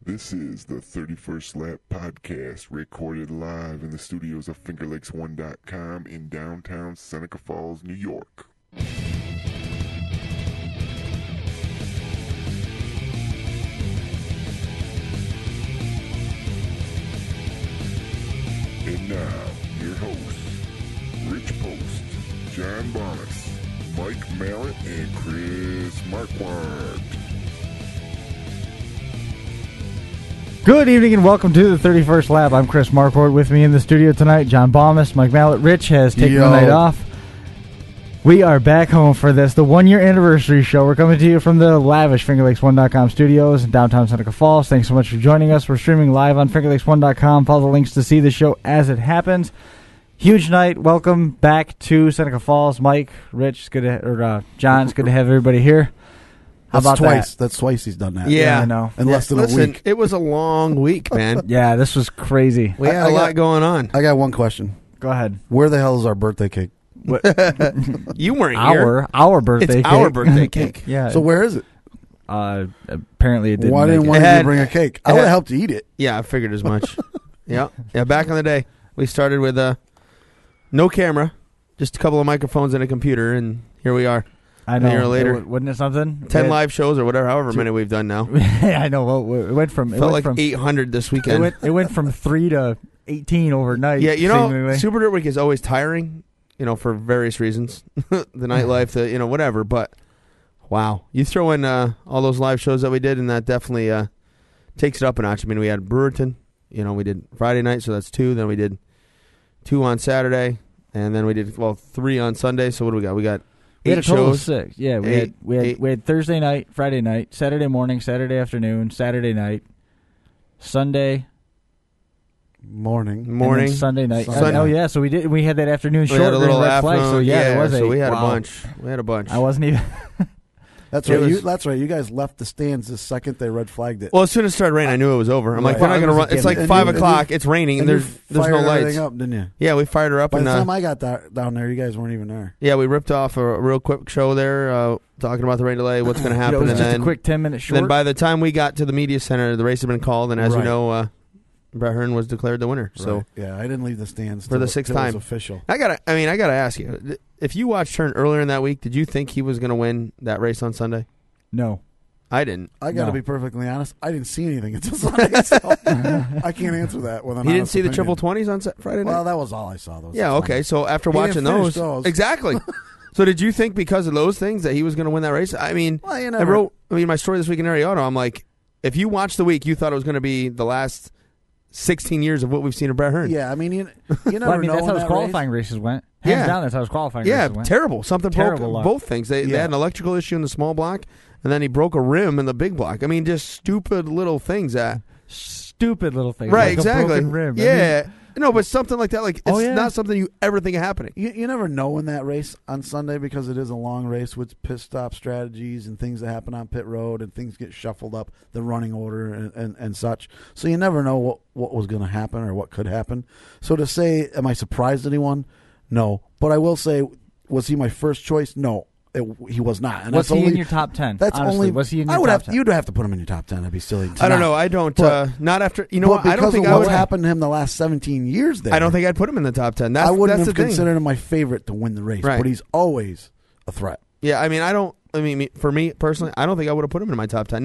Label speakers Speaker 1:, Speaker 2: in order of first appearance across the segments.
Speaker 1: This is the 31st Lap Podcast, recorded live in the studios of FingerLakes1.com in downtown Seneca Falls, New York. And now, your hosts, Rich Post, John Bonus, Mike Mallet, and Chris Marquardt.
Speaker 2: Good evening and welcome to the 31st Lap. I'm Chris Marquardt. With me in the studio tonight, John Bomas, Mike Mallet. Rich has taken the night off. We are back home for this, the one-year anniversary show. We're coming to you from the lavish FingerLakes1.com studios in downtown Seneca Falls. Thanks so much for joining us. We're streaming live on FingerLakes1.com. Follow the links to see the show as it happens. Huge night. Welcome back to Seneca Falls. Mike, Rich, it's good to, John, it's good to have everybody here. How about
Speaker 3: twice?
Speaker 2: that?
Speaker 3: That's twice he's done that.
Speaker 2: Yeah, I know.
Speaker 3: In less than a week.
Speaker 4: It was a long week, man.
Speaker 2: Yeah, this was crazy.
Speaker 4: We had a lot going on.
Speaker 3: I got one question.
Speaker 2: Go ahead.
Speaker 3: Where the hell is our birthday cake?
Speaker 4: You weren't here.
Speaker 2: Our birthday cake.
Speaker 4: It's our birthday cake.
Speaker 2: Yeah.
Speaker 3: So where is it?
Speaker 2: Apparently it didn't.
Speaker 3: Why didn't one of you bring a cake? I would have helped you eat it.
Speaker 4: Yeah, I figured as much. Yeah. Back in the day, we started with no camera, just a couple of microphones and a computer, and here we are.
Speaker 2: I know.
Speaker 4: A year later.
Speaker 2: Wasn't it something?
Speaker 4: 10 live shows or whatever, however many we've done now.
Speaker 2: I know. Well, it went from...
Speaker 4: Felt like 800 this weekend.
Speaker 2: It went from 3 to 18 overnight.
Speaker 4: Yeah,
Speaker 2: seemingly.
Speaker 4: Super Dirt Week is always tiring, for various reasons. The nightlife, whatever. But, wow. You throw in all those live shows that we did, and that definitely takes it up a notch. I mean, we had Brewerton. We did Friday night, so that's 2. Then we did 2 on Saturday. And then we did, 3 on Sunday. So what do we got? We got...
Speaker 2: We had a total of
Speaker 4: shows.
Speaker 2: 6. Yeah, we had Thursday night, Friday night, Saturday morning, Saturday afternoon, Saturday night, Sunday
Speaker 3: morning,
Speaker 2: and then Sunday night.
Speaker 3: Sunday.
Speaker 2: Oh yeah, so we had that afternoon show.
Speaker 4: We had a little
Speaker 2: Red Flag,
Speaker 4: afternoon.
Speaker 2: so yeah, there was
Speaker 4: so we had
Speaker 2: wow.
Speaker 4: a bunch. We had a bunch.
Speaker 2: I wasn't even.
Speaker 3: That's right. That's right. You guys left the stands the second they red flagged it.
Speaker 4: Well, as soon as it started raining, I knew it was over. I'm like, we're not going to run. It's like 5 o'clock. It's raining, and there's no lights.
Speaker 3: Up, didn't you?
Speaker 4: Yeah, we fired her up.
Speaker 3: By the time I got down there, you guys weren't even there.
Speaker 4: Yeah, we ripped off a real quick show there, talking about the rain delay, what's going to happen.
Speaker 2: It was
Speaker 4: and
Speaker 2: just
Speaker 4: then,
Speaker 2: a quick 10-minute short.
Speaker 4: Then by the time we got to the media center, the race had been called, and as you know, Brett Hearn was declared the winner. So
Speaker 3: right. Yeah, I didn't leave the stands
Speaker 4: for the 6th time.
Speaker 3: It was official.
Speaker 4: I gotta ask you, if you watched Hearn earlier in that week, did you think he was going to win that race on Sunday?
Speaker 2: No.
Speaker 4: I didn't.
Speaker 3: I got to be perfectly honest. I didn't see anything until Sunday, so I can't answer that with an
Speaker 4: He didn't see
Speaker 3: opinion.
Speaker 4: the triple 20s on Friday night?
Speaker 3: Well, that was all I saw. Those
Speaker 4: yeah, okay. So after watching those. Exactly. So did you think because of those things that he was going to win that race? I mean,
Speaker 3: well, you never,
Speaker 4: my story this week in Ariano, I'm like, if you watched the week, you thought it was going to be the last 16 years of what we've seen of Brett Hearn.
Speaker 3: Yeah, I mean, you never
Speaker 2: well, I mean,
Speaker 3: know
Speaker 2: that's how his qualifying
Speaker 3: race.
Speaker 2: races went. Hands down, that's how his qualifying races went.
Speaker 4: Yeah, terrible. Something
Speaker 2: terrible
Speaker 4: broke
Speaker 2: luck.
Speaker 4: Both things. They had an electrical issue in the small block, and then he broke a rim in the big block. I mean, just stupid little things.
Speaker 2: Right,
Speaker 4: like
Speaker 2: exactly.
Speaker 4: A broken
Speaker 2: rim.
Speaker 4: Yeah. I mean, no, but something like that, like it's not something you ever think of happening.
Speaker 3: You never know in that race on Sunday because it is a long race with pit stop strategies and things that happen on pit road and things get shuffled up, the running order and such. So you never know what was going to happen or what could happen. So to say, am I surprised anyone? No. But I will say, was he my first choice? No. He was not. And
Speaker 2: was he in your top 10?
Speaker 3: That's
Speaker 2: honestly,
Speaker 3: only.
Speaker 2: Was he in your top 10?
Speaker 3: You'd have to put him in your top 10. That'd be silly.
Speaker 4: I don't know. I don't. Not after. You know what? I don't think
Speaker 3: what's happened to him the last 17 years. There,
Speaker 4: I don't think I'd put him in the top 10.
Speaker 3: I wouldn't
Speaker 4: that's
Speaker 3: have
Speaker 4: the
Speaker 3: considered him my favorite to win the race,
Speaker 4: right.
Speaker 3: But he's always a threat.
Speaker 4: Yeah, I mean, for me personally, I don't think I would have put him in my top 10.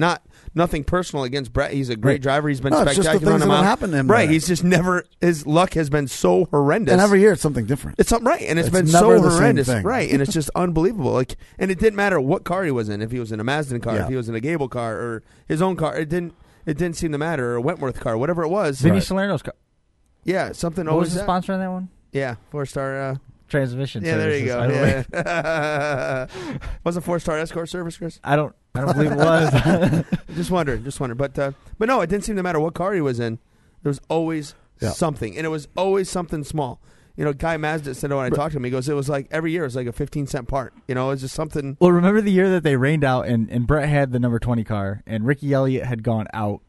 Speaker 4: Nothing personal against Brett. He's a great driver. He's been spectacular.
Speaker 3: It's just the things that happened to him.
Speaker 4: Right. He's just never. His luck has been so horrendous.
Speaker 3: And every year it's something different.
Speaker 4: It's something right, and it's been so horrendous. Right, and it's just unbelievable. Like, and it didn't matter what car he was in. If he was in a Mazda car, if he was in a Gable car, or his own car, it didn't seem to matter. Or a Wentworth car, whatever it was.
Speaker 2: Vinny Salerno's car.
Speaker 4: Yeah, something.
Speaker 2: What was the sponsor on that one?
Speaker 4: Yeah, 4-star.
Speaker 2: Transmission.
Speaker 4: Yeah,
Speaker 2: services.
Speaker 4: there you go. Yeah. Was a 4-star escort service, Chris?
Speaker 2: I don't believe it was.
Speaker 4: just wondered. But no, it didn't seem to matter what car he was in. There was always something, and it was always something small. Guy Mazda said when I talked to him, he goes, it was like every year it was like a 15-cent part. It was just something.
Speaker 2: Well, remember the year that they rained out and Brett had the number 20 car and Ricky Elliott had gone out,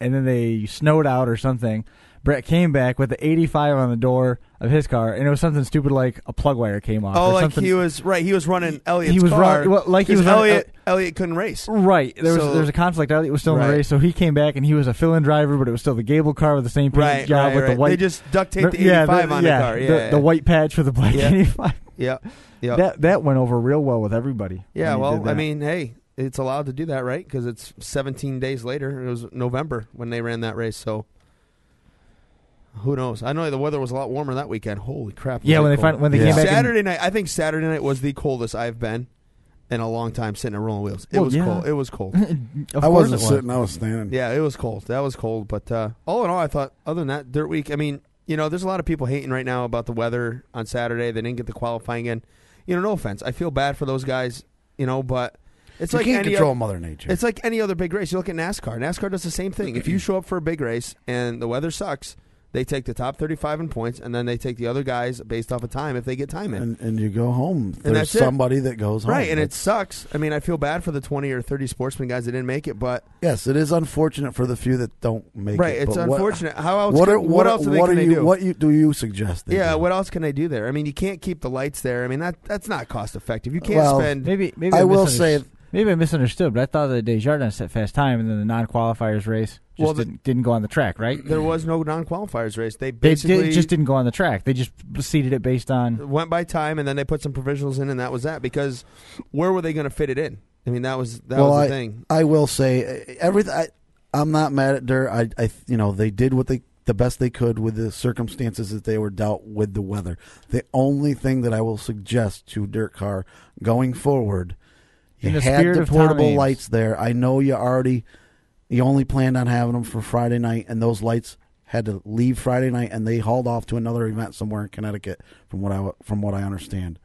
Speaker 2: and then they snowed out or something. Brett came back with the 85 on the door of his car, and it was something stupid like a plug wire came off.
Speaker 4: Oh,
Speaker 2: or
Speaker 4: like
Speaker 2: something.
Speaker 4: he was running Elliott's
Speaker 2: he was
Speaker 4: car.
Speaker 2: Elliott
Speaker 4: Couldn't race.
Speaker 2: Right. There was a conflict. Elliott was still in the race, so he came back and he was a fill-in driver, but it was still the Gable car with the same paint job with the white.
Speaker 4: They just duct taped the 85 on the car.
Speaker 2: The white patch with the black 85.
Speaker 4: Yeah.
Speaker 2: That went over real well with everybody.
Speaker 4: Yeah. Well, I mean, hey, it's allowed to do that, right? Because it's 17 days later. It was November when they ran that race, so. Who knows? I know the weather was a lot warmer that weekend. Holy crap!
Speaker 2: Yeah, when they came back.
Speaker 4: Saturday night, I think Saturday night was the coldest I've been in a long time sitting at rolling wheels. It was cold. It was cold.
Speaker 3: I wasn't sitting. I was standing.
Speaker 4: Yeah, it was cold. That was cold. But all in all, I thought other than that, dirt week. I mean, there's a lot of people hating right now about the weather on Saturday. They didn't get the qualifying in. No offense. I feel bad for those guys. But it's
Speaker 3: you
Speaker 4: like
Speaker 3: can't control Mother Nature.
Speaker 4: It's like any other big race. You look at NASCAR. NASCAR does the same thing. If you show up for a big race and the weather sucks, they take the top 35 in points, and then they take the other guys based off of time if they get time in.
Speaker 3: And you go home. There's somebody that goes home.
Speaker 4: Right, and it sucks. I mean, I feel bad for the 20 or 30 sportsmen guys that didn't make it, but...
Speaker 3: Yes, it is unfortunate for the few that don't make it.
Speaker 4: Right, it's unfortunate. How else?
Speaker 3: What
Speaker 4: else can they do?
Speaker 3: What do you suggest?
Speaker 4: What else can they do there? I mean, you can't keep the lights there. I mean, that's not cost effective. You can't spend...
Speaker 2: Maybe
Speaker 3: I will say...
Speaker 2: Maybe I misunderstood, but I thought that Desjardins set fast time, and then the non-qualifiers race didn't go on the track, right?
Speaker 4: There was no non-qualifiers race. They basically
Speaker 2: just didn't go on the track. They just seeded it based on
Speaker 4: went by time, and then they put some provisionals in, and that was that. Because where were they going to fit it in? I mean, that was the thing.
Speaker 3: I will say everything. I'm not mad at Dirt. They did the best they could with the circumstances that they were dealt with the weather. The only thing that I will suggest to Dirt Car going forward. You had the portable lights there. I know you only planned on having them for Friday night, and those lights had to leave Friday night, and they hauled off to another event somewhere in Connecticut, from what I understand.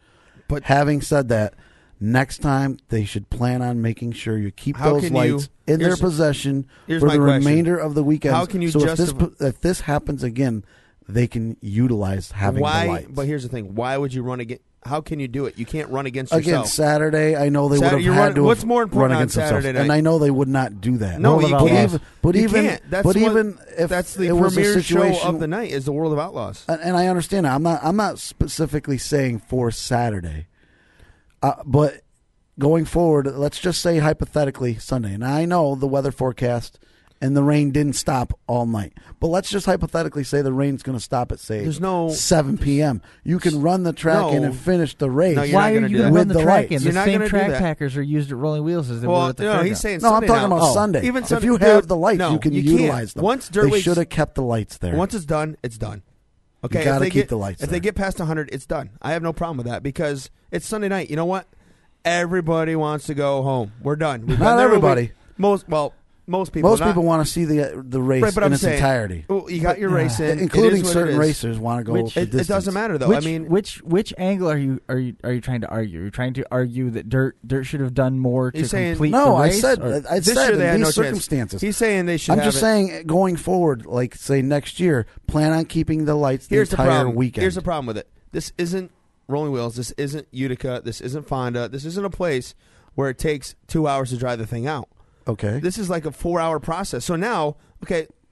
Speaker 3: But having said that, next time they should plan on making sure you keep those lights in their possession for the remainder of the weekend.
Speaker 4: How can you
Speaker 3: if this happens again, they can utilize having the lights.
Speaker 4: But here's the thing: why would you run against? How can you do it? You can't run against yourself.
Speaker 3: Again, Saturday, I know they would have had to
Speaker 4: what's more important
Speaker 3: run against
Speaker 4: on Saturday
Speaker 3: themselves, and I know they would not do that.
Speaker 4: No, you can't.
Speaker 3: That's
Speaker 4: the premier show of the night is the World of Outlaws.
Speaker 3: And I understand that. I'm not specifically saying for Saturday, but going forward, let's just say hypothetically Sunday. And I know the weather forecast and the rain didn't stop all night. But let's just hypothetically say the rain's going to stop at, say, 7 p.m. You can run the track in and finish the race.
Speaker 2: No, why are you going to run the track in? The same track packers are used at Rolling Wheels as they were at the fairground.
Speaker 4: He's saying
Speaker 3: I'm talking about Sunday.
Speaker 4: Even
Speaker 3: if you have the lights, you can utilize them.
Speaker 4: Once
Speaker 3: they should have kept the lights there.
Speaker 4: Once it's done, it's done. Okay,
Speaker 3: you got to keep the lights
Speaker 4: If they get past 100, it's done. I have no problem with that because it's Sunday night. You know what? Everybody wants to go home. We're done.
Speaker 3: Not everybody.
Speaker 4: Most people.
Speaker 3: Most people want to see the race in its entirety.
Speaker 4: Well, you got your race in,
Speaker 3: including certain racers want to go.
Speaker 4: It doesn't matter though.
Speaker 2: Which angle are you trying to argue? Are you trying to argue that Dirt should have done more to complete the race?
Speaker 3: I said in these circumstances.
Speaker 4: He's saying they should.
Speaker 3: I'm just saying going forward, like say next year, plan on keeping the lights the entire weekend.
Speaker 4: Here's the problem with it. This isn't Rolling Wheels. This isn't Utica. This isn't Fonda. This isn't a place where it takes 2 hours to drive the thing out.
Speaker 3: Okay.
Speaker 4: This is like a 4-hour process. So now,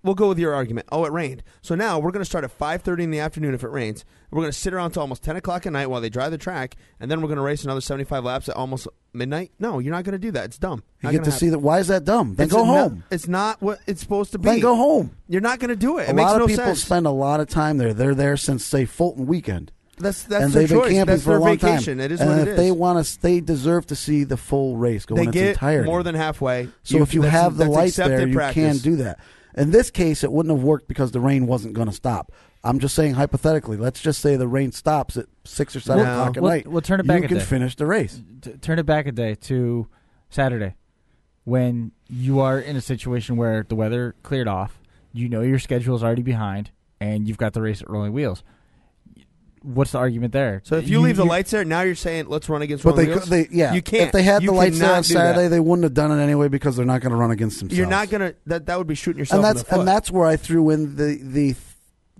Speaker 4: we'll go with your argument. Oh, it rained. So now we're going to start at 5:30 in the afternoon if it rains. We're going to sit around until almost 10 o'clock at night while they drive the track, and then we're going to race another 75 laps at almost midnight. No, you're not going to do that. It's dumb.
Speaker 3: You get to see that. Why is that dumb? Then go home.
Speaker 4: It's not what it's supposed to be.
Speaker 3: Then go home.
Speaker 4: You're not going to do it.
Speaker 3: A lot of people spend a lot of time there. They're there since, say, Fulton weekend.
Speaker 4: That's
Speaker 3: and
Speaker 4: their
Speaker 3: they've been
Speaker 4: choice.
Speaker 3: camping
Speaker 4: That's
Speaker 3: for a long
Speaker 4: vacation.
Speaker 3: time.
Speaker 4: It is
Speaker 3: and
Speaker 4: what it
Speaker 3: if
Speaker 4: is.
Speaker 3: they want to, they deserve to see the full race go in its entirety.
Speaker 4: They get more than halfway.
Speaker 3: So if you have the lights there, you
Speaker 4: practice.
Speaker 3: can do that. In this case, it wouldn't have worked because the rain wasn't going to stop. I'm just saying hypothetically. Let's just say the rain stops at 6 or 7 o'clock at night.
Speaker 2: We'll turn it back.
Speaker 3: You can finish the race.
Speaker 2: Turn it back a day to Saturday, when you are in a situation where the weather cleared off. You know your schedule is already behind, and you've got the race at Rolling Wheels. What's the argument there?
Speaker 4: So if you leave the lights there, now you're saying let's run against Rolling Wheels?
Speaker 3: You can't. If they had the lights there on Saturday, they wouldn't have done it anyway because they're not going to run against themselves.
Speaker 4: You're not going to. That would be shooting yourself in the foot.
Speaker 3: And that's where I threw in the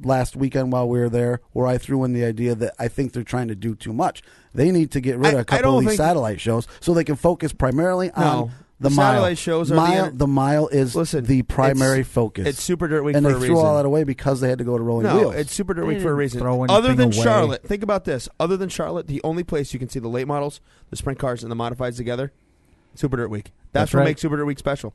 Speaker 3: last weekend while we were there, where I threw in the idea that I think they're trying to do too much. They need to get rid of a couple of these satellite shows so they can focus primarily on The
Speaker 4: satellite shows are
Speaker 3: the mile is the primary focus.
Speaker 4: It's Super Dirt Week
Speaker 3: and
Speaker 4: for a reason.
Speaker 3: And they threw all that away because they had to go to rolling wheels.
Speaker 4: No, it's Super Dirt Week for a reason. Other than Charlotte, think about this. Other than Charlotte, the only place you can see the late models, the sprint cars, and the modifieds together, Super Dirt Week. That's what makes Super Dirt Week special.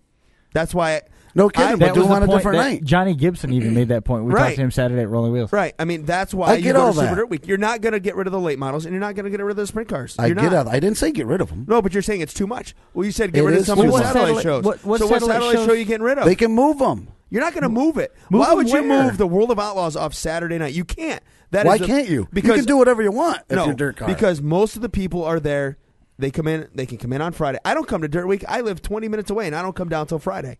Speaker 4: That's why.
Speaker 3: No kidding, but do them on a different night.
Speaker 2: Johnny Gibson even made that point. We talked to him Saturday at Rolling Wheels.
Speaker 4: Right. I mean, that's why you go to Super Dirt Week. You're not going to get rid of the late models, and you're not going to get rid of the sprint cars. I
Speaker 3: didn't say get rid of them.
Speaker 4: No, but you're saying it's too much. Well, you said get rid of some of the satellite shows. What satellite show are you getting rid of?
Speaker 3: They can move them.
Speaker 4: You're not going to move it. Why would you move the World of Outlaws off Saturday night? You can't.
Speaker 3: Why can't you? Because you can do whatever you want if you're dirt car.
Speaker 4: Because most of the people are there. They come in. They can come in on Friday. I don't come to Dirt Week. I live 20 minutes away, and I don't come down until Friday.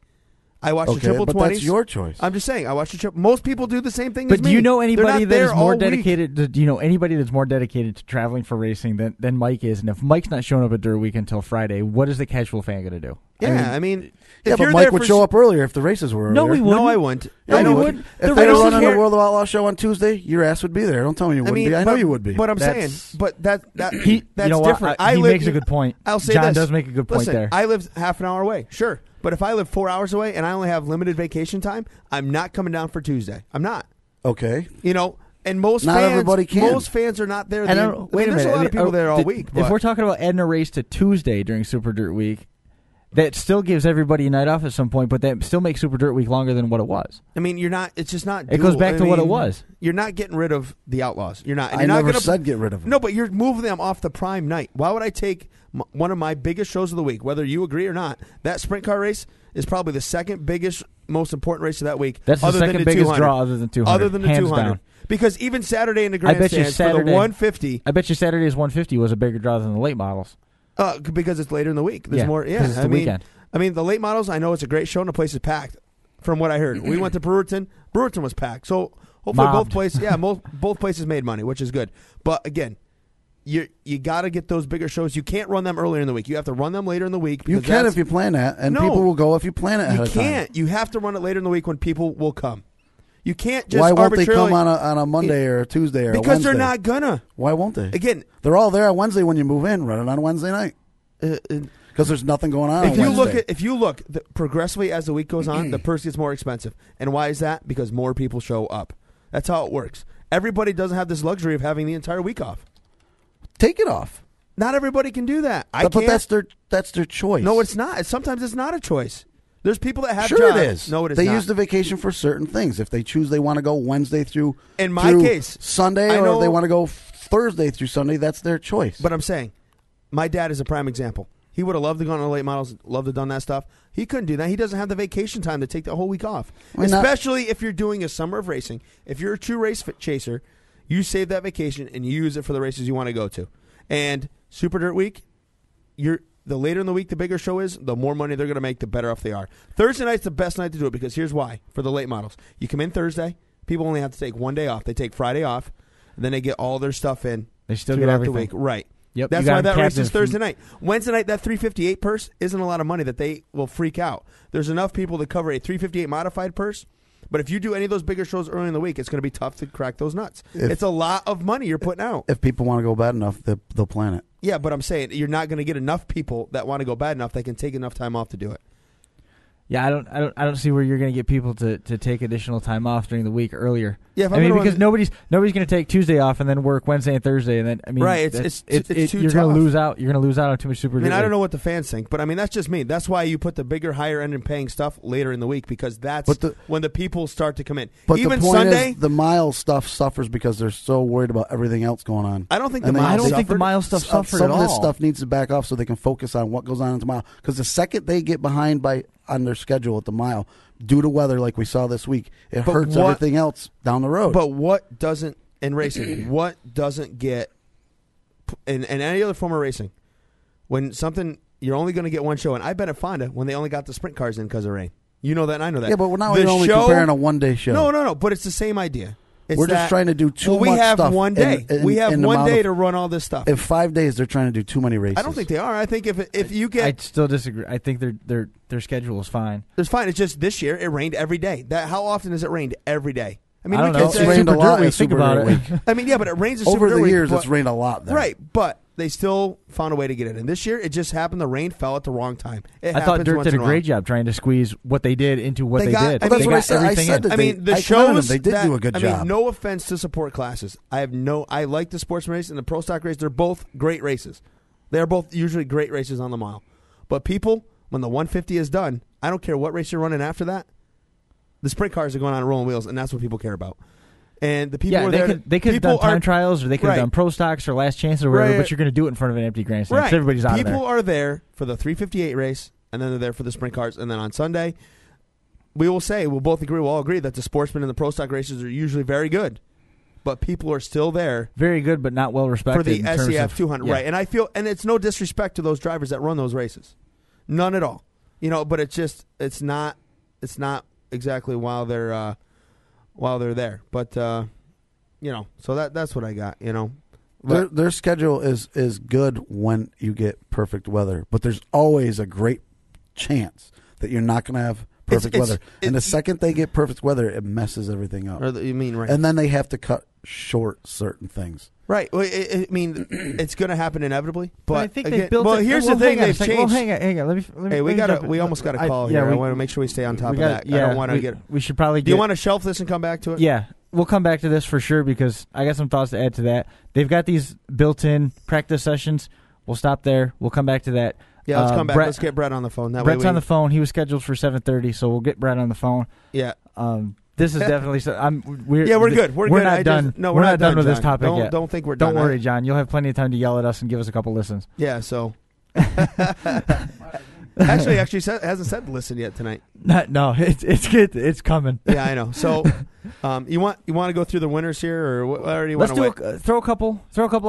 Speaker 4: I watch the triple 20s.
Speaker 3: But that's your choice.
Speaker 4: I'm just saying. I watch the triple. Most people do the same thing.
Speaker 2: But
Speaker 4: as me.
Speaker 2: do you know anybody that is more dedicated?
Speaker 4: Week.
Speaker 2: Do you know anybody that's more dedicated to traveling for racing than Mike is? And if Mike's not showing up at Dirt Week until Friday, what is the casual fan going to do?
Speaker 4: Yeah, I mean
Speaker 3: but Mike would show up earlier if the races were earlier.
Speaker 2: No, we wouldn't.
Speaker 4: No, I wouldn't.
Speaker 3: Yeah, you would. If they were running the World of Outlaw show on Tuesday, your ass would be there. Don't tell me you wouldn't be. I know you would be.
Speaker 4: But I'm saying, that's
Speaker 2: you know
Speaker 4: different.
Speaker 2: He makes a good point.
Speaker 4: I'll say
Speaker 2: John
Speaker 4: this.
Speaker 2: does make a good point there.
Speaker 4: I live half an hour away. Sure. But if I live 4 hours away and I only have limited vacation time, I'm not coming down for Tuesday. I'm not.
Speaker 3: Okay.
Speaker 4: You know, and most
Speaker 3: everybody can.
Speaker 4: Most fans are not there.
Speaker 2: Wait a minute.
Speaker 4: There's a lot of people there all week.
Speaker 2: If we're talking about adding a race to Tuesday during Super Dirt Week, that still gives everybody a night off at some point, but that still makes Super Dirt Week longer than what it was.
Speaker 4: I mean, you're not. It's just not.
Speaker 2: It goes back to what it was.
Speaker 4: You're not getting rid of the Outlaws. You're not. And
Speaker 3: I never said get rid of them.
Speaker 4: No, but you're moving them off the prime night. Why would I take one of my biggest shows of the week, whether you agree or not? That sprint car race is probably the second biggest, most important race of that week.
Speaker 2: That's the second biggest draw other than 200.
Speaker 4: Other than the 200.
Speaker 2: Down.
Speaker 4: Because even Saturday in the grandstands for the 150.
Speaker 2: I bet you Saturday's 150 was a bigger draw than the late models.
Speaker 4: Because it's later in the week. There's more. Yeah,
Speaker 2: it's the weekend.
Speaker 4: I mean, the late models, I know it's a great show and the place is packed, from what I heard. We went to Brewerton. Brewerton was packed. So hopefully both places made money, which is good. But again, you got to get those bigger shows. You can't run them earlier in the week. You have to run them later in the week.
Speaker 3: You can if you plan that, and people will go if you plan it ahead of time.
Speaker 4: You can't. You have to run it later in the week when people will come. You can't just
Speaker 3: Why won't they come on a Monday or a Tuesday or a Wednesday?
Speaker 4: Because they're not gonna.
Speaker 3: Why won't they?
Speaker 4: Again,
Speaker 3: they're all there on Wednesday when you move in. Run it on Wednesday night. Because there's nothing going on.
Speaker 4: If you look progressively as the week goes on, the purse gets more expensive. And why is that? Because more people show up. That's how it works. Everybody doesn't have this luxury of having the entire week off.
Speaker 3: Take it off.
Speaker 4: Not everybody can do that.
Speaker 3: But that's their choice.
Speaker 4: No, it's not. Sometimes it's not a choice. There's people that have
Speaker 3: jobs.
Speaker 4: Sure
Speaker 3: it is.
Speaker 4: No, it is
Speaker 3: they
Speaker 4: not.
Speaker 3: use the vacation for certain things. If they choose they want to go Wednesday through
Speaker 4: case
Speaker 3: Sunday, or if they want to go Thursday through Sunday, that's their choice.
Speaker 4: But I'm saying, my dad is a prime example. He would have loved to go on the late models, loved to have done that stuff. He couldn't do that. He doesn't have the vacation time to take the whole week off. Especially if you're doing a summer of racing. If you're a true race chaser, you save that vacation and you use it for the races you want to go to. And Super Dirt Week, the later in the week the bigger show is, the more money they're going to make, the better off they are. Thursday night's the best night to do it because here's why. For the late models, you come in Thursday, people only have to take one day off. They take Friday off, and then they get all their stuff in.
Speaker 2: They still get everything.
Speaker 4: The week. Right.
Speaker 2: Yep,
Speaker 4: that's why that race is Thursday night. Wednesday night, that 358 purse isn't a lot of money that they will freak out. There's enough people to cover a 358 modified purse, but if you do any of those bigger shows early in the week, it's going to be tough to crack those nuts. It's a lot of money you're putting out.
Speaker 3: If people want to go bad enough, they'll plan it.
Speaker 4: Yeah, but I'm saying you're not going to get enough people that want to go bad enough that can take enough time off to do it.
Speaker 2: Yeah, I don't see where you're going to get people to take additional time off during the week earlier.
Speaker 4: Yeah,
Speaker 2: because nobody's going to take Tuesday off and then work Wednesday and Thursday, and then
Speaker 4: right, it's too
Speaker 2: you're going to lose out. You're going to lose out on too much Super.
Speaker 4: I don't know what the fans think, but I mean that's just me. That's why you put the bigger, higher end and paying stuff later in the week because that's when the people start to come in.
Speaker 3: But
Speaker 4: even
Speaker 3: the point
Speaker 4: Sunday,
Speaker 3: is the mile stuff suffers because they're so worried about everything else going on.
Speaker 4: I don't think
Speaker 2: the mile stuff suffered at all.
Speaker 3: Some of this stuff needs to back off so they can focus on what goes on in the mile. Because the second they get behind on their schedule at the mile, due to weather like we saw this week, it hurts everything else down the road.
Speaker 4: But what doesn't, in racing, what doesn't get, in any other form of racing, when something, you're only going to get one show, and I bet at Fonda when they only got the sprint cars in because of rain. You know that, and I know that.
Speaker 3: Yeah, but now we're only comparing a one-day show.
Speaker 4: No, but it's the same idea.
Speaker 3: We're just trying to do too much stuff.
Speaker 4: We have one day. We have one day to run all this stuff.
Speaker 3: In 5 days, they're trying to do too many races.
Speaker 4: I don't think they are. I think if you get,
Speaker 2: I still disagree. I think their schedule is fine.
Speaker 4: It's fine. It's just this year it rained every day. How often has it rained every day? I mean,
Speaker 3: it's rained a lot.
Speaker 2: Think about it.
Speaker 4: I mean, yeah, but it rains
Speaker 3: over the years. It's rained a lot. There.
Speaker 4: Right, but they still found a way to get it in. This year, it just happened. The rain fell at the wrong time.
Speaker 2: I thought Dirt did a great job trying to squeeze what they did into what they did.
Speaker 3: Well, that's what I said. I said that
Speaker 4: the shows
Speaker 3: they did do a good job.
Speaker 4: No offense to support classes. I like the sportsman race and the pro stock race. They're both great races. They're both usually great races on the mile. But people, when the 150 is done, I don't care what race you're running after that. The sprint cars are going on rolling wheels, and that's what people care about. And the people were there.
Speaker 2: They could have done time trials, or they could have done pro stocks or last chances or whatever, but you're going to do it in front of an empty grandstand.
Speaker 4: Right.
Speaker 2: So everybody's out
Speaker 4: People
Speaker 2: of there.
Speaker 4: are there for the 358 race, and then they're there for the sprint cars. And then on Sunday, we'll all agree that the sportsman and the pro stock races are usually very good. But people are still there.
Speaker 2: Very good, but not well respected.
Speaker 4: For the SCF 200, right. And I feel, and it's no disrespect to those drivers that run those races. None at all. But it's not exactly while they're there. But, so that's what I got,
Speaker 3: Their schedule is good when you get perfect weather, but there's always a great chance that you're not going to have perfect weather. And the second they get perfect weather, it messes everything up.
Speaker 4: You mean right?
Speaker 3: And then they have to cut short certain things.
Speaker 4: Right. Well, it's going to happen inevitably. But
Speaker 2: I think they built.
Speaker 4: Here's the thing: they've changed.
Speaker 2: Well, hang on. Let me.
Speaker 4: We almost got a call here. I want to make sure we stay on top of that.
Speaker 2: Yeah,
Speaker 4: I don't want to get.
Speaker 2: We should probably.
Speaker 4: Do you want to shelf this and come back to it?
Speaker 2: Yeah, we'll come back to this for sure because I got some thoughts to add to that. They've got these built-in practice sessions. We'll stop there. We'll come back to that.
Speaker 4: Yeah, let's come back. Let's get Brett on the phone.
Speaker 2: Brett's on the phone. He was scheduled for 7:30, so we'll get Brett on the phone.
Speaker 4: Yeah.
Speaker 2: This is definitely.
Speaker 4: We're good. We're good.
Speaker 2: Not done. We're not done with this topic yet.
Speaker 4: Don't think we're done.
Speaker 2: Don't worry, John. You'll have plenty of time to yell at us and give us a couple listens.
Speaker 4: Yeah. So. Actually, hasn't said listen yet tonight.
Speaker 2: No, it's good. It's coming.
Speaker 4: Yeah, I know. So, you want to go through the winners here, or what do you want to
Speaker 2: throw a couple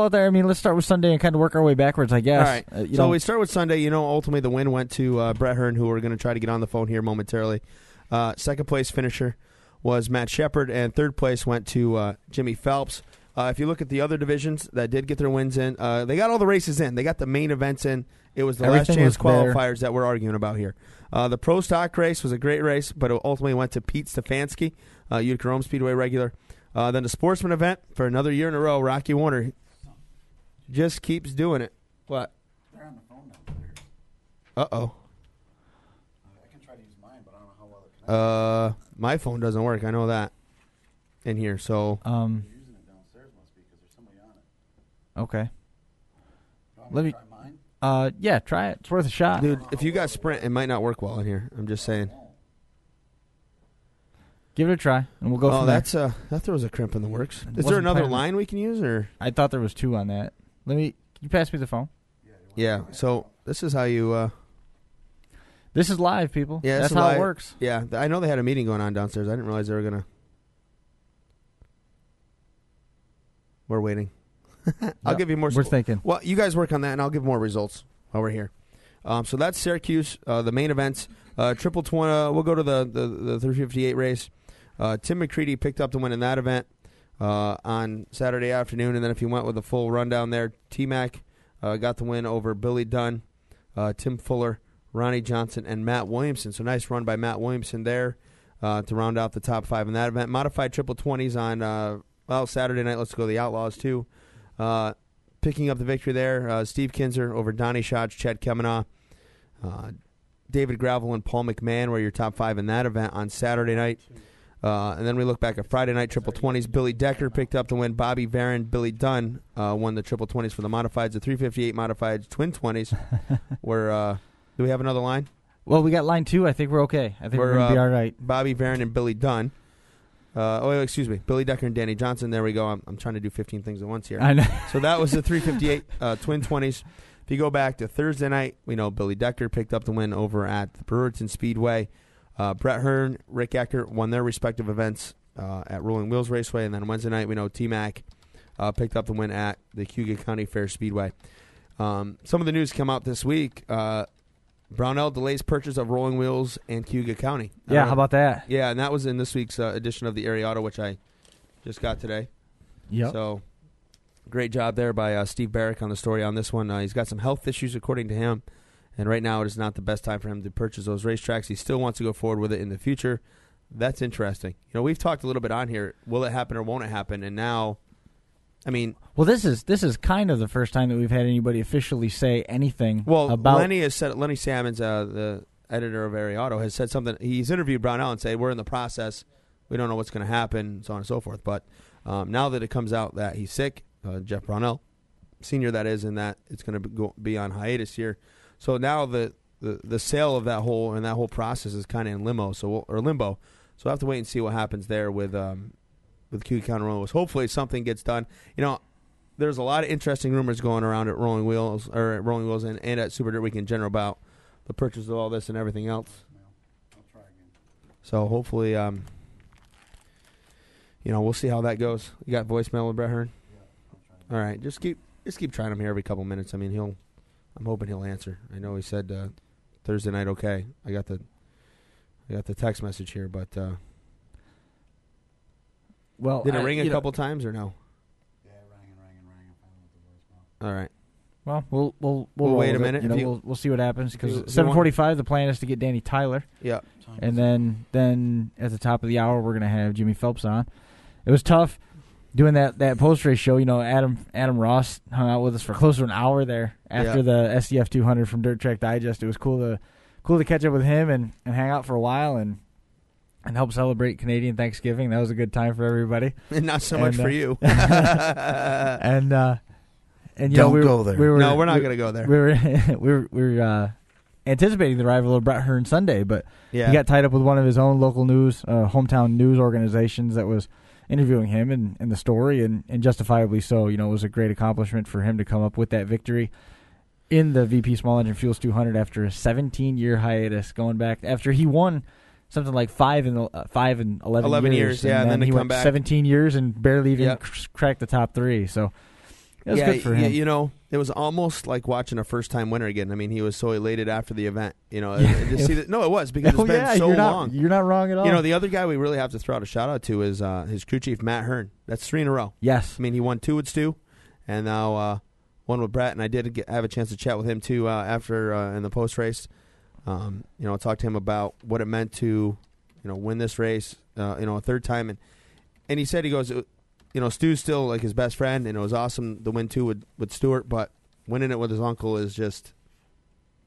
Speaker 2: out there? I mean, let's start with Sunday and kind of work our way backwards, I guess.
Speaker 4: All right. So we start with Sunday. Ultimately the win went to Brett Hearn, who we're going to try to get on the phone here momentarily. Second place finisher was Matt Shepard, and third place went to Jimmy Phelps. If you look at the other divisions that did get their wins in, they got all the races in. They got the main events in. It was the last chance qualifiers that we're arguing about here. The pro stock race was a great race, but it ultimately went to Pete Stefanski, Utica Rome Speedway regular. Then the sportsman event for another year in a row, Rocky Warner just keeps doing it. What?
Speaker 3: They're on the phone downstairs.
Speaker 4: Uh-oh.
Speaker 3: I can try to use mine, but I don't know how well it connects.
Speaker 4: My phone doesn't work. I know that in here. So
Speaker 3: using it downstairs must be because there's somebody on it.
Speaker 2: Okay.
Speaker 3: Let me try mine.
Speaker 2: Yeah, try it. It's worth a shot,
Speaker 4: dude. If you got Sprint, it might not work well in here. I'm just saying.
Speaker 2: Give it a try, and we'll go from there.
Speaker 4: That throws a crimp in the works. Is there another line we can use, or?
Speaker 2: I thought there was two on that. Can you pass me the phone?
Speaker 4: Yeah. So this is how you.
Speaker 2: This is live, people.
Speaker 4: Yeah,
Speaker 2: that's how it works.
Speaker 4: Yeah, I know they had a meeting going on downstairs. I didn't realize they were gonna. We're waiting. I'll give you more.
Speaker 2: We're thinking.
Speaker 4: Well, you guys work on that, and I'll give more results while we're here. So that's Syracuse, the main events. Triple 20, we'll go to the 358 race. Tim McCready picked up the win in that event on Saturday afternoon, and then if you went with a full rundown there, T-Mac got the win over Billy Dunn, Tim Fuller, Ronnie Johnson, and Matt Williamson. So nice run by Matt Williamson there to round out the top five in that event. Modified triple 20s on Saturday night. Let's go the Outlaws too. Picking up the victory there, Steve Kinzer over Donnie Schatz, Chet Kemanaugh, David Gravel, and Paul McMahon were your top five in that event on Saturday night. And then we look back at Friday night, triple 20s. Billy Decker picked up the win. Bobby Varon, Billy Dunn won the triple 20s for the modifieds. The 358 modifieds, twin 20s were, do we have another line?
Speaker 2: Well, we got line two. I think we're okay. I think we're going to be all right.
Speaker 4: Bobby Varon and Billy Dunn. Excuse me. Billy Decker and Danny Johnson. There we go. I'm trying to do 15 things at once here.
Speaker 2: I know.
Speaker 4: So that was the 358 twin 20s. If you go back to Thursday night, we know Billy Decker picked up the win over at the Brewerton Speedway. Brett Hearn, Rick Eckert won their respective events at Rolling Wheels Raceway. And then Wednesday night, we know T-Mac picked up the win at the Cuyahoga County Fair Speedway. Some of the news come out this week. Brownell delays purchase of rolling wheels in Cuyahoga County.
Speaker 2: Yeah, how about that?
Speaker 4: Yeah, and that was in this week's edition of the Area Auto, which I just got today.
Speaker 2: Yep.
Speaker 4: So, great job there by Steve Barrick on the story on this one. He's got some health issues, according to him, and right now it is not the best time for him to purchase those racetracks. He still wants to go forward with it in the future. That's interesting. We've talked a little bit on here. Will it happen or won't it happen? And now I mean,
Speaker 2: well, this is kind of the first time that we've had anybody officially say anything.
Speaker 4: Well,
Speaker 2: about
Speaker 4: Lenny Salmons, the editor of Airy Auto, has said something. He's interviewed Brownell and said, we're in the process. We don't know what's going to happen, so on and so forth. But now that it comes out that he's sick, Jeff Brownell, senior that is, and that it's going to be on hiatus here. So now the sale of that whole process is kind of in limbo. So we'll have to wait and see what happens there with Q County Rolling Wheels. Hopefully something gets done. There's a lot of interesting rumors going around at Rolling Wheels and at Super Dirt Week in general about the purchase of all this and everything else.
Speaker 3: I'll try again.
Speaker 4: So hopefully, we'll see how that goes. You got voicemail with Brett Hearn?
Speaker 3: Yeah, I'll try again.
Speaker 4: All right, just keep trying him here every couple minutes. I mean, I'm hoping he'll answer. I know he said Thursday night. Okay, I got the text message here, but
Speaker 2: well,
Speaker 4: did it ring a couple times or no?
Speaker 3: Yeah, it rang and finally with the voicemail.
Speaker 4: All right.
Speaker 2: Well, we'll
Speaker 4: wait
Speaker 2: roll
Speaker 4: a
Speaker 2: with it.
Speaker 4: minute.
Speaker 2: We'll see what happens because
Speaker 4: if you
Speaker 2: 7:45 the plan is to get Danny Tyler.
Speaker 4: Yeah.
Speaker 2: And then at the top of the hour, we're going to have Jimmy Phelps on. It was tough doing that post-race show. Adam Ross hung out with us for close to an hour there after the SDF 200 from Dirt Track Digest. It was cool to catch up with him and hang out for a while and help celebrate Canadian Thanksgiving. That was a good time for everybody.
Speaker 4: And not so much for you.
Speaker 2: And
Speaker 3: Don't go there.
Speaker 4: We're not going to go there.
Speaker 2: We were anticipating the arrival of Brett Hearn Sunday, but he got tied up with one of his own local news, hometown news organizations that was interviewing him and the story, and justifiably so. It was a great accomplishment for him to come up with that victory in the VP Small Engine Fuels 200 after a 17-year hiatus, going back after he won something like 5 and 11 years.
Speaker 4: And then
Speaker 2: he
Speaker 4: come
Speaker 2: went
Speaker 4: back
Speaker 2: 17 years and barely even cracked the top 3. So it was good for him.
Speaker 4: It was almost like watching a first-time winner again. I mean, he was so elated after the event. It was because it's been so long.
Speaker 2: You're not wrong at all.
Speaker 4: The other guy we really have to throw out a shout-out to is his crew chief, Matt Hearn. That's 3 in a row.
Speaker 2: Yes.
Speaker 4: I mean, he won 2 with Stu, and now one with Brett, and I did have a chance to chat with him, too, after in the post-race. Talk to him about what it meant to, win this race, a third time. And he said, he goes, Stu's still like his best friend, and it was awesome to win 2 with Stuart, but winning it with his uncle is just,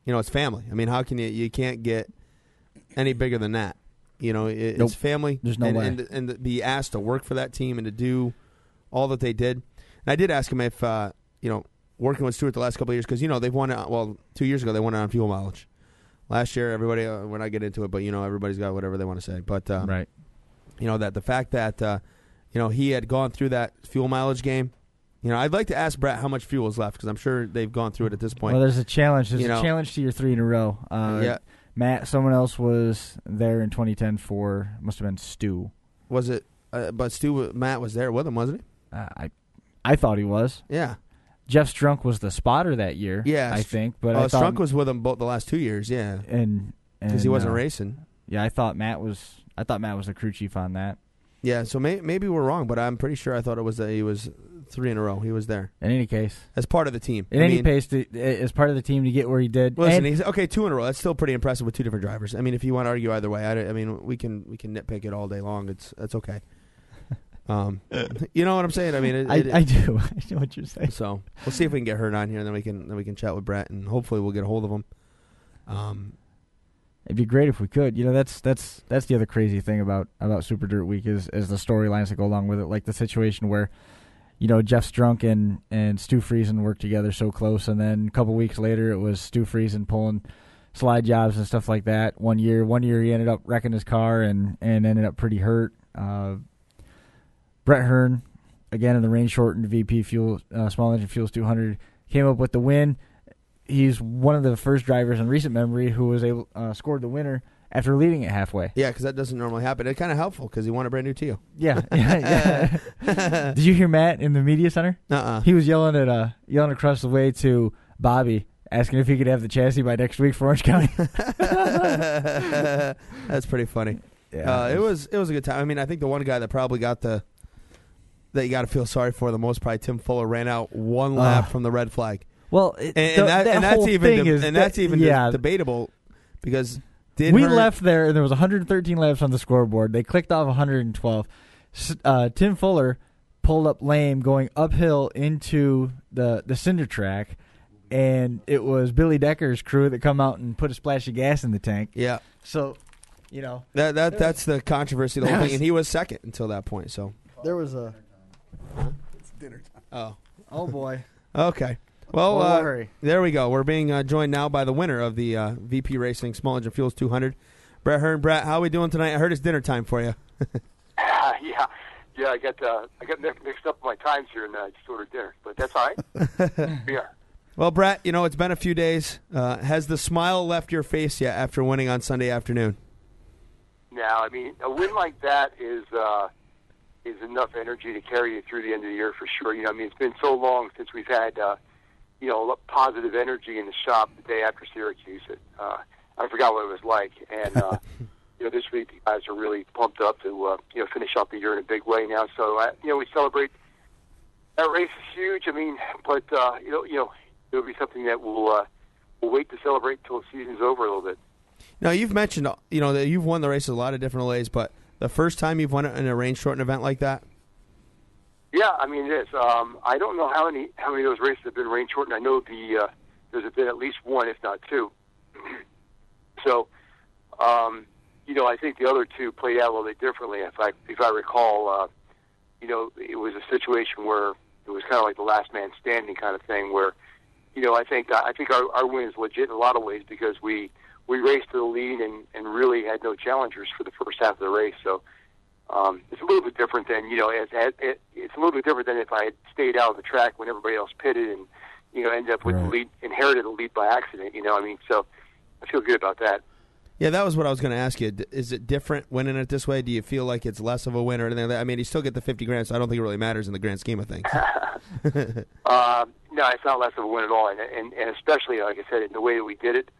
Speaker 4: it's family. I mean, how can you can't get any bigger than that. It's family.
Speaker 2: There's no way.
Speaker 4: And to be asked to work for that team and to do all that they did. And I did ask him if, working with Stuart the last couple of years, because, they've won it, 2 years ago they won it on fuel mileage. Last year, everybody, we're not getting into it, but, everybody's got whatever they want to say. But,
Speaker 2: right.
Speaker 4: That the fact that, he had gone through that fuel mileage game. I'd like to ask Brett how much fuel is left, because I'm sure they've gone through it at this point.
Speaker 2: Well, there's a challenge. There's a challenge to your 3 in a row. Matt, someone else was there in 2010 must have been Stu.
Speaker 4: Was it? But Matt was there with him, wasn't he?
Speaker 2: I thought he was.
Speaker 4: Yeah.
Speaker 2: Jeff Strunk was the spotter that year. Yeah, I think. But I thought
Speaker 4: Strunk was with him both the last 2 years. Yeah,
Speaker 2: and
Speaker 4: because he wasn't racing.
Speaker 2: Yeah, I thought Matt was the crew chief on that.
Speaker 4: Yeah, so maybe we're wrong, but I'm pretty sure I thought it was that he was 3 in a row. He was there.
Speaker 2: In any case,
Speaker 4: as part of the team.
Speaker 2: Any case, as part of the team to get where he did.
Speaker 4: Listen, he's 2 in a row. That's still pretty impressive with 2 different drivers. I mean, if you want to argue either way, I mean, we can nitpick it all day long. That's okay. You know what I'm saying? I mean,
Speaker 2: I do. I know what you're saying.
Speaker 4: So we'll see if we can get Hearn on here, and then we can chat with Brett, and hopefully we'll get a hold of him.
Speaker 2: It'd be great if we could. That's the other crazy thing about Super Dirt Week is the storylines that go along with it, like the situation where, Jeff Strunk and Stu Friesen worked together so close, and then a couple weeks later it was Stu Friesen pulling slide jobs and stuff like that. One year he ended up wrecking his car and ended up pretty hurt. Brett Hearn, again in the rain-shortened VP Fuel Small Engine Fuels 200, came up with the win. He's one of the first drivers in recent memory who was able scored the winner after leading it halfway.
Speaker 4: Yeah, because that doesn't normally happen. It's kind of helpful because he won a brand new Deyo.
Speaker 2: Yeah. Did you hear Matt in the media center? He was yelling across the way to Bobby, asking if he could have the chassis by next week for Orange County.
Speaker 4: That's pretty funny.
Speaker 2: Yeah,
Speaker 4: it was a good time. I mean, I think the one guy that probably got that you got to feel sorry for the most, probably Tim Fuller, ran out one lap from the red flag.
Speaker 2: Well,
Speaker 4: that's even debatable because
Speaker 2: we left there and there was 113 laps on the scoreboard. They clicked off 112. Tim Fuller pulled up lame going uphill into the cinder track, and it was Billy Decker's crew that come out and put a splash of gas in the tank.
Speaker 4: Yeah.
Speaker 2: So, you know.
Speaker 4: That's the controversy of the whole thing, and he was second until that point. So
Speaker 2: there was a...
Speaker 3: It's dinner time.
Speaker 2: Oh, boy.
Speaker 4: Okay. Well,
Speaker 2: hurry.
Speaker 4: There we go. We're being joined now by the winner of the VP Racing Small Engine Fuels 200, Brett Hearn. Brett, how are we doing tonight? I heard it's dinner time for you.
Speaker 5: Yeah. I got mixed up my times here, and I just ordered dinner, but that's all right. Yeah.
Speaker 4: Well, Brett, you know it's been a few days. Has the smile left your face yet after winning on Sunday afternoon?
Speaker 5: Now, I mean, a win like that is enough energy to carry you through the end of the year for sure. You know, I mean, it's been so long since we've had positive energy in the shop the day after Syracuse. I forgot what it was like, and this week the guys are really pumped up to finish up the year in a big way now. So we celebrate. That race is huge. I mean, but it'll be something that we'll wait to celebrate until the season's over a little bit.
Speaker 4: Now, you've mentioned that you've won the race a lot of different ways, but the first time you've won it in a range shortened event like that?
Speaker 5: Yeah, I mean it is. I don't know how many of those races have been rain shortened. I know there's been at least one, if not two. So, I think the other two played out a little bit differently. If I recall, it was a situation where it was kind of like the last man standing kind of thing. Where, I think our win is legit in a lot of ways because we raced to the lead and really had no challengers for the first half of the race. So. It's a little bit different than it's a little bit different than if I had stayed out of the track when everybody else pitted and ended up with the lead, inherited the lead by accident. So I feel good about that.
Speaker 4: Yeah, that was what I was going to ask you. Is it different winning it this way? Do you feel like it's less of a win or anything like that? I mean, you still get the $50,000, so I don't think it really matters in the grand scheme of things.
Speaker 5: No, it's not less of a win at all, and especially like I said, in the way that we did it.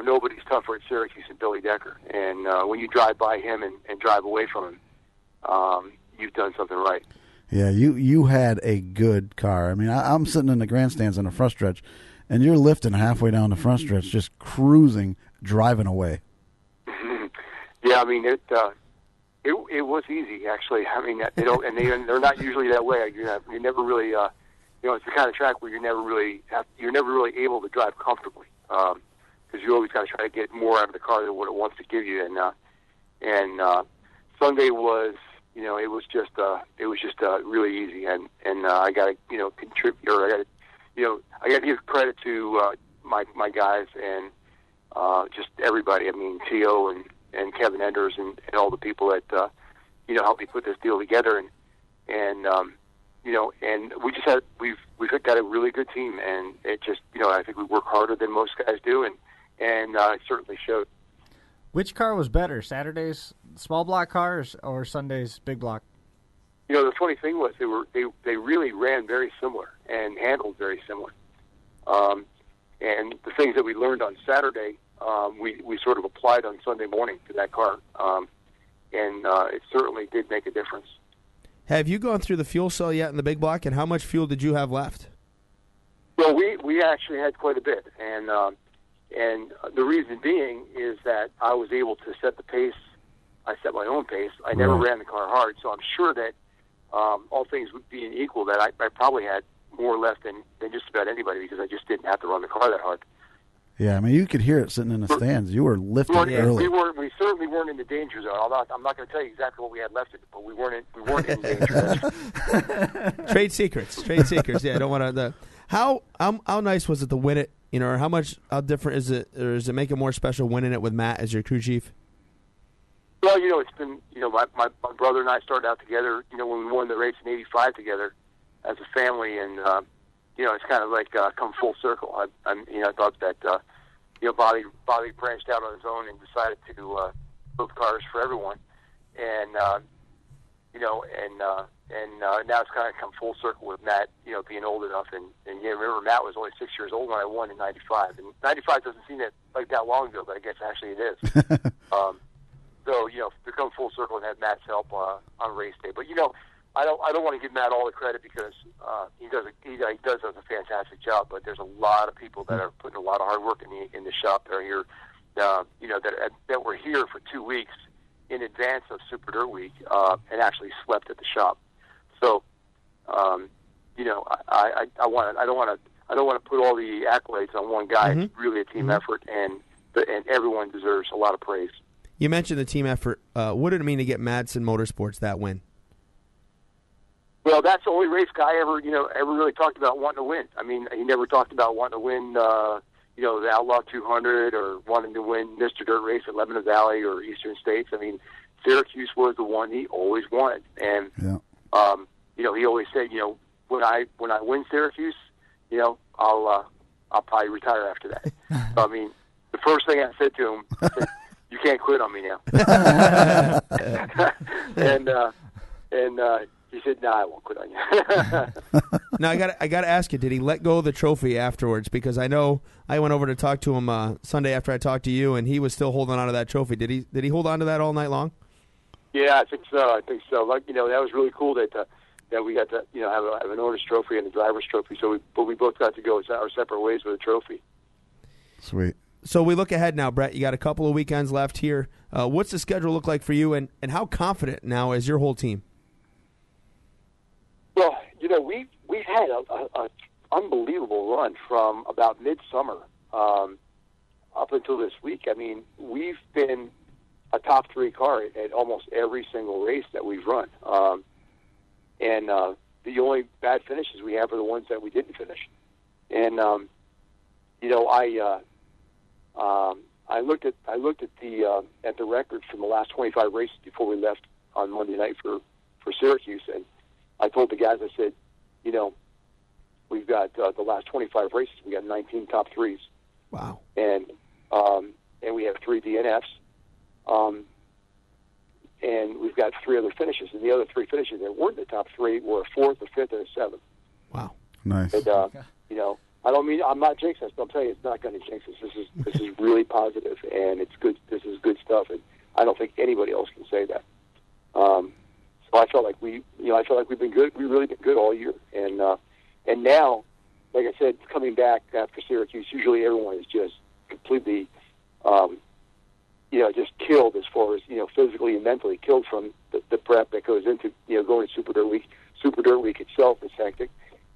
Speaker 5: Nobody's tougher at Syracuse than Billy Decker. And when you drive by him and drive away from him, you've done something right.
Speaker 3: Yeah, you had a good car. I mean, I'm sitting in the grandstands on the front stretch, and you're lifting halfway down the front stretch, just cruising, driving away.
Speaker 5: Yeah, I mean, it was easy, actually. I mean, they're not usually that way. You're never really, it's the kind of track where you're never really able to drive comfortably. Because you always got to try to get more out of the car than what it wants to give you. And Sunday was, it was just really easy. And I got to contribute, or I got to give credit to my guys and just everybody. I mean, T.O. and Kevin Enders and all the people that helped me put this deal together. And we just we've got a really good team, and it just I think we work harder than most guys do, and it certainly showed.
Speaker 2: Which car was better, Saturday's small block cars or Sunday's big block?
Speaker 5: The funny thing was they really ran very similar and handled very similar. And the things that we learned on Saturday, we sort of applied on Sunday morning to that car, and it certainly did make a difference.
Speaker 4: Have you gone through the fuel cell yet in the big block, and how much fuel did you have left?
Speaker 5: Well, we actually had quite a bit, and the reason being is that I was able to set the pace. I set my own pace. I never ran the car hard, so I'm sure that all things being equal, that I probably had more left than just about anybody because I just didn't have to run the car that hard.
Speaker 3: Yeah, I mean, you could hear it sitting in the stands. You were lifting early.
Speaker 5: We certainly weren't in the danger zone. I'm not going to tell you exactly what we had left, but we weren't in danger zone.
Speaker 4: Trade secrets. Yeah, I don't want to. How nice was it to win it? Or how different is it, or does it make it more special winning it with Matt as your crew chief?
Speaker 5: Well, it's been, my brother and I started out together, when we won the race in '85 together as a family, and it's kind of like come full circle. I thought that Bobby branched out on his own and decided to build cars for everyone, and now it's kind of come full circle with Matt, being old enough, and remember Matt was only 6 years old when I won in '95, and '95 doesn't seem like that long ago, but I guess actually it is. So to come full circle and have Matt's help on race day, but I don't want to give Matt all the credit because he does a fantastic job, but there's a lot of people that are putting a lot of hard work in the shop that are here, that were here for 2 weeks in advance of Super Dirt Week and actually slept at the shop. So, you know, I don't want to put all the accolades on one guy.
Speaker 4: Mm-hmm.
Speaker 5: It's really a team effort, and everyone deserves a lot of praise.
Speaker 4: You mentioned the team effort. What did it mean to get Madsen Motorsports that win?
Speaker 5: Well, that's the only race guy ever really talked about wanting to win. I mean, he never talked about wanting to win, the Outlaw 200 or wanting to win Mr. Dirt Race at Lebanon Valley or Eastern States. I mean, Syracuse was the one he always wanted, and he always said, when I win Syracuse, I'll probably retire after that. So, I mean, the first thing I said to him, I said, you can't quit on me now. and he said, "No, I won't quit on you."
Speaker 4: Now I got to ask you: did he let go of the trophy afterwards? Because I know I went over to talk to him Sunday after I talked to you, and he was still holding on to that trophy. Did he hold on to that all night long?
Speaker 5: Yeah, I think so. Like that was really cool that we got to have an owner's trophy and a driver's trophy. So we both got to go our separate ways with a trophy.
Speaker 3: Sweet.
Speaker 4: So we look ahead now, Brett. You got a couple of weekends left here. What's the schedule look like for you, and how confident now is your whole team?
Speaker 5: Well, we've had a unbelievable run from about midsummer up until this week. I mean, we've been a top 3 car at almost every single race that we've run, and the only bad finishes we have are the ones that we didn't finish. And I looked at the record from the last 25 races before we left on Monday night for Syracuse, and I told the guys, I said, we've got the last 25 races, we got 19 top 3s.
Speaker 4: Wow.
Speaker 5: And we have 3 DNFs. And we've got 3 other finishes, and the other 3 finishes that weren't in the top 3 were a 4th, a 5th, and a 7th.
Speaker 4: Wow.
Speaker 3: Nice.
Speaker 5: And, I'm not jinxing us, but I'm telling you, it's not going to jinx us. This is really positive, and it's good. This is good stuff, and I don't think anybody else can say that. So I felt like we've been good. We've really been good all year, and now, like I said, coming back after Syracuse, usually everyone is just completely, just killed as far as physically and mentally killed from the prep that goes into going to Super Dirt Week. Super Dirt Week itself is hectic,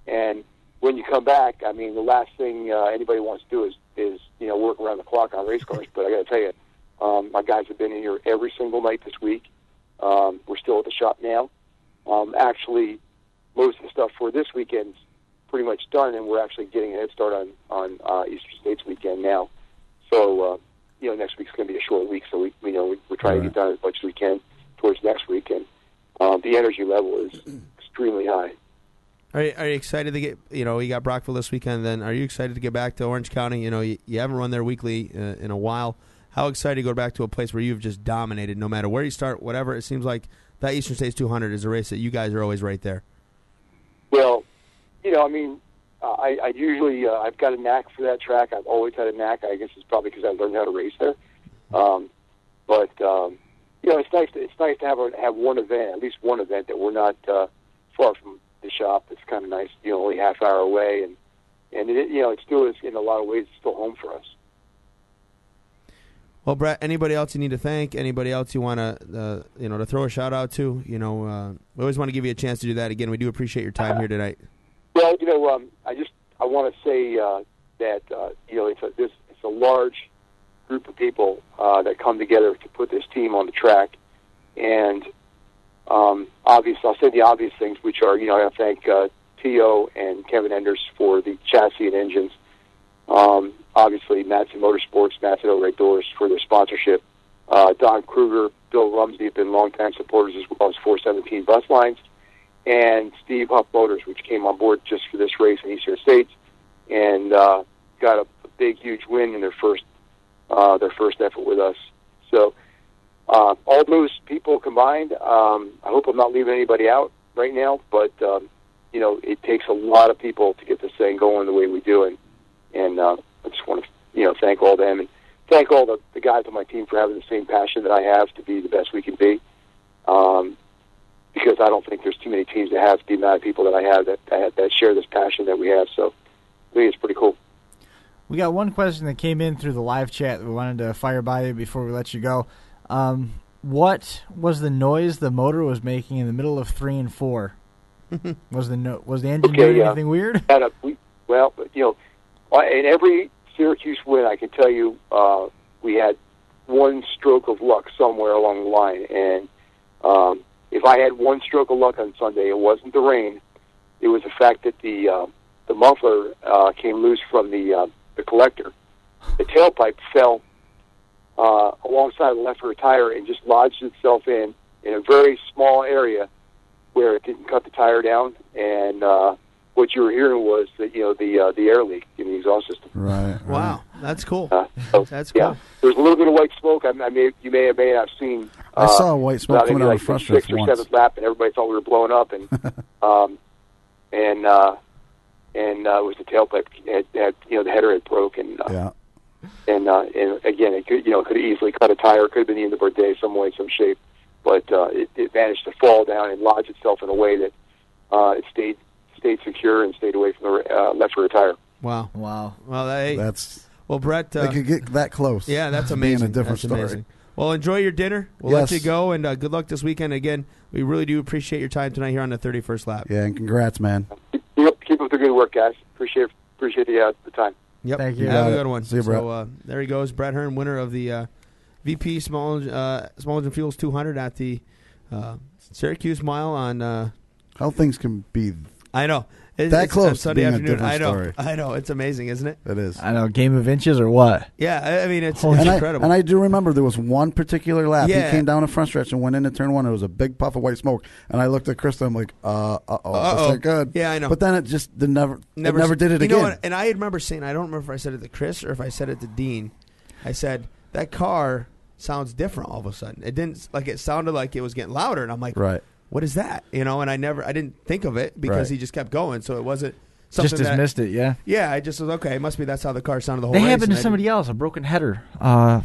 Speaker 5: and when you come back, I mean, the last thing anybody wants to do is work around the clock on race cars. But I got to tell you, my guys have been in here every single night this week. We're still at the shop now. Actually, most of the stuff for this weekend's pretty much done, and we're actually getting a head start on Eastern States weekend now. So, next week's going to be a short week, so we're trying to get done as much as we can towards next week, and the energy level is extremely high.
Speaker 4: Are you excited to get, you got Brockville this weekend, then are you excited to get back to Orange County? You haven't run there weekly in a while. How excited to go back to a place where you've just dominated no matter where you start, whatever? It seems like that Eastern States 200 is a race that you guys are always right there.
Speaker 5: Well, I usually, I've got a knack for that track. I've always had a knack. I guess it's probably because I learned how to race there. But it's nice to have one event, at least one event that we're not far from the shop. It's kind of nice, only half hour away, and it still is, in a lot of ways, it's still home for us.
Speaker 4: Well, Brett, anybody else you need to thank? Anybody else you want to, to throw a shout out to? We always want to give you a chance to do that. Again, we do appreciate your time here tonight.
Speaker 5: Well, I want to say that it's a large group of people that come together to put this team on the track, and obviously, I'll say the obvious things, which are, I thank Deyo and Kevin Enders for the chassis and engines. Obviously, Madsen Motorsports, Madsen Red Doors for their sponsorship. Don Kruger, Bill Rumsey have been longtime supporters as well as 417 Bus Lines. And Steve Huff Motors, which came on board just for this race in Eastern States and got a big, huge win in their first effort with us. So all those people combined, I hope I'm not leaving anybody out right now, but it takes a lot of people to get this thing going the way we do, and I just want to thank all them and thank all the guys on my team for having the same passion that I have to be the best we can be. Because I don't think there's too many teams that have the amount of people that I have that share this passion that we have. So I think it's pretty cool.
Speaker 2: We got one question that came in through the live chat that we wanted to fire by you before we let you go. What was the noise the motor was making in the middle of 3 and 4 Was the engine doing anything weird?
Speaker 5: In every Syracuse win, I can tell you we had one stroke of luck somewhere along the line. And if I had one stroke of luck on Sunday, it wasn't the rain. It was the fact that the muffler came loose from the collector. The tailpipe fell alongside the left rear tire and just lodged itself in a very small area where it didn't cut the tire down. And what you were hearing was that the air leak in the exhaust system.
Speaker 3: Right.
Speaker 4: Wow, that's cool. That's cool.
Speaker 5: Yeah, there was a little bit of white smoke. You may have seen.
Speaker 3: I saw white smoke coming out of front stretch once.
Speaker 5: 6th or 7th lap, and everybody thought we were blowing up, and it was the tailpipe. The header had broken. And again, it could have easily cut a tire. It could have been the end of our day, some way, some shape. But it managed to fall down and lodge itself in a way that it stayed secure and stayed away from the left rear tire.
Speaker 4: Wow.
Speaker 2: Well,
Speaker 4: Brett,
Speaker 3: they could get that close.
Speaker 4: Yeah, that's amazing.
Speaker 3: Being a different
Speaker 4: that's
Speaker 3: story.
Speaker 4: Amazing. Well, enjoy your dinner. We'll let you go, and good luck this weekend. Again, we really do appreciate your time tonight here on the 31st lap.
Speaker 3: Yeah, and congrats, man.
Speaker 5: Keep up the good work, guys. Appreciate the time.
Speaker 4: Yep.
Speaker 2: Thank you.
Speaker 4: Have a good one.
Speaker 3: See you, Brett.
Speaker 4: So there he goes, Brett Hearn, winner of the VP Small Engine Fuels 200 at the Syracuse Mile on.
Speaker 3: How things can be.
Speaker 4: I know.
Speaker 3: That close
Speaker 4: Sunday
Speaker 3: being a
Speaker 4: afternoon.
Speaker 3: different story.
Speaker 4: I know. It's amazing, isn't it?
Speaker 3: It is.
Speaker 2: I know. Game of inches or what?
Speaker 4: Yeah, I mean, it's
Speaker 3: and
Speaker 4: incredible.
Speaker 3: I do remember there was one particular lap.
Speaker 4: Yeah.
Speaker 3: He came down the front stretch and went into turn one. There was a big puff of white smoke. And I looked at Krista. I'm like, this ain't good.
Speaker 4: Yeah, I know.
Speaker 3: But then it just never did it again.
Speaker 4: Know what? And I remember saying, I don't remember if I said it to Chris or if I said it to Dean. I said, that car sounds different all of a sudden. It didn't, it sounded like it was getting louder. And I'm like,
Speaker 3: right.
Speaker 4: What is that? And I didn't think of it because he just kept going. So it wasn't.
Speaker 2: Just dismissed it, yeah.
Speaker 4: Yeah, I just was okay. It must be that's how the car sounded the whole race.
Speaker 2: That happened to somebody else, a broken header. That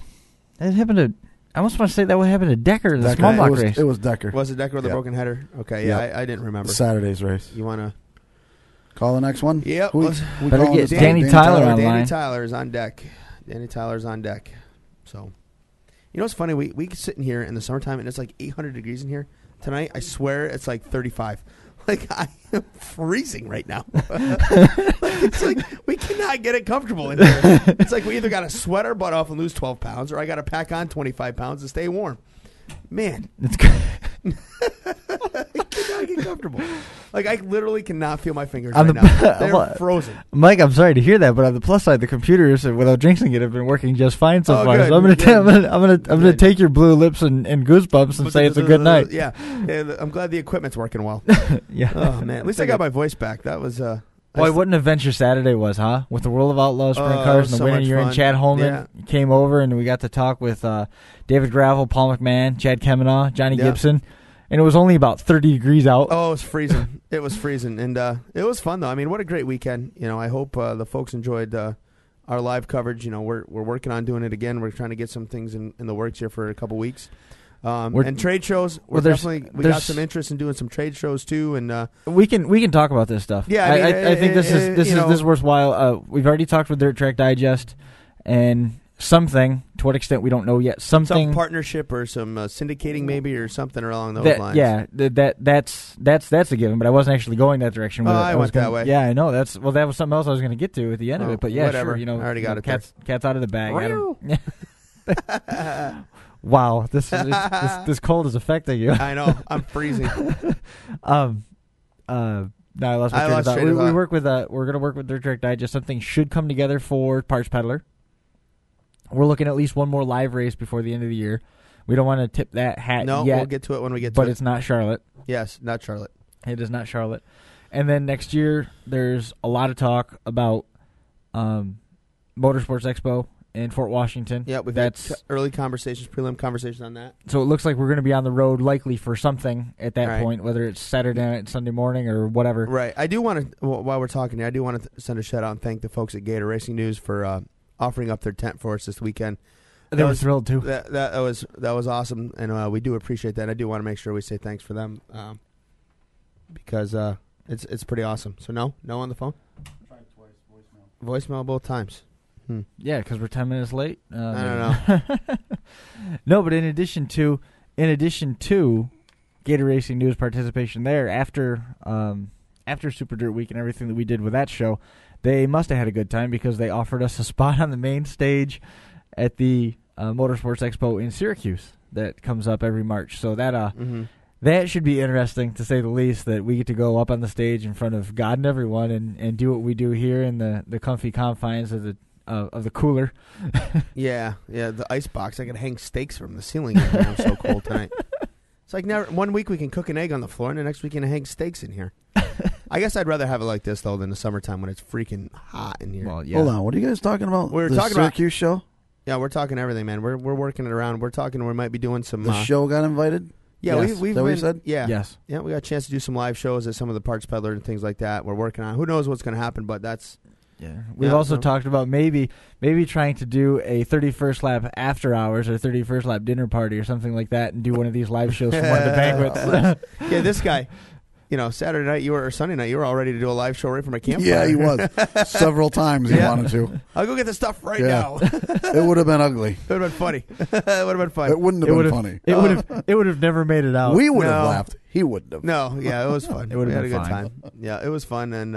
Speaker 2: happened to. I almost want to say that would happen to Decker in the small block race.
Speaker 3: It was Decker.
Speaker 4: Was it Decker with the broken header? Okay, yeah, I didn't remember.
Speaker 3: Saturday's race.
Speaker 4: You want to
Speaker 3: call the next one?
Speaker 4: Yep.
Speaker 2: Better get Danny Tyler online.
Speaker 4: Danny Tyler's on deck. Danny Tyler's on deck. So, what's funny? We sit in here in the summertime and it's like 800 degrees in here. Tonight, I swear it's like 35. I am freezing right now. It's like we cannot get it comfortable in here. It's like we either got to sweat our butt off and lose 12 pounds, or I got to pack on 25 pounds to stay warm. Man,
Speaker 2: it's good.
Speaker 4: I cannot get comfortable. I literally cannot feel my fingers right now. They're frozen.
Speaker 2: Mike, I'm sorry to hear that, but on the plus side, the computers, without jinxing it, have been working just fine so far.
Speaker 4: Good.
Speaker 2: So I'm gonna take your blue lips and goosebumps and say it's a good night.
Speaker 4: Yeah, I'm glad the equipment's working well.
Speaker 2: Yeah.
Speaker 4: Oh man, at least I got my voice back. That was.
Speaker 2: Boy, what an adventure Saturday was, huh? With the World of Outlaws Sprint Cars and the winning year in Chad Holman came over, and we got to talk with David Gravel, Paul McMahon, Chad Kemenaugh, Johnny Gibson, and it was only about 30 degrees out.
Speaker 4: Oh, it was freezing. It was freezing, and it was fun, though. I mean, what a great weekend. I hope the folks enjoyed our live coverage. We're working on doing it again. We're trying to get some things in the works here for a couple weeks. And trade shows, we got some interest in doing some trade shows too, and
Speaker 2: we can talk about this stuff.
Speaker 4: Yeah,
Speaker 2: I think this is worthwhile. We've already talked with Dirt Track Digest, and something to what extent we don't know yet. Some
Speaker 4: partnership or some syndicating maybe or something along those lines.
Speaker 2: Yeah, that's a given. But I wasn't actually going that direction.
Speaker 4: I went that way.
Speaker 2: Yeah, I know. That was something else I was going to get to at the end of it. But yeah,
Speaker 4: whatever.
Speaker 2: Sure,
Speaker 4: I already got it.
Speaker 2: Cat's out of the bag. Wow, this cold is affecting you.
Speaker 4: I know, I'm freezing.
Speaker 2: No, I lost my train of thought. We work with we're going to work with Dirt Track Digest. Something should come together for Parts Peddler. We're looking at least one more live race before the end of the year. We don't want to tip that hat yet.
Speaker 4: No, we'll get to it when we get to it.
Speaker 2: But it's not Charlotte.
Speaker 4: Yes, not Charlotte.
Speaker 2: It is not Charlotte. And then next year, there's a lot of talk about Motorsports Expo in Fort Washington.
Speaker 4: Yeah, we've had early conversations, prelim conversations on that.
Speaker 2: So it looks like we're going to be on the road likely for something at that point, whether it's Saturday night, Sunday morning, or whatever.
Speaker 4: Right. I do want to, while we're talking here, I do want to send a shout out and thank the folks at Gator Racing News for offering up their tent for us this weekend.
Speaker 2: They were thrilled too.
Speaker 4: That was awesome, and we do appreciate that. I do want to make sure we say thanks for them because it's pretty awesome. So no on the phone.
Speaker 3: Tried twice,
Speaker 4: voicemail both times.
Speaker 2: Yeah, because we're 10 minutes late.
Speaker 4: I don't know.
Speaker 2: No, but in addition to Gator Racing News participation there after Super Dirt Week and everything that we did with that show. They must have had a good time because they offered us a spot on the main stage at the Motorsports Expo in Syracuse that comes up every March. So that that should be interesting, to say the least, that we get to go up on the stage in front of God and everyone and do what we do here in the comfy confines of the cooler.
Speaker 4: Yeah, the ice box. I can hang steaks from the ceiling in here. I'm so cold tonight. It's like never, one week we can cook an egg on the floor, and the next week we can hang steaks in here. I guess I'd rather have it like this, though, than the summertime when it's freaking hot in here.
Speaker 2: Well, yeah.
Speaker 3: Hold on, what are you guys talking about?
Speaker 4: We're
Speaker 3: the
Speaker 4: talking
Speaker 3: Syracuse show?
Speaker 4: Yeah, we're talking everything, man. We're working it around. We're talking. We might be doing some.
Speaker 3: The show got invited?
Speaker 4: Yeah,
Speaker 2: Yes.
Speaker 4: we've
Speaker 3: Is that what you
Speaker 4: been.
Speaker 3: said?
Speaker 4: Yeah,
Speaker 2: Yes.
Speaker 4: yeah. We got a chance to do some live shows at some of the Parts Peddler and things like that. We're working on. Who knows what's going to happen? But that's.
Speaker 2: Yeah, we've also talked about maybe trying to do a 31st lap after hours or 31st lap dinner party or something like that, and do one of these live shows from one of the banquets.
Speaker 4: Yeah, this guy. Saturday night or Sunday night, you were all ready to do a live show right from a campfire.
Speaker 3: Yeah, he was. Several times he wanted to.
Speaker 4: I'll go get the stuff right now.
Speaker 3: It would have been ugly.
Speaker 4: It would have been funny. It would have been fun.
Speaker 3: It wouldn't have been funny.
Speaker 2: It would have never made it out.
Speaker 3: We would have laughed. He wouldn't have.
Speaker 4: No, yeah, it was fun.
Speaker 2: It would have
Speaker 4: We
Speaker 2: been
Speaker 4: had a good
Speaker 2: fine.
Speaker 4: time. Yeah, it was fun, and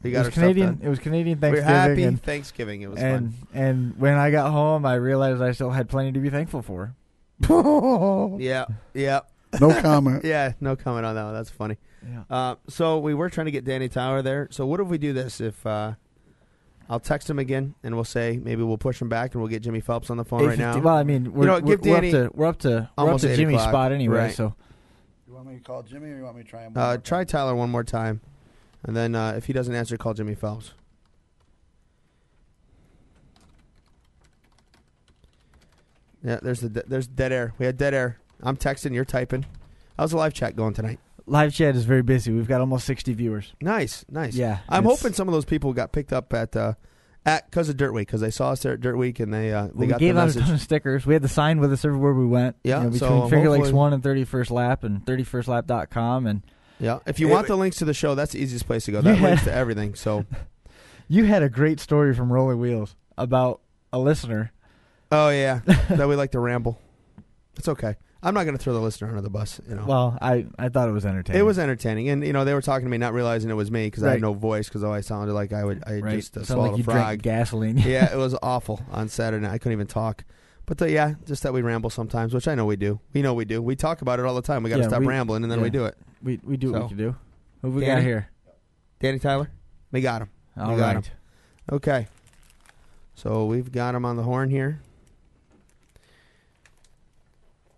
Speaker 4: we
Speaker 2: It
Speaker 4: got
Speaker 2: was
Speaker 4: our
Speaker 2: Canadian.
Speaker 4: stuff done.
Speaker 2: It was Canadian
Speaker 4: We're
Speaker 2: Thanksgiving.
Speaker 4: happy
Speaker 2: and,
Speaker 4: Thanksgiving. It was
Speaker 2: and
Speaker 4: fun.
Speaker 2: and when I got home, I realized I still had plenty to be thankful for.
Speaker 4: Yeah.
Speaker 3: No comment.
Speaker 4: Yeah, no comment on that one. That's funny.
Speaker 2: Yeah.
Speaker 4: So we were trying to get Danny Tyler there. So what if we do this? If I'll text him again, and we'll say maybe we'll push him back, and we'll get Jimmy Phelps on the phone right now.
Speaker 2: Well, I mean, we're up to
Speaker 4: almost 8
Speaker 2: Jimmy's
Speaker 4: o'clock.
Speaker 2: spot anyway.
Speaker 4: Right.
Speaker 2: So
Speaker 3: You want me to call Jimmy or you want me to try him?
Speaker 4: Try Tyler one more time, and then if he doesn't answer, call Jimmy Phelps. Yeah, there's dead air. We had dead air. I'm texting, you're typing. How's the live chat going tonight?
Speaker 2: live chat is very busy. We've got almost 60 viewers.
Speaker 4: Nice.
Speaker 2: Yeah,
Speaker 4: I'm hoping some of those people got picked up at because of Dirt Week, because they saw us there at Dirt Week and they got
Speaker 2: we
Speaker 4: the
Speaker 2: gave out
Speaker 4: message.
Speaker 2: a ton of stickers. We had the sign with us everywhere we went.
Speaker 4: Yeah,
Speaker 2: between
Speaker 4: so
Speaker 2: Finger Lakes
Speaker 4: hopefully-
Speaker 2: 1 and 31st Lap and 31stlap.com. And
Speaker 4: Yeah, if you want the links to the show, that's the easiest place to go. That links to everything. So,
Speaker 2: you had a great story from Rolling Wheels about a listener.
Speaker 4: oh yeah, that we like to ramble. It's okay. I'm not going to throw the listener under the bus.
Speaker 2: Well, I thought it was entertaining.
Speaker 4: It was entertaining, and they were talking to me, not realizing it was me because I had
Speaker 2: Right.
Speaker 4: no voice because I sounded like I just
Speaker 2: Sounded
Speaker 4: swallowed
Speaker 2: like you
Speaker 4: a frog.
Speaker 2: drank gasoline.
Speaker 4: Yeah, it was awful on Saturday night. I couldn't even talk. But yeah, just that we ramble sometimes, which I know we do. We know we do. We talk about it all the time. We got to stop rambling, and then we do it.
Speaker 2: We do what we can do. Who have we
Speaker 4: Danny?
Speaker 2: got here?
Speaker 4: Danny Tyler, we got him.
Speaker 2: All
Speaker 4: we got
Speaker 2: right.
Speaker 4: him. Okay, so we've got him on the horn here.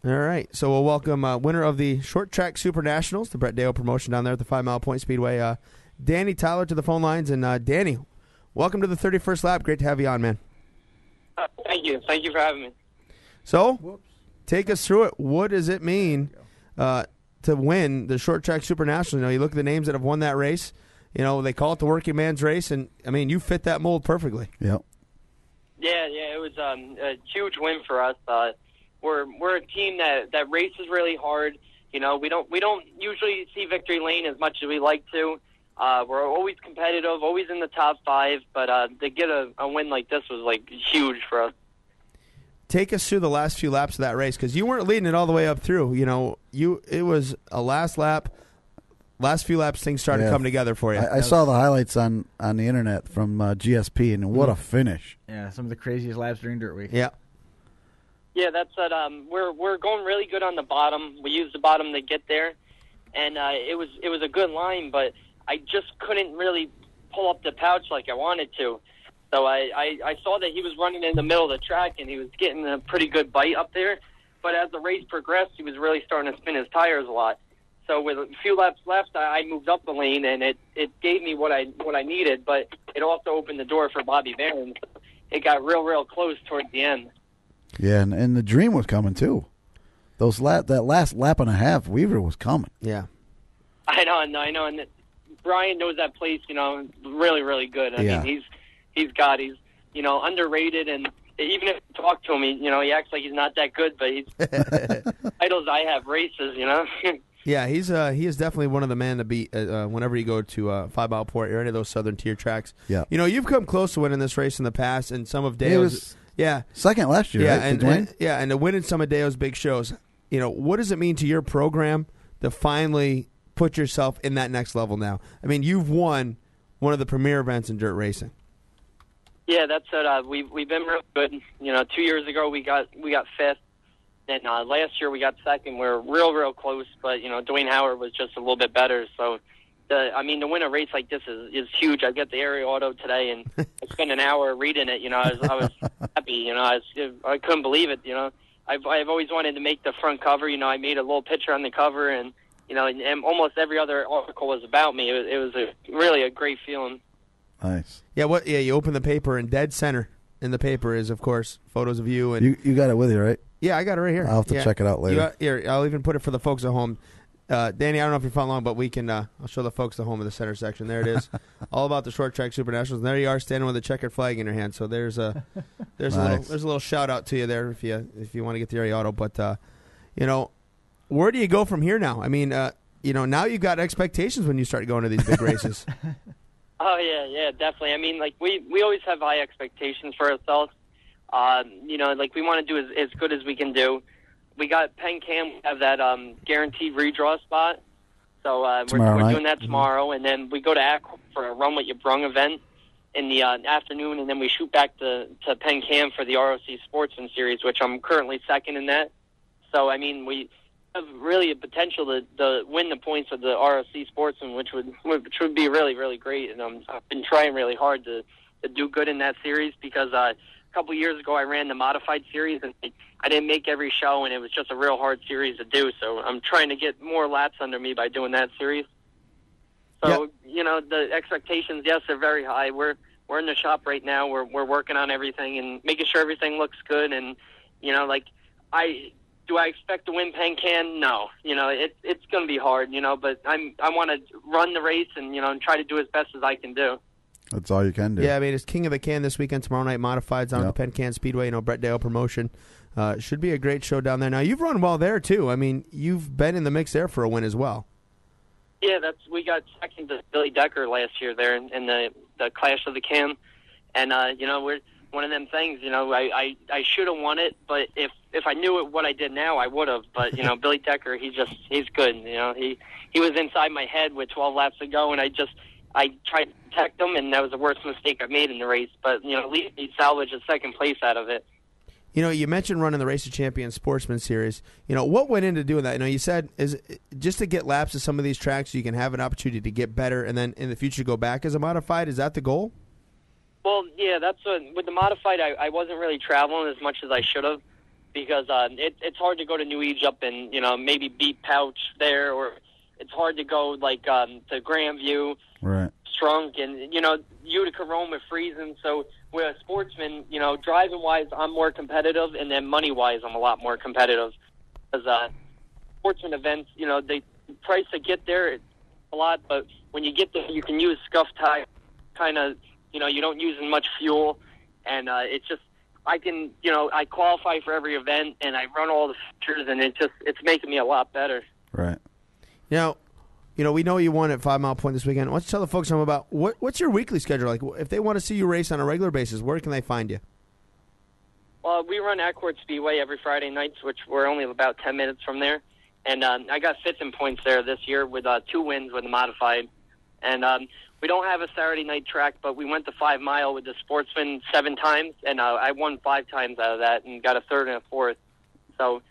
Speaker 4: All right, so we'll welcome winner of the Short Track Super Nationals, the Brett Deyo promotion down there at the 5 Mile Point Speedway, Danny Tyler to the phone lines. And Danny, welcome to the 31st Lap. Great to have you on, man.
Speaker 6: Thank you. Thank you for having me.
Speaker 4: So, take us through it. What does it mean to win the Short Track Super Nationals? You look at the names that have won that race. They call it the working man's race, and, you fit that mold perfectly.
Speaker 3: Yep.
Speaker 6: Yeah, it was a huge win for us. We're a team that races really hard. We don't usually see victory lane as much as we like to. We're always competitive, always in the top 5, but to get a win like this was huge for us.
Speaker 4: Take us through the last few laps of that race, because you weren't leading it all the way up through. It was a last few laps, things started coming together for you.
Speaker 3: I saw the highlights on the internet from GSP, and what a finish!
Speaker 2: Yeah, some of the craziest laps during Dirt Week.
Speaker 4: Yeah.
Speaker 6: Yeah, that's it. We're going really good on the bottom. We used the bottom to get there, and it was a good line, but I just couldn't really pull up the pouch like I wanted to. So I saw that he was running in the middle of the track, and he was getting a pretty good bite up there. But as the race progressed, he was really starting to spin his tires a lot. So with a few laps left, I moved up the lane, and it gave me what I needed, but it also opened the door for Bobby Barron. It got real close towards the end.
Speaker 3: Yeah, and the dream was coming too. That last lap and a half, Weaver was coming.
Speaker 4: Yeah.
Speaker 6: I know, and Brian knows that place, really good. I mean, he's underrated, and even if you talk to him, he acts like he's not that good, but he's titles I have races,
Speaker 4: Yeah, he is definitely one of the men to beat whenever you go to 5 Mile Port or any of those southern tier tracks.
Speaker 3: Yeah.
Speaker 4: You've come close to winning this race in the past, and some of Deyo's. Yeah.
Speaker 3: Second last year,
Speaker 4: Yeah,
Speaker 3: right?
Speaker 4: and to win some of Deyo's big shows. What does it mean to your program to finally put yourself in that next level now? I mean, you've won one of the premier events in dirt racing.
Speaker 6: Yeah, that's it. We've been real good. 2 years ago we got fifth, and last year we got second. We're real close, but Dwayne Howard was just a little bit better. So, to win a race like this is huge. I got the area auto today, and I spent an hour reading it. I was happy. I couldn't believe it. I've always wanted to make the front cover. I made a little picture on the cover, and and almost every other article was about me. It was really a great feeling.
Speaker 3: Nice.
Speaker 4: Yeah. Yeah. You open the paper, and dead center in the paper is, of course, photos of you. And
Speaker 3: you got it with you, right?
Speaker 4: Yeah, I got it right here.
Speaker 3: I'll have to check it out later.
Speaker 4: Here, I'll even put it for the folks at home. Danny, I don't know if you're following along, but we can. I'll show the folks the home of the center section. There it is, all about the short track super nationals. And there you are, standing with a checkered flag in your hand. So there's a
Speaker 3: Nice.
Speaker 4: a little shout out to you there if you want to get the area auto. But where do you go from here now? I mean, now you've got expectations when you start going to these big races.
Speaker 6: Oh yeah, definitely. I mean, we always have high expectations for ourselves. We want to do as good as we can do. We got Penn Cam. We have that guaranteed redraw spot. So we're doing that tomorrow, and then we go to Akron for a Run What You Brung event in the afternoon, and then we shoot back to Penn Cam for the ROC Sportsman Series, which I'm currently second in that. So I mean, we have really a potential to win the points of the ROC Sportsman, which would be really, really great. And I've been trying really hard to do good in that series because a couple years ago I ran the modified series and I didn't make every show, and it was just a real hard series to do. So I'm trying to get more laps under me by doing that series. So the expectations, yes, they're very high. We're in the shop right now. We're working on everything and making sure everything looks good. And do I expect to win Penn Can? No. It's going to be hard. But I want to run the race and and try to do as best as I can do.
Speaker 3: That's all you can do.
Speaker 4: Yeah, I mean, it's King of the Can this weekend. Tomorrow night, modifieds down at the Penn Can Speedway. Brett Deyo promotion. Should be a great show down there. Now, you've run well there, too. I mean, you've been in the mix there for a win as well.
Speaker 6: Yeah, we got second to Billy Decker last year there in the Clash of the Cam. And, we're one of them things, I should have won it, but if I knew what I did now, I would have. But, Billy Decker, he's good. He was inside my head with 12 laps to go, and I tried to protect him, and that was the worst mistake I made in the race. But, at least he salvaged a second place out of it.
Speaker 4: You mentioned running the Race of Champions Sportsman Series. What went into doing that? You said is just to get laps of some of these tracks so you can have an opportunity to get better and then in the future go back as a modified. Is that the goal?
Speaker 6: Well, yeah, with the modified, I wasn't really traveling as much as I should have because it's hard to go to New Egypt and, maybe beat Pouch there, or it's hard to go, to Grandview,
Speaker 3: right,
Speaker 6: Strunk, and, Utica, Rome with freezing. So with a sportsman, driving-wise, I'm more competitive, and then money-wise, I'm a lot more competitive. Because sportsman events, the price to get there, it's a lot, but when you get there, you can use scuff tie, kind of, you don't use as much fuel, and it's just, I can, I qualify for every event, and I run all the features, and it's making me a lot better.
Speaker 3: Right.
Speaker 4: We know you won at 5 Mile Point this weekend. Why don't you tell the folks something about what's your weekly schedule like? If they want to see you race on a regular basis, where can they find you?
Speaker 6: Well, we run Accord Speedway every Friday nights, which we're only about 10 minutes from there. And I got fifth in points there this year with 2 wins with the modified. And we don't have a Saturday night track, but we went to 5 Mile with the Sportsman 7 times, and I won 5 times out of that and got a third and a fourth. So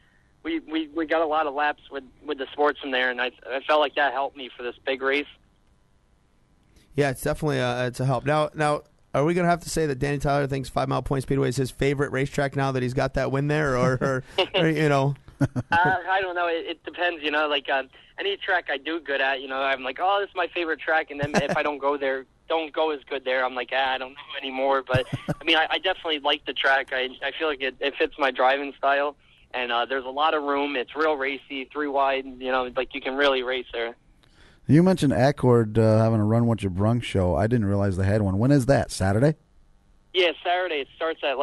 Speaker 6: we got a lot of laps with the Sportsman there, and I felt like that helped me for this big race.
Speaker 4: Yeah, it's definitely it's a help. Now, are we going to have to say that Danny Tyler thinks 5 Mile Point Speedway is his favorite racetrack now that he's got that win there, or
Speaker 6: I don't know. It depends, any track I do good at, I'm like, oh, this is my favorite track, and then if I don't go as good there, I'm like, I don't know anymore. But, I definitely like the track. I feel like it fits my driving style, and there's a lot of room. It's real racy, 3 wide, you can really race there.
Speaker 3: You mentioned Accord having a Run What You Brung show. I didn't realize they had one. When is that, Saturday?
Speaker 6: Yeah, Saturday. It starts at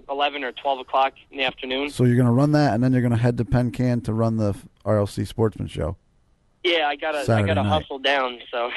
Speaker 6: 11 or 12 o'clock in the afternoon.
Speaker 3: So you're going to run that, and then you're going to head to Penn Can to run the RLC Sportsman show.
Speaker 6: Yeah, I gotta hustle down. So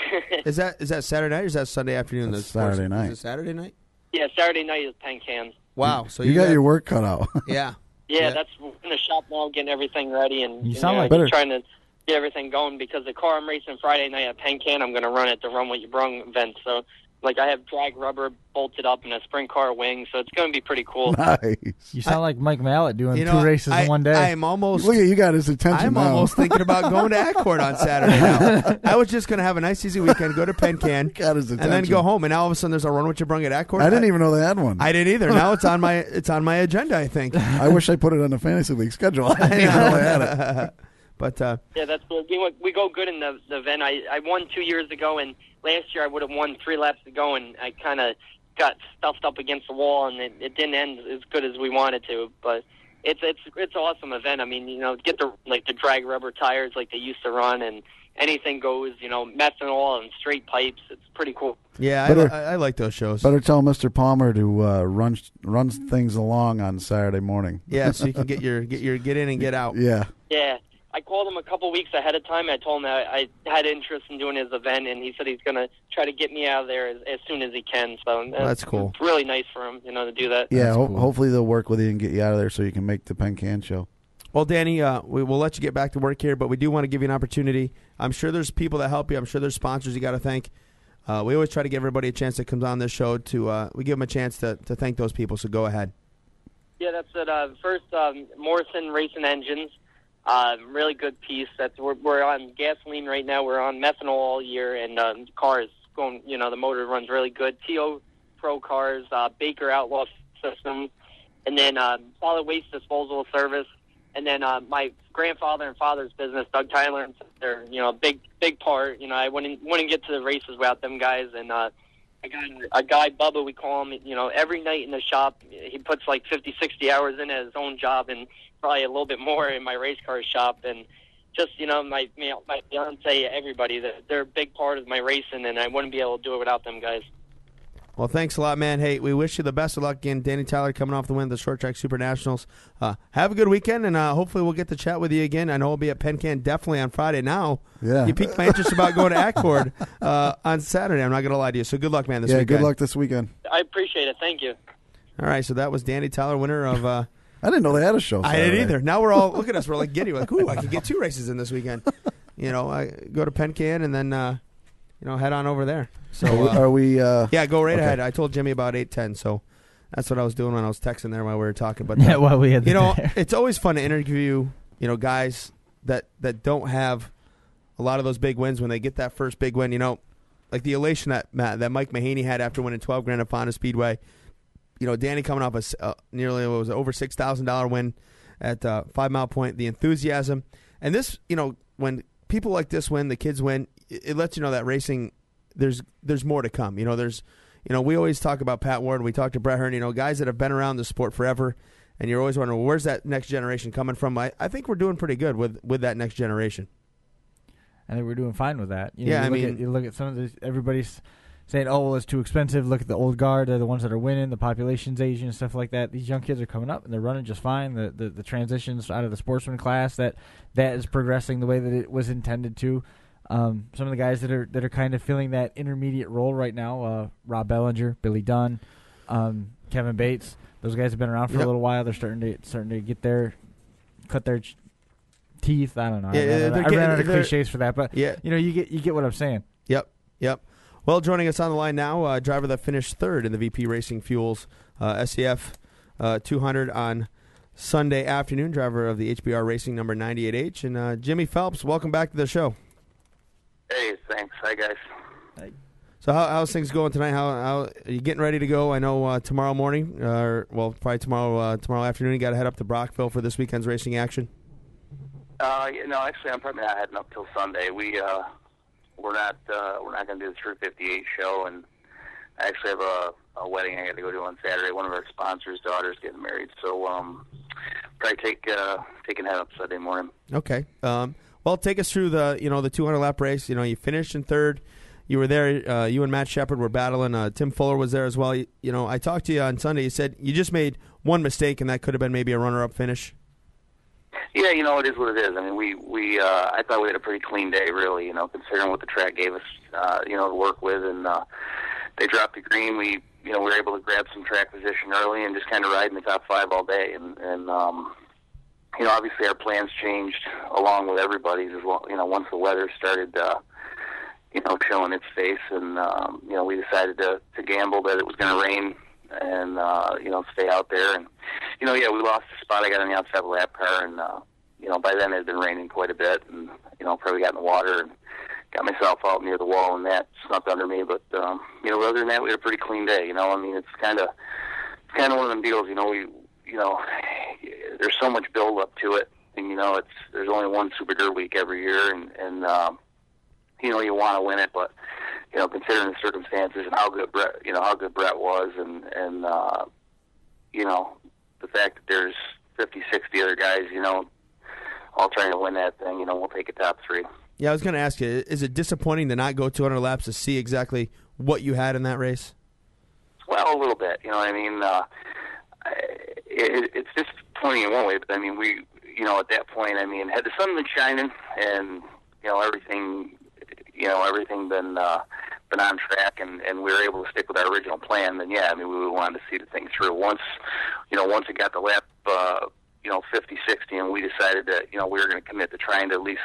Speaker 4: is that Saturday night or is that Sunday afternoon?
Speaker 3: That's Saturday night.
Speaker 4: Is it Saturday night?
Speaker 6: Yeah, Saturday night is Penn Can.
Speaker 4: Wow, so
Speaker 3: you got your work cut out.
Speaker 4: Yeah.
Speaker 6: Yeah, that's in the shop now, getting everything ready, and
Speaker 2: you sound like
Speaker 6: trying to get everything going, because the car I'm racing Friday night at Penn Can, I'm going to run at the Run What You Brung event. So, like, I have drag rubber bolted up in a sprint car wing, so it's going to be pretty cool.
Speaker 3: Nice.
Speaker 2: You sound like Mike Mallet doing two races in one day.
Speaker 4: I'm almost.
Speaker 3: Look at you got his attention.
Speaker 4: I'm almost thinking about going to Accord on Saturday now. I was just going to have a nice easy weekend, go to Penn Can,
Speaker 3: got his attention,
Speaker 4: and then go home. And now all of a sudden there's a Run What You Brung at Accord.
Speaker 3: I didn't even know they had one.
Speaker 4: I didn't either. Now it's on my agenda, I think.
Speaker 3: I wish I put it on the fantasy league schedule. I didn't even know they had it.
Speaker 4: But
Speaker 6: yeah, that's cool. We go good in the event. I won 2 years ago, and last year I would have won 3 laps to go, and I kind of got stuffed up against the wall, and it didn't end as good as we wanted to. But it's an awesome event. I mean, get the drag rubber tires like they used to run, and anything goes. Methanol and straight pipes. It's pretty cool.
Speaker 4: Yeah, I like those shows.
Speaker 3: Better tell Mr. Palmer to run things along on Saturday morning.
Speaker 4: Yeah, so you can get in and get out.
Speaker 3: Yeah.
Speaker 6: Yeah. I called him a couple weeks ahead of time. I told him I had interest in doing his event, and he said he's going to try to get me out of there as soon as he can. So
Speaker 4: that's cool.
Speaker 6: It's really nice for him, to do that.
Speaker 3: Yeah,
Speaker 2: cool.
Speaker 3: Hopefully they'll work with you and get you out of there so you can make the Penn Can show.
Speaker 4: Well, Danny, we will let you get back to work here, but we do want to give you an opportunity. I'm sure there's people that help you. I'm sure there's sponsors you got to thank. We always try to give everybody a chance that comes on this show to we give them a chance to thank those people. So go ahead.
Speaker 6: Yeah, that's it. First, Morrison Racing Engines. Really good piece. We're on gasoline right now. We're on methanol all year, and the car is going. The motor runs really good. TO Pro Cars, Baker Outlaw Systems, and then solid waste disposal service, and then my grandfather and father's business, Doug Tyler. They're a big part. I wouldn't get to the races without them guys, and I got a guy, Bubba, we call him. Every night in the shop, he puts like 50, 60 hours in his own job, and probably a little bit more in my race car shop. And just, my fiance, everybody, they're a big part of my racing, and I wouldn't be able to do it without them guys.
Speaker 4: Well, thanks a lot, man. Hey, we wish you the best of luck again. Danny Tyler coming off the win of the Short Track Super Nationals. Have a good weekend, and hopefully we'll get to chat with you again. I know we'll be at Penn Can definitely on Friday. Now,
Speaker 3: yeah,
Speaker 4: you piqued my interest about going to Accord on Saturday. I'm not going to lie to you. So good luck, man, this weekend.
Speaker 3: Yeah, good luck this weekend.
Speaker 6: I appreciate it. Thank you.
Speaker 4: All right, so that was Danny Tyler, winner of...
Speaker 3: I didn't know they had a show Saturday.
Speaker 4: I didn't either. Now we're all, look at us, we're like giddy. We're like, ooh, I can get 2 races in this weekend. I go to Penn Can and then, head on over there. So
Speaker 3: are we?
Speaker 4: Yeah, go right ahead. I told Jimmy about 8:10, so that's what I was doing when I was texting there while we were talking. But
Speaker 2: yeah, while we had
Speaker 4: it's always fun to interview, guys that don't have a lot of those big wins. When they get that first big win, like the elation that Mike Mahaney had after winning $12,000 at Fonda Speedway. Danny coming off nearly over $6,000 win at 5 Mile Point. The enthusiasm, and this, when people like this win, the kids win, it lets you know that racing, there's more to come. There's, we always talk about Pat Ward. We talk to Brett Hearn. Guys that have been around the sport forever, and you're always wondering, well, where's that next generation coming from? I think we're doing pretty good with that next generation.
Speaker 2: I think we're doing fine with that.
Speaker 4: You
Speaker 2: look at some of this. Everybody's saying, "Oh, well, it's too expensive." Look at the old guard; they're the ones that are winning. The population's aging and stuff like that. These young kids are coming up and they're running just fine. The transitions out of the sportsman class that is progressing the way that it was intended to. Some of the guys that are kind of filling that intermediate role right now: Rob Bellinger, Billy Dunn, Kevin Bates. Those guys have been around for a little while. They're starting to get cut their teeth. I don't know.
Speaker 4: Yeah,
Speaker 2: I ran out of cliches for that, but
Speaker 4: yeah,
Speaker 2: you get what I'm saying.
Speaker 4: Yep. Well, joining us on the line now, a driver that finished third in the VP Racing Fuels SCF 200 on Sunday afternoon, driver of the HBR Racing number 98H, and Jimmy Phelps. Welcome back to the show.
Speaker 5: Hey, thanks. Hi, guys.
Speaker 2: Hey.
Speaker 4: So how's things going tonight? How are you getting ready to go? I know tomorrow morning, probably tomorrow afternoon, you got to head up to Brockville for this weekend's racing action.
Speaker 5: Actually, I'm probably not heading up till Sunday. We're not going to do the 358 show, and I actually have a wedding I got to go to on Saturday. One of our sponsors' daughters getting married, so probably taking head up Sunday morning.
Speaker 4: Okay. Well, take us through the 200 lap race. You finished in third. You were there. You and Matt Shepard were battling. Tim Fuller was there as well. I talked to you on Sunday. You said you just made one mistake, and that could have been maybe a runner-up finish.
Speaker 5: Yeah, it is what it is. I mean, I thought we had a pretty clean day, really. Considering what the track gave us, to work with, and they dropped the green. We were able to grab some track position early and just kind of ride in the top 5 all day. And obviously our plans changed along with everybody's as well. Once the weather started, showing its face, and we decided to gamble that it was going to rain and stay out there. And we lost the spot. I got on the outside of the lap car, and by then it had been raining quite a bit, and probably got in the water and got myself out near the wall, and that snuck under me. But other than that, we had a pretty clean day. It's kind of one of them deals. There's so much build up to it, and there's only one Super Dirt week every year, and you want to win it, but considering the circumstances and how good Brett was, and the fact that there's 50, 60 other guys, all trying to win that thing, we'll take a top three.
Speaker 4: Yeah, I was going to ask you, is it disappointing to not go 200 laps to see exactly what you had in that race?
Speaker 5: Well, a little bit. It's disappointing in one way, but we, at that point, had the sun been shining and everything been on track, and we were able to stick with our original plan, then we wanted to see the thing through. Once it got the lap 50, 60, and we decided that we were going to commit to trying to at least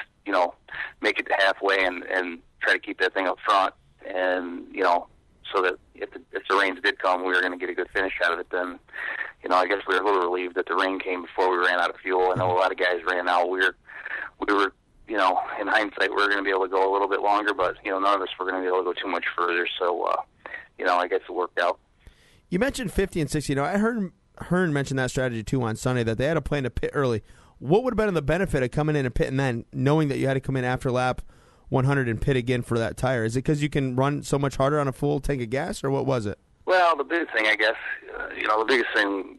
Speaker 5: make it to halfway and try to keep that thing up front, and so that if the rains did come, we were going to get a good finish out of it. Then I guess we were a little relieved that the rain came before we ran out of fuel. I know a lot of guys ran out. We were in hindsight, we were going to be able to go a little bit longer, but none of us were going to be able to go too much further. So I guess it worked out.
Speaker 4: You mentioned 50 and 60. I heard Hearn mention that strategy too on Sunday, that they had a plan to pit early. What would have been the benefit of coming in and pitting then, knowing that you had to come in after lap 100 and pit again for that tire? Is it because you can run so much harder on a full tank of gas, or what was it?
Speaker 5: Well, the big thing, I guess, the biggest thing,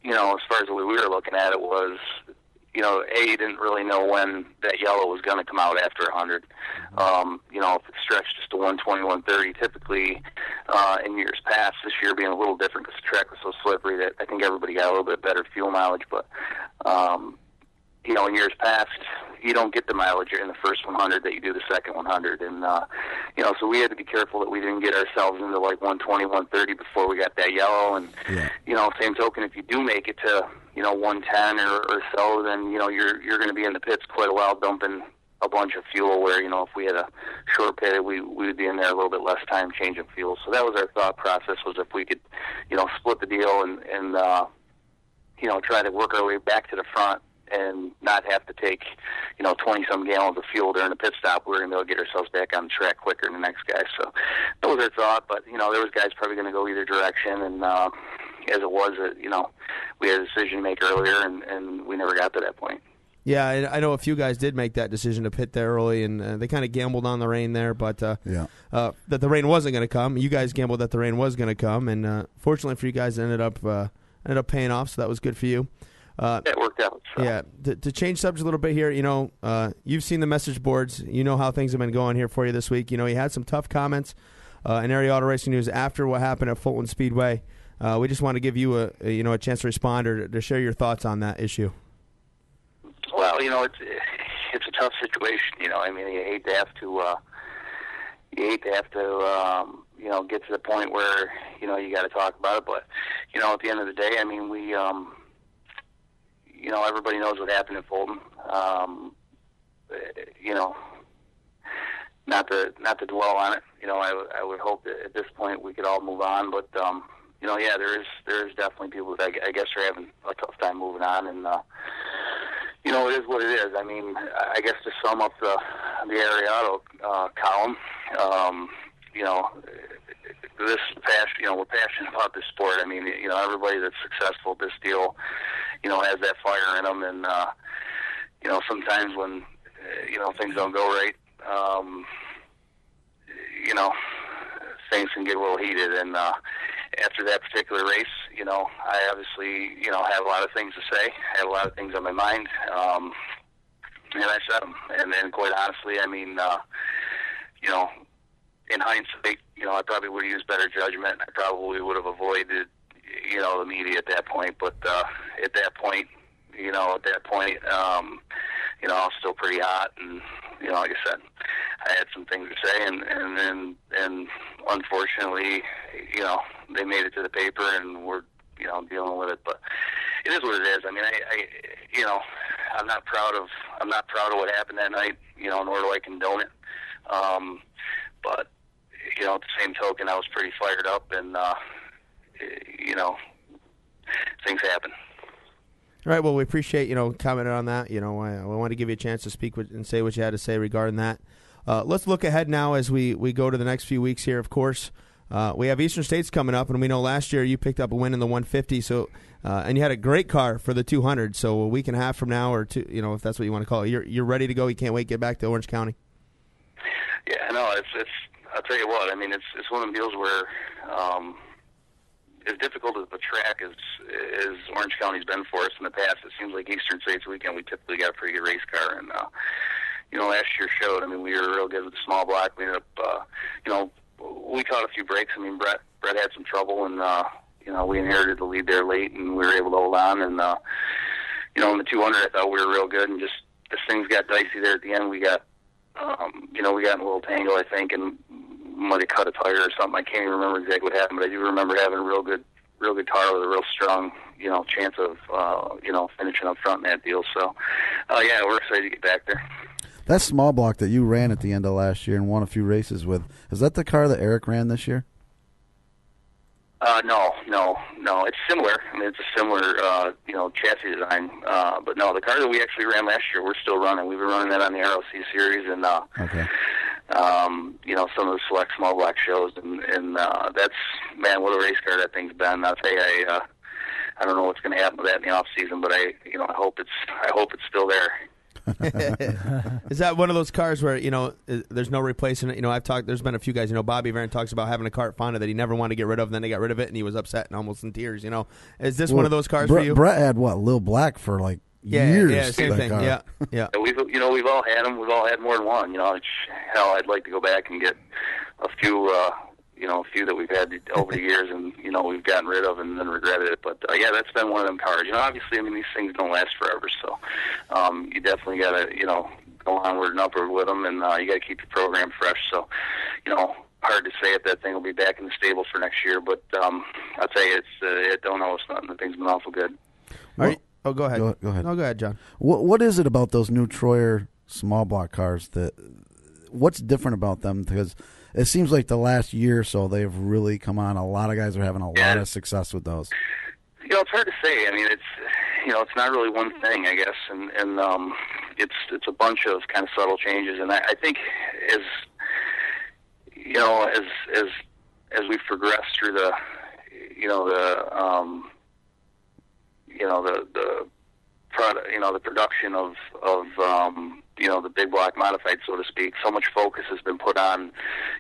Speaker 5: as far as the way we were looking at it was, you didn't really know when that yellow was going to come out after 100. If it stretched just to 120, 130, typically in years past, this year being a little different because the track was so slippery that I think everybody got a little bit better fuel mileage. But, in years past, you don't get the mileage in the first 100 that you do the second 100. And, so we had to be careful that we didn't get ourselves into like 120, 130 before we got that yellow. And, same token, if you do make it to, 110 or so, then, you're going to be in the pits quite a while dumping a bunch of fuel where, if we had a short pit, we would be in there a little bit less time changing fuel. So that was our thought process, was if we could, split the deal and try to work our way back to the front and not have to take, 20-some gallons of fuel during the pit stop, we were going to be able to get ourselves back on the track quicker than the next guy. So that was our thought, but, there was guys probably going to go either direction, and as it was, we had a decision to make earlier, and we never got to that point.
Speaker 4: Yeah, I know a few guys did make that decision to pit there early, and they kind of gambled on the rain there, but that the rain wasn't going to come. You guys gambled that the rain was going to come, and fortunately for you guys, it ended up paying off, so that was good for you.
Speaker 5: That worked out. So.
Speaker 4: Yeah, to change subject a little bit here, you've seen the message boards. You know how things have been going here for you this week. You had some tough comments in Area Auto Racing News after what happened at Fulton Speedway. We just want to give you a chance to respond or to share your thoughts on that issue.
Speaker 5: Well, it's a tough situation. You hate to have to get to the point where you got to talk about it. But at the end of the day, we everybody knows what happened in Fulton. Not to dwell on it. I would hope that at this point we could all move on. But there is definitely people that I guess are having a tough time moving on, and it is what it is. I guess to sum up the Area Auto column, this passion, we're passionate about this sport. Everybody that's successful at this deal, has that fire in them, and sometimes when things don't go right, things can get a little heated, and after that particular race, I obviously, had a lot of things to say. I had a lot of things on my mind, and I said them. And then, quite honestly, in hindsight, I probably would have used better judgment. I probably would have avoided, the media at that point. But at that point, I was still pretty hot, and like I said, I had some things to say, and unfortunately, they made it to the paper, and we're dealing with it. But
Speaker 7: it is what it is. I mean, I'm not proud of what happened that night. Nor do I condone it. But at the same token, I was pretty fired up, and things happen.
Speaker 4: All right. Well, we appreciate commenting on that. I want to give you a chance to speak and say what you had to say regarding that. Let's look ahead now as we go to the next few weeks here. Of course, we have Eastern States coming up, and we know last year you picked up a win in the 150. So, and you had a great car for the 200. So a week and a half from now, or two, if that's what you want to call it, you're ready to go. You can't wait to get back to Orange County.
Speaker 7: Yeah, no, it's. I'll tell you what. I mean, it's one of the deals where, as difficult as the track as Orange County's been for us in the past, it seems like Eastern States weekend we typically got a pretty good race car, and last year showed. I mean, we were real good with the small block. We ended up, we caught a few breaks. I mean, Brett had some trouble, and we inherited the lead there late, and we were able to hold on. And in the 200, I thought we were real good, and just as things got dicey there at the end, we got we got in a little tangle, I think, and might have cut a tire or something. I can't even remember exactly what happened, but I do remember having a real good car with a real strong, chance of, finishing up front in that deal. So, yeah, we're excited to get back there.
Speaker 3: That small block that you ran at the end of last year and won a few races with, is that the car that Eric ran this year? No. It's similar. I mean, it's a similar, chassis design. But no, the car that we actually ran last year, we're still running. We've been running that on the ROC series, and okay.
Speaker 7: Some of the select small block shows, and that's, man, what a race car that thing's been. I'll tell you, I don't know what's going to happen with that in the off season, but I hope it's still there.
Speaker 4: Is that one of those cars where there's no replacing it? There's been a few guys. Bobby Varon talks about having a car at Fonda that he never wanted to get rid of, and then they got rid of it, and he was upset and almost in tears. Is this one of those cars for you?
Speaker 3: Brett had Lil Black for years.
Speaker 4: Yeah, same thing.
Speaker 3: Car.
Speaker 4: Yeah.
Speaker 7: We've all had them. We've all had more than one. Hell, I'd like to go back and get a few. A few that we've had over the years, and we've gotten rid of and then regretted it. But yeah, that's been one of them cars. Obviously, I mean, these things don't last forever, so you definitely got to go onward and upward with them, and you got to keep the program fresh. So hard to say if that thing will be back in the stable for next year, but I'll tell you, it don't know it's nothing. The thing's been awful good.
Speaker 4: Go ahead.
Speaker 3: Go ahead.
Speaker 4: No, go ahead, John.
Speaker 3: What is it about those new Troyer small block cars what's different about them? Because it seems like the last year or so they've really come on. A lot of guys are having a lot of success with those.
Speaker 7: It's hard to say. I mean, it's not really one thing, I guess, and it's a bunch of kind of subtle changes. And I think as we've progressed through the product, the production of the big block modified, so to speak, so much focus has been put on,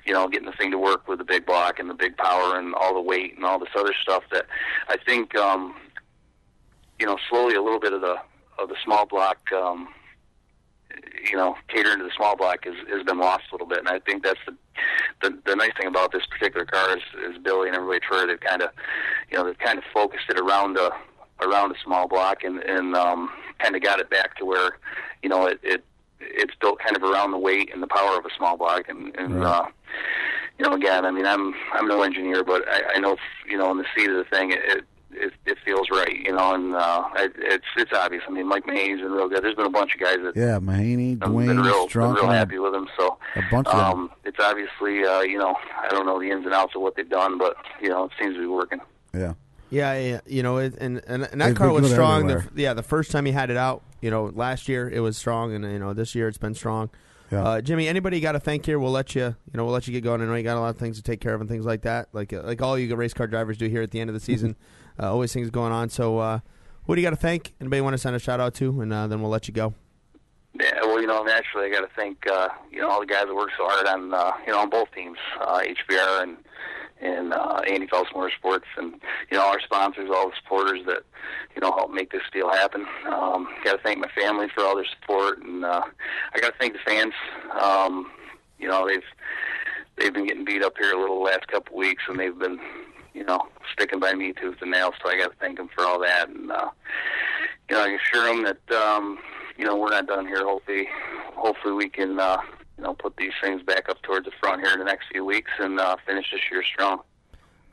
Speaker 7: getting the thing to work with the big block and the big power and all the weight and all this other stuff that I think, slowly a little bit of the small block, catering to the small block has been lost a little bit. And I think that's the nice thing about this particular car is Billy and everybody at Troyer, they've kind of focused it around a small block and kind of got it back to where, it's built kind of around the weight and the power of a small block. And
Speaker 3: right.
Speaker 7: Again, I mean, I'm no engineer, but I know, in the seat of the thing, it feels right, and it's obvious. I mean, Mike Mahaney's been real good. There's been a bunch of guys that
Speaker 3: Mahaney, Dwayne,
Speaker 7: been real
Speaker 3: Strunk,
Speaker 7: happy with him. So
Speaker 3: a bunch of them.
Speaker 7: It's obviously, I don't know the ins and outs of what they've done, but it seems to be working.
Speaker 3: Yeah.
Speaker 4: Yeah, and that car was strong. The first time he had it out, last year it was strong, and this year it's been strong.
Speaker 3: Yeah.
Speaker 4: Jimmy, anybody you got to thank here? We'll let you get going. I know you got a lot of things to take care of and things like that, like all you race car drivers do here at the end of the season. Always things going on. So, who do you got to thank? Anybody want to send a shout out to, and then we'll let you go.
Speaker 7: Yeah, well, naturally I got to thank all the guys that work so hard on on both teams, HBR and Andy Phelps Motorsports, and our sponsors, all the supporters that help make this deal happen. Got to thank my family for all their support, and I got to thank the fans. They've been getting beat up here a little the last couple of weeks, and they've been sticking by me tooth and nail. So I got to thank them for all that, and I can assure them that we're not done here. Hopefully we can put these things back up towards the front here in the next few weeks and finish this year strong.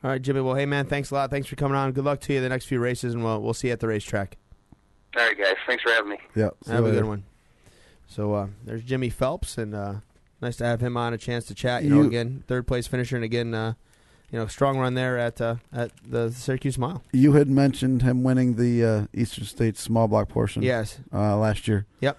Speaker 4: All right, Jimmy. Well, hey, man, thanks a lot. Thanks for coming on. Good luck to you the next few races, and we'll see you at the racetrack.
Speaker 7: All right, guys. Thanks for having me.
Speaker 3: Yeah.
Speaker 4: Have a good one. So there's Jimmy Phelps, and nice to have him on, a chance to chat. You know, again, third place finisher, and again, strong run there at the Syracuse Mile.
Speaker 3: You had mentioned him winning the Eastern States small block portion.
Speaker 4: Yes.
Speaker 3: Last year.
Speaker 4: Yep.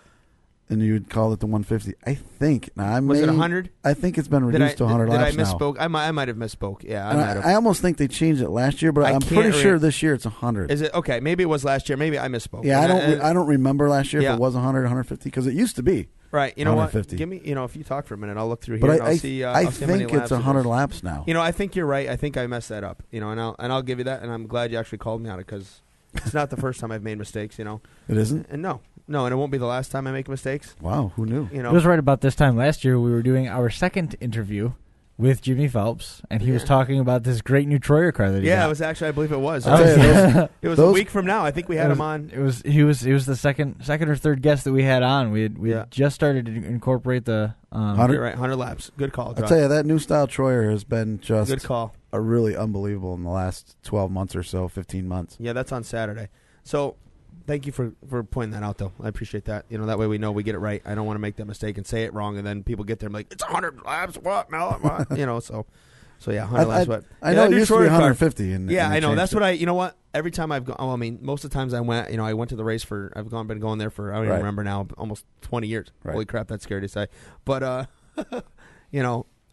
Speaker 3: And you would call it the 150. I think. Now,
Speaker 4: was it 100?
Speaker 3: I think it's been reduced to 100 laps now.
Speaker 4: Did I misspoke? I might have misspoke. Yeah,
Speaker 3: I almost think they changed it last year, but I'm pretty sure this year it's 100.
Speaker 4: Is it? Okay, maybe it was last year. Maybe I misspoke.
Speaker 3: Yeah, I don't remember last year if it was 100, 150, because it used to be.
Speaker 4: Right. You know
Speaker 3: 150.
Speaker 4: What? Give me, if you talk for a minute, I'll look through here.
Speaker 3: But
Speaker 4: and I'll see.
Speaker 3: I think it's 100 laps now.
Speaker 4: I think you're right. I think I messed that up. And I'll give you that. And I'm glad you actually called me on it, because it's not the first time I've made mistakes.
Speaker 3: It isn't.
Speaker 4: And no, and it won't be the last time I make mistakes.
Speaker 3: Wow, who knew?
Speaker 2: It was right about this time last year. We were doing our second interview with Jimmy Phelps, and he was talking about this great new Troyer car that he got.
Speaker 4: It was actually, I believe it was.
Speaker 3: It
Speaker 4: was a week from now. I think we had him on.
Speaker 2: He was the second or third guest that we had on. We had just started to incorporate the
Speaker 4: 100 laps. Good call.
Speaker 3: I'll tell you, that new style Troyer has been just
Speaker 4: good call.
Speaker 3: A really unbelievable in the last 12 months or so, 15 months.
Speaker 4: Yeah, that's on Saturday. So thank you for pointing that out, though. I appreciate that. That way we know we get it right. I don't want to make that mistake and say it wrong, and then people get there and be like, it's 100 laps. What? So yeah, 100 laps. But
Speaker 3: I know it used to be 150.
Speaker 4: I know. That's what you know what? Every time I've gone, most of the times I went, I went to the race I've been going there for, I don't even remember now, almost 20 years. Right. Holy crap, that's scary to say. But, I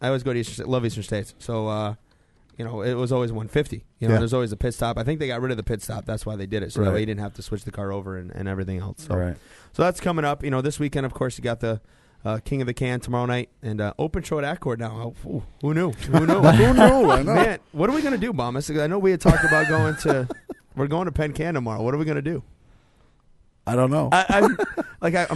Speaker 4: always go to love Eastern States. So, it was always 150. There's always a pit stop. I think they got rid of the pit stop. That's why they did it. So that way you didn't have to switch the car over and everything else. So, so that's coming up. This weekend, of course, you got the King of the Can tomorrow night and open show at Accord now. Who knew? Who knew?
Speaker 3: Who knew? I know.
Speaker 4: Man, what are we going to do, Bombas? I know we had talked about we're going to Penn Can tomorrow. What are we going to do?
Speaker 3: I don't know.
Speaker 4: I'm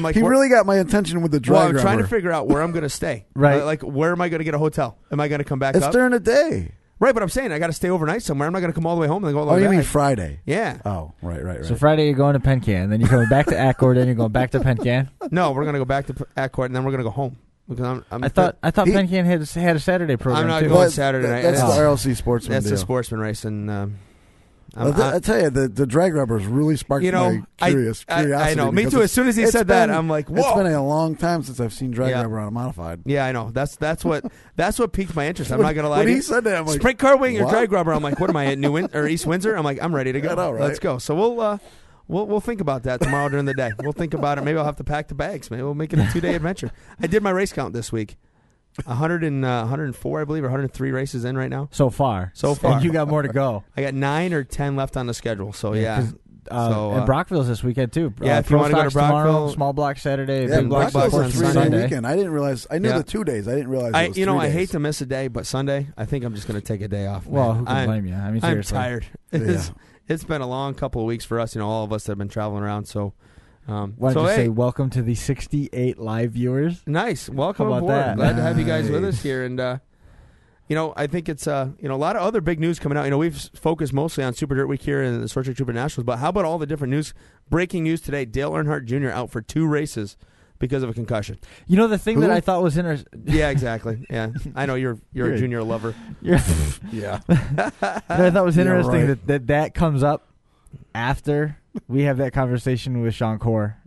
Speaker 4: like,
Speaker 3: he really got my attention with the drag
Speaker 4: rubber. I'm trying to figure out where I'm going to stay.
Speaker 2: Right.
Speaker 4: Where am I going to get a hotel? Am I going to come back up?
Speaker 3: It's during the day.
Speaker 4: Right, but I'm saying I got to stay overnight somewhere. I'm not going to come all the way home and go all the way
Speaker 3: back.
Speaker 4: back.
Speaker 3: You mean Friday?
Speaker 4: Yeah.
Speaker 3: Oh, right.
Speaker 2: So Friday you're going to Penn Can, then you're coming back to Accord, then you're going back to Penn Can?
Speaker 4: No, we're going to go back to Accord, and then we're going to go home. Because I thought
Speaker 2: Penn Can had a Saturday program.
Speaker 4: I'm not
Speaker 2: too.
Speaker 4: going Saturday night.
Speaker 3: That's the RLC Sportsman.
Speaker 4: That's
Speaker 3: deal.
Speaker 4: the Sportsman race, and
Speaker 3: I tell you, the drag rubbers really sparked my curiosity.
Speaker 4: I know. Me too. As soon as he said that, I'm like, whoa.
Speaker 3: It's been a long time since I've seen drag rubber on a modified.
Speaker 4: Yeah, I know. That's what piqued my interest. I'm not going to lie.
Speaker 3: When he said that, I'm like,
Speaker 4: sprint car wing or drag rubber. I'm like, what am I at East Windsor? I'm like, I'm ready to go.
Speaker 3: Know, right?
Speaker 4: Let's go. So we'll think about that tomorrow during the day. We'll think about it. Maybe I'll have to pack the bags. Maybe we'll make it a 2-day adventure. I did my race count this week. 104, I believe, or 103 races in right now.
Speaker 2: So far. And you got more to go.
Speaker 4: I got 9 or 10 left on the schedule. So yeah.
Speaker 2: And Brockville's this weekend too.
Speaker 4: Yeah, if you want to go to Brockville,
Speaker 2: tomorrow, small block Saturday, big block
Speaker 3: on
Speaker 2: Sunday.
Speaker 3: Weekend. I didn't realize. I knew the 2 days. I didn't realize. It was 3 days.
Speaker 4: I hate to miss a day, but Sunday, I think I'm just going to take a day off.
Speaker 2: Well, who can blame you? I mean, seriously.
Speaker 4: I'm tired. It's been a long couple of weeks for us. All of us that have been traveling around. So.
Speaker 2: Why don't you say welcome to the 68 live viewers?
Speaker 4: Nice. Welcome aboard.
Speaker 2: That?
Speaker 4: Glad to have you guys with us here. And, I think it's, a lot of other big news coming out. We've focused mostly on Super Dirt Week here and the Short Track Super Nationals, but how about all the different news? Breaking news today, Dale Earnhardt Jr. out for 2 races because of a concussion.
Speaker 2: The thing that I thought was interesting.
Speaker 4: Yeah, exactly. Yeah. I know you're a junior lover.
Speaker 2: Yeah. I thought was interesting that comes up after we have that conversation with Sean Core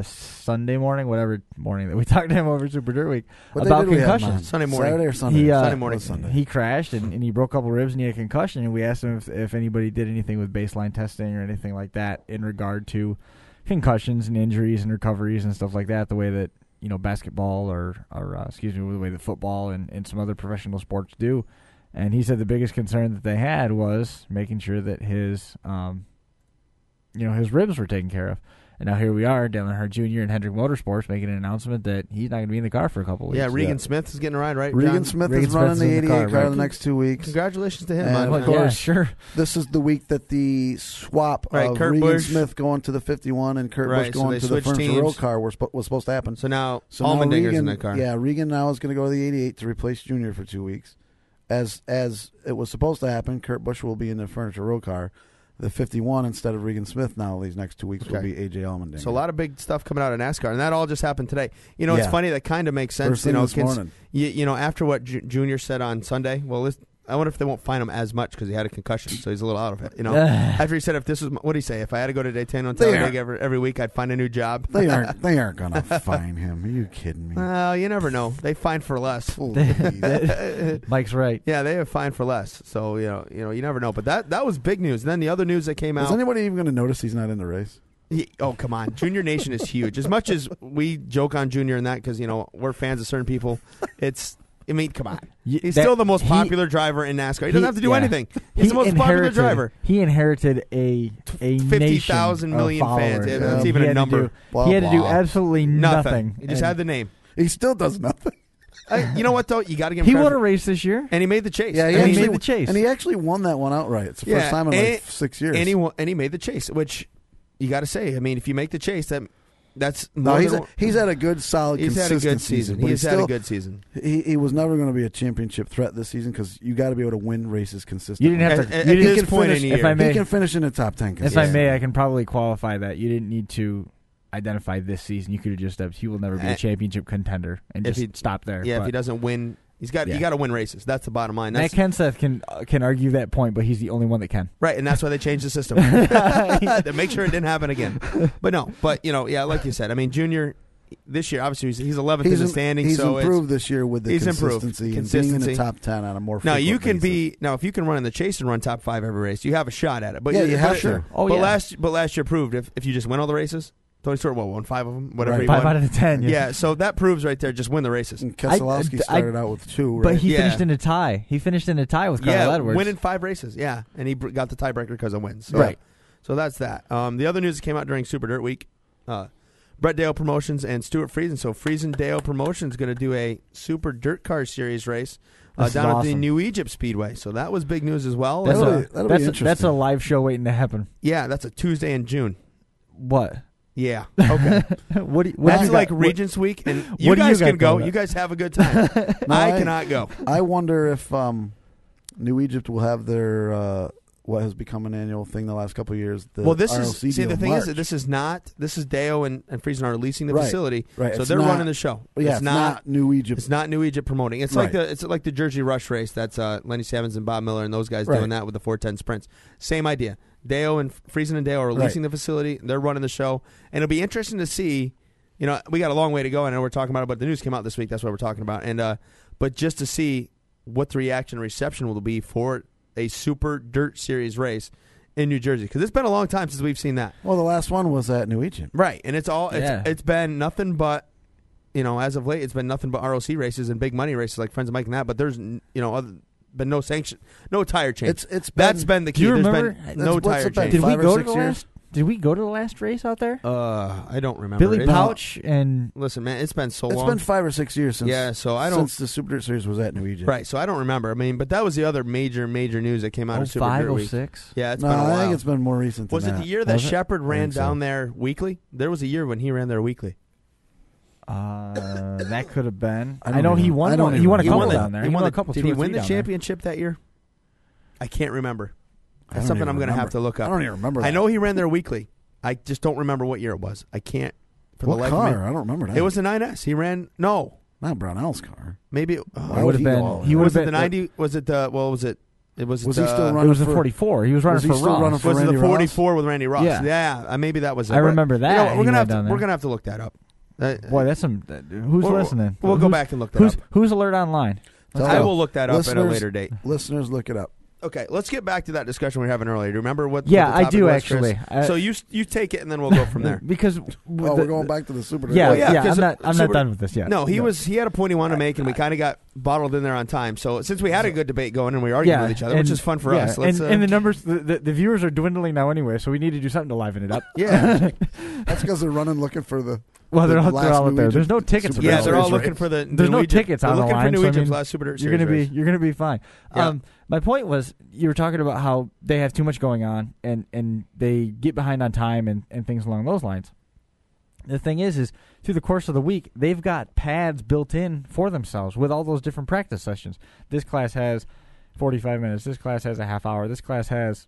Speaker 2: Sunday morning, whatever morning that we talked to him over Super Dirt Week about concussions.
Speaker 4: Sunday morning.
Speaker 3: Saturday or Sunday?
Speaker 4: Sunday morning.
Speaker 2: He crashed and he broke a couple ribs and he had a concussion, and we asked him if anybody did anything with baseline testing or anything like that in regard to concussions and injuries and recoveries and stuff like that, the way that basketball or the way that football and some other professional sports do. And he said the biggest concern that they had was making sure that his ribs were taken care of. And now here we are, Dale Earnhardt Jr. and Hendrick Motorsports making an announcement that he's not going to be in the car for a couple of weeks.
Speaker 4: Yeah, Regan Smith is getting a ride, right?
Speaker 3: Regan Smith is running the 88 car the next 2 weeks.
Speaker 4: Congratulations to him.
Speaker 3: And
Speaker 4: of
Speaker 3: course,
Speaker 2: sure.
Speaker 3: This is the week that the swap of
Speaker 4: Kurt
Speaker 3: Regan
Speaker 4: Busch.
Speaker 3: Smith going to the 51 and Kurt Busch going to the Furniture Row car was supposed to happen.
Speaker 4: So now Allmendinger's in that car.
Speaker 3: Yeah, Regan now is going to go to the 88 to replace Junior for 2 weeks. As it was supposed to happen, Kurt Busch will be in the Furniture Row car. The 51 instead of Regan Smith now these next 2 weeks will be A.J. Allmendinger.
Speaker 4: So a lot of big stuff coming out of NASCAR, and that all just happened today. It's funny, that kind of makes sense.
Speaker 3: First thing this morning.
Speaker 4: After what Junior said on Sunday, well, I wonder if they won't fine him as much because he had a concussion, so he's a little out of it. After he said, if this was, what did he say? If I had to go to Daytona on Talladega every week, I'd find a new job.
Speaker 3: They aren't gonna fine him. Are you kidding me?
Speaker 4: Well, you never know. They fine for less.
Speaker 2: Mike's right.
Speaker 4: Yeah, they have fine for less. So you never know. But that was big news. And then the other news that came out.
Speaker 3: Is anybody even going to notice he's not in the race?
Speaker 4: Oh, come on. Junior Nation is huge. As much as we joke on Junior and that because, we're fans of certain people, come on. He's still the most popular driver in NASCAR. He doesn't have to do anything. He's the most popular driver.
Speaker 2: He inherited a
Speaker 4: 50,000 million fans.
Speaker 2: Yeah,
Speaker 4: that's even a number.
Speaker 2: He had to do absolutely nothing.
Speaker 4: He just had the name.
Speaker 3: He still does nothing.
Speaker 4: You know what, though? You got to give him
Speaker 2: He
Speaker 4: credit.
Speaker 2: won a race this year.
Speaker 4: And he made the chase.
Speaker 3: Yeah,
Speaker 2: he made the chase.
Speaker 3: And he actually won that one outright. It's the first time in 6 years.
Speaker 4: And he made the chase, which you got to say. If you make the chase, that's
Speaker 3: he's had a good, solid, consistent season.
Speaker 4: He's had a good season.
Speaker 3: He was never going to be a championship threat this season because you got to be able to win races consistently.
Speaker 2: You didn't have to.
Speaker 4: At this point in the year,
Speaker 3: he can finish in the top 10.
Speaker 2: If I may, I can probably qualify that. You didn't need to identify this season. You could have just said he will never be a championship contender and just stop there.
Speaker 4: Yeah, if he doesn't win. You got to win races. That's the bottom line.
Speaker 2: Matt Kenseth can argue that point, but he's the only one that can.
Speaker 4: Right, and that's why they changed the system to make sure it didn't happen again. But like you said, Junior this year obviously he's 11th in the standings.
Speaker 3: He's improved this year with the consistency and being in the top 10 on a more frequent basis.
Speaker 4: If you can run in the chase and run top 5 every race, you have a shot at it. But
Speaker 3: you have to.
Speaker 4: Last year proved if you just win all the races. Tony Stewart won 5 of them, whatever.
Speaker 2: Right,
Speaker 4: he
Speaker 2: 5
Speaker 4: won.
Speaker 2: out of 10.
Speaker 4: Yeah, so that proves right there. Just win the races.
Speaker 3: And Keselowski started out with 2, right?
Speaker 2: But he finished in a tie. He finished in a tie with Carl Edwards.
Speaker 4: Winning 5 races. Yeah, and he got the tiebreaker because of wins. So,
Speaker 2: right.
Speaker 4: So that's that. The other news that came out during Super Dirt Week, Brett Deyo Promotions and Stuart Friesen. So Friesen Deyo Promotions going to do a Super Dirt Car Series race down at the New Egypt Speedway. So that was big news as well.
Speaker 3: That'll be interesting.
Speaker 2: That's a live show waiting to happen.
Speaker 4: Yeah, that's a Tuesday in June.
Speaker 2: What?
Speaker 4: Yeah. Okay. That's like Regents Week, and you guys can go. You guys have a good time. I cannot go.
Speaker 3: I wonder if New Egypt will have their what has become an annual thing the last couple of years. The
Speaker 4: thing is that this is Deyo and Friesen are leasing the facility,
Speaker 3: right?
Speaker 4: So they're running the show.
Speaker 3: Yeah, it's not New Egypt.
Speaker 4: It's not New Egypt promoting. It's like the Jersey Rush race. That's Lenny Savins and Bob Miller and those guys doing that with the 410 sprints. Same idea. Deyo and Friesen and Deyo are leasing the facility. They're running the show, and it'll be interesting to see. We got a long way to go. I know we're talking about it, but the news came out this week. That's what we're talking about. And but just to see what the reaction and reception will be for a Super Dirt Series race in New Jersey, because it's been a long time since we've seen that.
Speaker 3: Well, the last one was at New Egypt,
Speaker 4: right? And it's been nothing but as of late, it's been nothing but ROC races and big money races like Friends of Mike and that. But there's been no sanction, no tire change. That's been the key.
Speaker 2: Do you remember?
Speaker 4: There's been no tire change.
Speaker 2: Did we go to the last? Did we go to the last race out there?
Speaker 4: I don't remember.
Speaker 2: Billy Pouch and
Speaker 4: listen, man, it's been so long.
Speaker 3: It's been 5 or 6 years since.
Speaker 4: Since
Speaker 3: the Super Dirt Series was at New Egypt.
Speaker 4: Right. So I don't remember. But that was the other major news that came out of Super Dirt Week.
Speaker 2: 06?
Speaker 4: Yeah, it's been a while.
Speaker 3: I think it's been more recent.
Speaker 4: Was it the year that Shepard ran down there weekly? There was a year when he ran there weekly.
Speaker 2: That could have been. I know he won. He won a couple down there. He won a couple.
Speaker 4: Did he win the championship that year? I can't remember. That's something I'm going to have to look up.
Speaker 3: I don't even remember that.
Speaker 4: I know he ran there weekly. I just don't remember what year it was. I can't.
Speaker 3: What car? I don't remember that.
Speaker 4: It was a 9S. He ran. No.
Speaker 3: Not Brownell's car.
Speaker 4: Maybe.
Speaker 2: It would have been. He would have been
Speaker 4: the 90. Was it the? Well, was it? It was.
Speaker 3: Was he still running?
Speaker 2: It was the 44. He was running for Ross.
Speaker 4: Was it the 44 with Randy Ross?
Speaker 2: Yeah.
Speaker 4: Maybe that was it.
Speaker 2: I remember that.
Speaker 4: We're gonna have to look that up.
Speaker 2: Boy, that's some. Who's listening?
Speaker 4: We'll go back and look that up.
Speaker 2: Who's alert online?
Speaker 4: I will look that up at a later date.
Speaker 3: Listeners, look it up.
Speaker 4: Okay, let's get back to that discussion we were having earlier. Do you remember what?
Speaker 2: Yeah,
Speaker 4: what the
Speaker 2: I do
Speaker 4: was,
Speaker 2: actually.
Speaker 4: So you take it and then we'll go from there.
Speaker 2: Because
Speaker 3: we're going back to the Super Dirt.
Speaker 2: Yeah, I'm not done with this yet.
Speaker 4: No, he had a point he wanted to make, and we kind of got bottled in there on time. So since we had a good debate going and we were arguing with each other, which is fun for us.
Speaker 2: And the numbers, the viewers are dwindling now anyway, so we need to do something to liven it up.
Speaker 3: Yeah, that's because they're running looking for the.
Speaker 2: Well, they're all up there. There's no tickets.
Speaker 4: Yeah, they're all looking for the.
Speaker 2: There's no tickets on the line.
Speaker 4: They're looking for New Egypt's last Super Dirt Series.
Speaker 2: You're gonna be fine.
Speaker 4: Yeah.
Speaker 2: My point was, you were talking about how they have too much going on and they get behind on time and things along those lines. The thing is through the course of the week, they've got pads built in for themselves with all those different practice sessions. This class has 45 minutes. This class has a half hour. This class has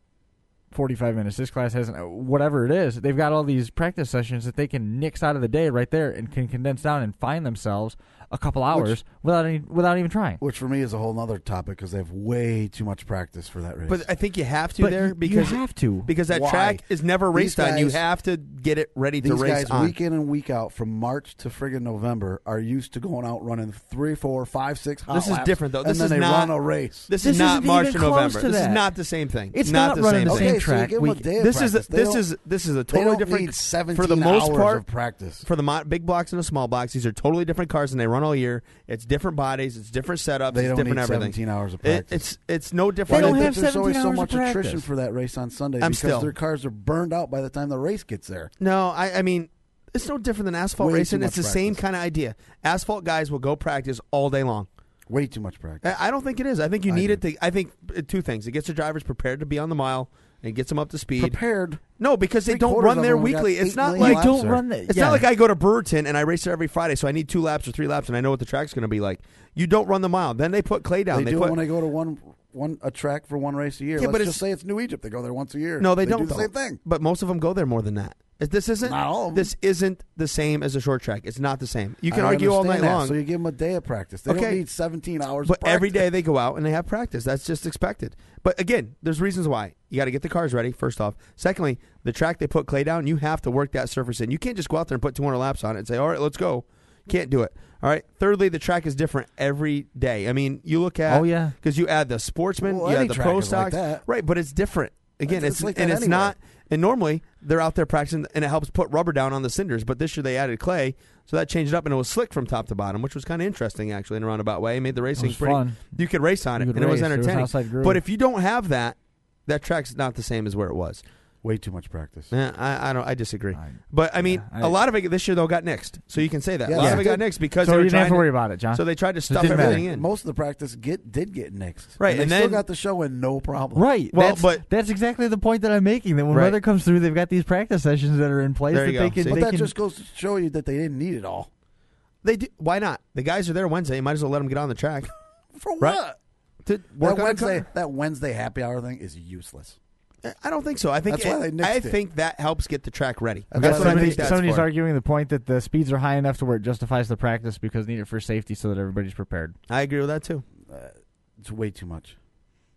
Speaker 2: 45 minutes. This class has whatever it is. They've got all these practice sessions that they can nix out of the day right there and can condense down and find themselves a couple hours without even trying.
Speaker 3: Which for me is a whole other topic because they have way too much practice for that race.
Speaker 4: But I think you have to because
Speaker 2: you have to
Speaker 4: because that
Speaker 3: Why?
Speaker 4: track is never raced
Speaker 3: These
Speaker 4: on. You
Speaker 3: guys-
Speaker 4: have to get it ready to
Speaker 3: These
Speaker 4: race
Speaker 3: guys,
Speaker 4: on.
Speaker 3: week in and week out, from March to friggin' November, are used to going out running 3, 4, 5, 6 hot
Speaker 4: This is
Speaker 3: laps,
Speaker 4: different, though.
Speaker 3: And
Speaker 4: This
Speaker 3: then
Speaker 4: is
Speaker 3: they
Speaker 4: not-
Speaker 3: run a race.
Speaker 4: This
Speaker 2: This
Speaker 4: is not
Speaker 2: isn't
Speaker 4: March
Speaker 2: even
Speaker 4: to
Speaker 2: close
Speaker 4: November.
Speaker 2: to
Speaker 4: This is
Speaker 2: that.
Speaker 4: not the same thing.
Speaker 2: It's
Speaker 4: not
Speaker 2: not
Speaker 4: the
Speaker 2: running
Speaker 4: same
Speaker 2: the
Speaker 4: thing.
Speaker 2: same
Speaker 3: Okay, so you
Speaker 2: track.
Speaker 3: give them a day of
Speaker 4: This
Speaker 3: practice.
Speaker 4: is a
Speaker 3: They
Speaker 4: totally
Speaker 3: don't
Speaker 4: different.
Speaker 3: need 17
Speaker 4: for the most
Speaker 3: hours
Speaker 4: part,
Speaker 3: of practice.
Speaker 4: for the big blocks and the small blocks, these are totally different cars, and they run all year. It's different bodies. It's different setups.
Speaker 3: They
Speaker 4: it's
Speaker 3: don't
Speaker 4: different
Speaker 3: need
Speaker 4: everything.
Speaker 3: 17 hours of practice.
Speaker 4: It's no
Speaker 2: They
Speaker 4: different.
Speaker 2: don't
Speaker 3: Why do you
Speaker 2: have
Speaker 3: think there's always
Speaker 2: 17
Speaker 3: so
Speaker 2: hours
Speaker 3: much
Speaker 2: of
Speaker 3: attrition
Speaker 2: practice.
Speaker 3: for that race on Sunday
Speaker 4: I'm
Speaker 3: because
Speaker 4: still-
Speaker 3: their cars are burned out by the time the race gets there.
Speaker 4: No, I mean, it's no different than asphalt
Speaker 3: Way
Speaker 4: racing.
Speaker 3: too
Speaker 4: It's the
Speaker 3: much
Speaker 4: same
Speaker 3: practice.
Speaker 4: kind of idea. Asphalt guys will go practice all day long.
Speaker 3: Way too much practice.
Speaker 4: I don't think it is. I think you
Speaker 3: I
Speaker 4: need
Speaker 3: do.
Speaker 4: it to. I think two things. It gets the drivers prepared to be on the mile and gets them up to speed.
Speaker 3: Prepared.
Speaker 4: No, because they don't
Speaker 3: Three-quarters
Speaker 4: run
Speaker 3: of
Speaker 4: there
Speaker 3: them got
Speaker 4: weekly.
Speaker 3: 8
Speaker 4: It's not
Speaker 3: million
Speaker 4: like
Speaker 3: laps
Speaker 2: don't
Speaker 3: there.
Speaker 2: run the.
Speaker 4: it's not like I go to Brewerton and I race there every Friday, so I need 2 laps or 3 laps, and I know what the track's going to be like. You don't run the mile. Then they put clay down.
Speaker 3: They do
Speaker 4: put,
Speaker 3: it when they go to a track for one race a year.
Speaker 4: Yeah, but
Speaker 3: Let's
Speaker 4: it's-
Speaker 3: just say it's New Egypt. They go there once a year.
Speaker 4: No, they don't.
Speaker 3: do the
Speaker 4: though.
Speaker 3: same thing.
Speaker 4: But most of them go there more than that. This isn't.
Speaker 3: Not all of them.
Speaker 4: This isn't the same as a short track. It's not the same. You can
Speaker 3: I
Speaker 4: argue all night
Speaker 3: understand that,
Speaker 4: long.
Speaker 3: So you give them a day of practice. They
Speaker 4: Okay.
Speaker 3: don't need 17 hours
Speaker 4: But
Speaker 3: of practice.
Speaker 4: every day they go out and they have practice. That's just expected. But again, there's reasons why. You got to get the cars ready, first off. Secondly, the track they put clay down, you have to work that surface in. You can't just go out there and put 200 laps on it and say, all right, let's go. Can't do it. All right. Thirdly, the track is different every day. I mean, you look at.
Speaker 2: Oh, yeah.
Speaker 4: Because you add the sportsman,
Speaker 3: Well,
Speaker 4: you
Speaker 3: any
Speaker 4: add the
Speaker 3: track
Speaker 4: pro
Speaker 3: is like
Speaker 4: stocks.
Speaker 3: that.
Speaker 4: Right, but it's different. Again,
Speaker 3: It's
Speaker 4: it's
Speaker 3: like
Speaker 4: and
Speaker 3: that
Speaker 4: it's
Speaker 3: anyway.
Speaker 4: not. And normally they're out there practicing, and it helps put rubber down on the cinders. But this year they added clay, so that changed it up, and it was slick from top to bottom, which was kind of interesting actually in a roundabout way. It made the racing
Speaker 2: was
Speaker 4: pretty.
Speaker 2: fun.
Speaker 4: You could race on it,
Speaker 2: You could
Speaker 4: and it was
Speaker 2: race. There was
Speaker 4: entertaining.
Speaker 2: outside groove.
Speaker 4: But if you don't have that, that track's not the same as where it was.
Speaker 3: Way too much practice.
Speaker 4: I disagree. But I mean,
Speaker 2: Yeah,
Speaker 4: a lot of it this year though got nixed, so you can say that
Speaker 3: Yeah,
Speaker 4: a lot
Speaker 3: yeah.
Speaker 4: of it got nixed because
Speaker 2: So
Speaker 4: they
Speaker 2: you
Speaker 4: were
Speaker 2: didn't have
Speaker 4: trying
Speaker 2: to worry about it, John.
Speaker 4: So they tried to stuff
Speaker 2: didn't
Speaker 4: everything
Speaker 2: matter.
Speaker 4: in.
Speaker 3: Most of the practice did get nixed.
Speaker 4: Right,
Speaker 3: and
Speaker 4: and
Speaker 3: they still
Speaker 4: then-
Speaker 3: got the show in no problem.
Speaker 2: Right.
Speaker 4: Well,
Speaker 2: But that's exactly the point that I'm making. That when
Speaker 4: Right.
Speaker 2: weather comes through, they've got these practice sessions that are in place
Speaker 4: There
Speaker 2: that
Speaker 4: you
Speaker 2: they
Speaker 4: go.
Speaker 2: can.
Speaker 4: See?
Speaker 3: But
Speaker 2: They
Speaker 3: that
Speaker 2: can
Speaker 3: just goes to show you that they didn't need it all.
Speaker 4: They do, why not? The guys are there Wednesday. You might as well let them get on the track
Speaker 3: For
Speaker 4: Right.
Speaker 3: what?
Speaker 4: to work on the car.
Speaker 3: That Wednesday happy hour thing is useless.
Speaker 4: I don't think so. I think
Speaker 3: That's why they nixed it.
Speaker 4: think that helps get the track ready.
Speaker 3: That's
Speaker 4: That's
Speaker 3: why
Speaker 4: what I
Speaker 3: they
Speaker 4: think
Speaker 3: nixed it.
Speaker 4: that's
Speaker 2: somebody's
Speaker 4: for.
Speaker 2: arguing the point that the speeds are high enough to where it justifies the practice because needed for safety, so that everybody's prepared.
Speaker 4: I agree with that too.
Speaker 3: It's way too much.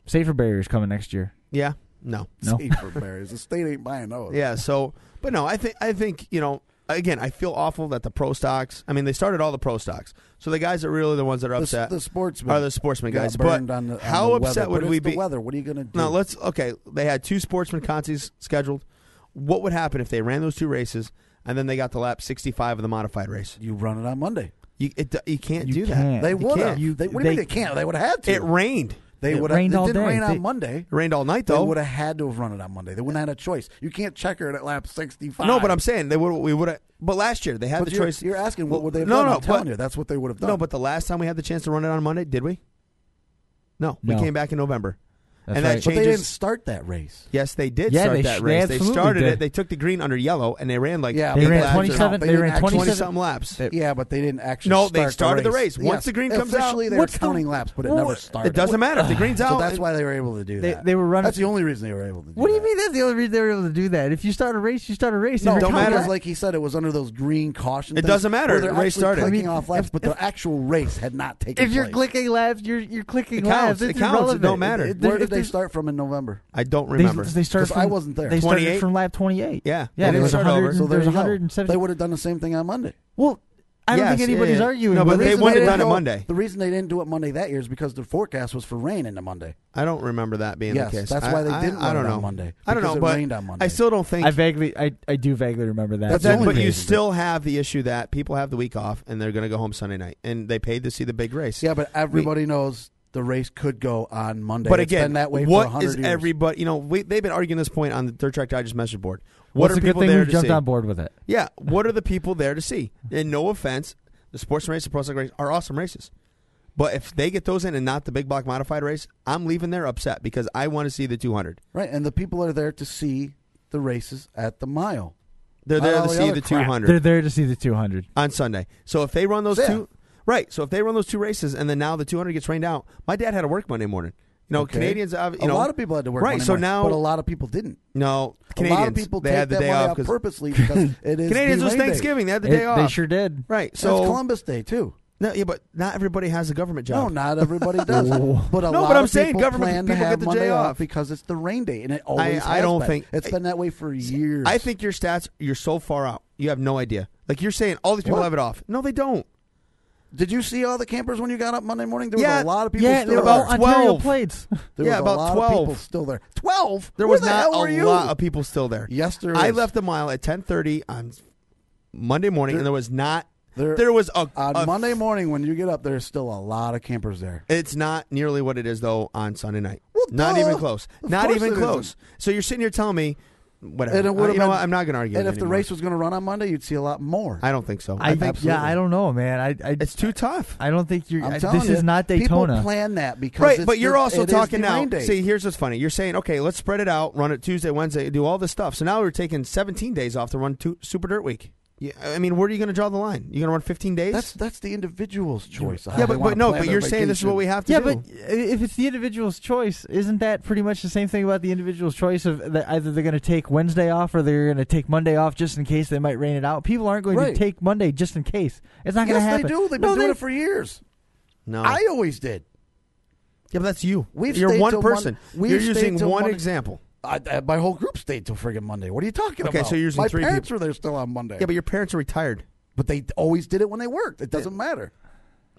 Speaker 2: Safer barriers coming next year.
Speaker 4: Yeah. No.
Speaker 2: No.
Speaker 3: Safer barriers. The state ain't buying those.
Speaker 4: Yeah. So, but no, I think again, I feel awful that the pro stocks. I mean, they started all the pro stocks, so the guys that are really the ones that are upset
Speaker 3: The sportsmen
Speaker 4: are the sportsman
Speaker 3: got
Speaker 4: guys.
Speaker 3: burned
Speaker 4: But
Speaker 3: on the,
Speaker 4: how
Speaker 3: on the
Speaker 4: upset
Speaker 3: weather.
Speaker 4: would
Speaker 3: But
Speaker 4: we
Speaker 3: it's the
Speaker 4: be?
Speaker 3: weather. What are you going to do?
Speaker 4: No, they had 2 sportsman contests scheduled. What would happen if they ran those 2 races and then they got to lap 65 of the modified race?
Speaker 3: You run it on Monday.
Speaker 4: You can't
Speaker 2: You
Speaker 4: do
Speaker 2: can't.
Speaker 4: that.
Speaker 3: They
Speaker 4: You
Speaker 3: would have.
Speaker 4: can't.
Speaker 3: What do you mean they can't? They would have had to.
Speaker 4: It rained.
Speaker 3: They
Speaker 2: It
Speaker 3: would have. It
Speaker 2: rained all
Speaker 3: didn't
Speaker 2: day.
Speaker 3: rain
Speaker 2: They-
Speaker 3: on Monday.
Speaker 4: It rained all night
Speaker 3: They
Speaker 4: though.
Speaker 3: would have had to have run it on Monday. They wouldn't have had a choice. You can't checker it at lap 65.
Speaker 4: No, but I'm saying we would have. But last year they had
Speaker 3: But
Speaker 4: the
Speaker 3: you're,
Speaker 4: choice.
Speaker 3: You're asking what would they have
Speaker 4: No,
Speaker 3: done?
Speaker 4: no,
Speaker 3: I'm telling
Speaker 4: but-
Speaker 3: you, that's what they would have done.
Speaker 4: No, but the last time we had the chance to run it on Monday, did we? No, we
Speaker 2: No.
Speaker 4: came back in November.
Speaker 2: That's
Speaker 4: And that
Speaker 2: right.
Speaker 3: But they
Speaker 4: changes-
Speaker 3: didn't start that race.
Speaker 4: Yes, they did
Speaker 2: Yeah,
Speaker 4: start
Speaker 2: they
Speaker 4: that
Speaker 2: sh-
Speaker 4: race.
Speaker 2: they
Speaker 4: They
Speaker 2: absolutely
Speaker 4: started
Speaker 2: did.
Speaker 4: it. They took the green under yellow, and they ran like
Speaker 3: Yeah,
Speaker 2: They
Speaker 3: but
Speaker 2: ran
Speaker 3: that's
Speaker 2: 27.
Speaker 3: not-
Speaker 2: They ran
Speaker 3: didn't actually-
Speaker 2: 27.
Speaker 4: 20-something laps.
Speaker 3: Yeah, but they didn't actually.
Speaker 4: No,
Speaker 3: start
Speaker 4: they started the race. Once
Speaker 3: Yes,
Speaker 4: the green comes out-
Speaker 3: officially they
Speaker 2: What's
Speaker 3: were
Speaker 2: the-
Speaker 3: counting laps, but it
Speaker 2: Well,
Speaker 3: never started.
Speaker 4: It doesn't matter if the green's out.
Speaker 3: So that's why they were able to do that.
Speaker 2: They were running.
Speaker 3: That's the only reason they were able to do that.
Speaker 2: What do you mean? That's the only reason they were able to do that. If you start a race, you start a race.
Speaker 3: No,
Speaker 2: If you're
Speaker 4: don't
Speaker 2: counting
Speaker 4: matter.
Speaker 3: because like he said, it was under those green caution.
Speaker 4: It
Speaker 3: things
Speaker 4: doesn't matter.
Speaker 3: where they're
Speaker 4: The race
Speaker 3: actually
Speaker 4: started.
Speaker 3: clicking
Speaker 2: I mean,
Speaker 3: off laps,
Speaker 2: if-
Speaker 3: but the actual race had not taken
Speaker 2: If you're
Speaker 3: place.
Speaker 2: clicking laps, you're clicking
Speaker 4: It counts.
Speaker 2: laps.
Speaker 4: It
Speaker 2: It's
Speaker 4: counts. It
Speaker 2: irrelevant.
Speaker 4: don't matter.
Speaker 3: Where did
Speaker 2: if
Speaker 3: they
Speaker 2: there's-
Speaker 3: start from in November?
Speaker 4: I don't remember.
Speaker 2: They started
Speaker 3: 'Cause
Speaker 2: from,
Speaker 3: I wasn't there.
Speaker 2: They started
Speaker 4: 28?
Speaker 2: from lap 28.
Speaker 4: Yeah.
Speaker 2: Yeah,
Speaker 4: Well,
Speaker 2: there was
Speaker 4: they started
Speaker 2: 100.
Speaker 4: over.
Speaker 3: So there
Speaker 2: There's
Speaker 3: you go.
Speaker 2: 170.
Speaker 3: They would have done the same thing on Monday.
Speaker 2: Well, I don't
Speaker 4: Yes,
Speaker 2: think anybody's
Speaker 4: yeah.
Speaker 2: arguing.
Speaker 4: No,
Speaker 2: but
Speaker 4: but
Speaker 2: the
Speaker 4: they
Speaker 2: reason
Speaker 4: wouldn't have
Speaker 3: didn't
Speaker 4: done it
Speaker 3: go-
Speaker 4: Monday.
Speaker 3: The reason they didn't do it Monday that year is because the forecast was for rain into Monday.
Speaker 4: I don't remember that being
Speaker 3: Yes,
Speaker 4: the case.
Speaker 3: that's why they didn't
Speaker 4: I
Speaker 3: run
Speaker 4: don't
Speaker 3: it
Speaker 4: know.
Speaker 3: on Monday.
Speaker 4: I don't know,
Speaker 3: because it
Speaker 4: but
Speaker 3: rained on Monday.
Speaker 4: I still don't think.
Speaker 2: I do vaguely remember that.
Speaker 3: That's
Speaker 4: But,
Speaker 3: the only
Speaker 4: but you
Speaker 3: reason.
Speaker 4: still have the issue that people have the week off and they're going to go home Sunday night, and they paid to see the big race.
Speaker 3: Yeah, but everybody knows the race could go on Monday.
Speaker 4: But
Speaker 3: It's
Speaker 4: again,
Speaker 3: been that way for
Speaker 4: what
Speaker 3: 100
Speaker 4: is
Speaker 3: years.
Speaker 4: everybody? They've been arguing this point on the Dirt Track Digest message board. What
Speaker 2: What's
Speaker 4: are
Speaker 2: a good
Speaker 4: people
Speaker 2: thing
Speaker 4: there
Speaker 2: we've
Speaker 4: to
Speaker 2: jumped
Speaker 4: see?
Speaker 2: on board with it?
Speaker 4: Yeah, what are the people there to see? And no offense, the sports race, the pro stock race are awesome races. But if they get those in and not the big block modified race, I'm leaving there upset because I want to see the 200.
Speaker 3: Right, and the people are there to see the races at the mile.
Speaker 4: They're
Speaker 3: Not
Speaker 4: there
Speaker 3: all
Speaker 4: to
Speaker 3: the
Speaker 4: see
Speaker 3: other
Speaker 4: the
Speaker 3: crap.
Speaker 4: 200
Speaker 2: They're there to see the 200.
Speaker 4: on Sunday. So if they run those
Speaker 3: Yeah.
Speaker 4: two, right? So if they run those 2 races and then now the 200 gets rained out, my dad had to work Monday morning. Canadians.
Speaker 3: A lot of people had to work.
Speaker 4: Right.
Speaker 3: Monday
Speaker 4: So
Speaker 3: morning,
Speaker 4: now,
Speaker 3: but a lot of people didn't.
Speaker 4: No, Canadians.
Speaker 3: A lot of people
Speaker 4: they
Speaker 3: take
Speaker 4: had the
Speaker 3: that
Speaker 4: day
Speaker 3: money
Speaker 4: off
Speaker 3: off purposely because it is
Speaker 4: Canadians was
Speaker 3: D-Day.
Speaker 4: Thanksgiving. They had the day off.
Speaker 2: They sure did.
Speaker 4: Right.
Speaker 3: So
Speaker 4: So
Speaker 3: it's Columbus Day too.
Speaker 4: No, yeah, but not everybody has a government
Speaker 3: No,
Speaker 4: job.
Speaker 3: not everybody does. But a
Speaker 4: No,
Speaker 3: lot
Speaker 4: but I'm
Speaker 3: of
Speaker 4: saying
Speaker 3: people
Speaker 4: government
Speaker 3: plan
Speaker 4: people
Speaker 3: to have
Speaker 4: get the
Speaker 3: Monday
Speaker 4: day
Speaker 3: off
Speaker 4: off.
Speaker 3: because it's the rain day, and it always
Speaker 4: I
Speaker 3: has
Speaker 4: don't
Speaker 3: been.
Speaker 4: think
Speaker 3: it's been that way for years.
Speaker 4: I think your stats, you're so far out. You have no idea. Like you're saying, all these people
Speaker 3: What?
Speaker 4: have it off. No, they don't.
Speaker 3: Did you see all the campers when you got up Monday morning? There was
Speaker 4: Yeah.
Speaker 3: a lot of people
Speaker 2: Yeah,
Speaker 3: still
Speaker 2: they're
Speaker 3: there.
Speaker 2: about Ontario
Speaker 4: 12.
Speaker 2: plates.
Speaker 3: There
Speaker 4: Yeah,
Speaker 3: was
Speaker 4: about
Speaker 3: a lot
Speaker 4: 12.
Speaker 3: of people still there. 12?
Speaker 4: There
Speaker 3: Where
Speaker 4: was
Speaker 3: the
Speaker 4: not
Speaker 3: hell were
Speaker 4: a
Speaker 3: you?
Speaker 4: lot of people still there.
Speaker 3: Yes, there
Speaker 4: I
Speaker 3: is.
Speaker 4: left the mile at 10:30 on Monday morning, and there was not.
Speaker 3: There
Speaker 4: was
Speaker 3: on Monday morning when you get up, there's still a lot of campers there.
Speaker 4: It's not nearly what it is though on Sunday night.
Speaker 3: Well,
Speaker 4: not
Speaker 3: duh.
Speaker 4: even close.
Speaker 3: Of
Speaker 4: Not
Speaker 3: course
Speaker 4: even
Speaker 3: it
Speaker 4: close.
Speaker 3: isn't.
Speaker 4: So you're sitting here telling me, whatever.
Speaker 3: And it would've
Speaker 4: you know
Speaker 3: been-
Speaker 4: what? I'm not going to argue.
Speaker 3: And
Speaker 4: it
Speaker 3: if the
Speaker 4: anymore.
Speaker 3: race was going to run on Monday, you'd see a lot more.
Speaker 4: I don't think so.
Speaker 2: I
Speaker 3: Absolutely.
Speaker 2: don't know, man.
Speaker 4: it's too tough.
Speaker 2: I don't think you're.
Speaker 3: I'm telling
Speaker 2: This
Speaker 3: you,
Speaker 2: is not Daytona.
Speaker 3: People plan that because
Speaker 4: Right,
Speaker 3: it's
Speaker 4: but you're also
Speaker 3: it is
Speaker 4: talking
Speaker 3: the
Speaker 4: now.
Speaker 3: rain day.
Speaker 4: See, here's what's funny. You're saying, okay, let's spread it out, run it Tuesday, Wednesday, do all this stuff. So now we're taking 17 days off to run Super Dirt Week. Yeah, I mean, where are you going to draw the line? You going to run 15 days?
Speaker 3: That's the individual's choice.
Speaker 4: Yeah, but you're saying this is what we have to
Speaker 2: Yeah,
Speaker 4: do.
Speaker 2: but if it's the individual's choice, isn't that pretty much the same thing about the individual's choice of that either they're going to take Wednesday off or they're going to take Monday off just in case they might rain it out? People aren't going to take Monday just in case. It's not going to happen.
Speaker 3: Yes, they do. They've been doing it for years.
Speaker 4: No,
Speaker 3: I always did.
Speaker 4: Yeah, but that's you.
Speaker 3: We've
Speaker 4: You're
Speaker 3: stayed
Speaker 4: one
Speaker 3: till
Speaker 4: person.
Speaker 3: Mon-
Speaker 4: You're
Speaker 3: we've
Speaker 4: using
Speaker 3: stayed till
Speaker 4: one
Speaker 3: Monday.
Speaker 4: example.
Speaker 3: My whole group stayed till friggin' Monday. What are you talking
Speaker 4: Okay,
Speaker 3: about?
Speaker 4: so you're using
Speaker 3: my
Speaker 4: three
Speaker 3: parents
Speaker 4: people.
Speaker 3: were there still on Monday.
Speaker 4: Yeah, but your parents are retired.
Speaker 3: But they always did it when they worked. It doesn't matter.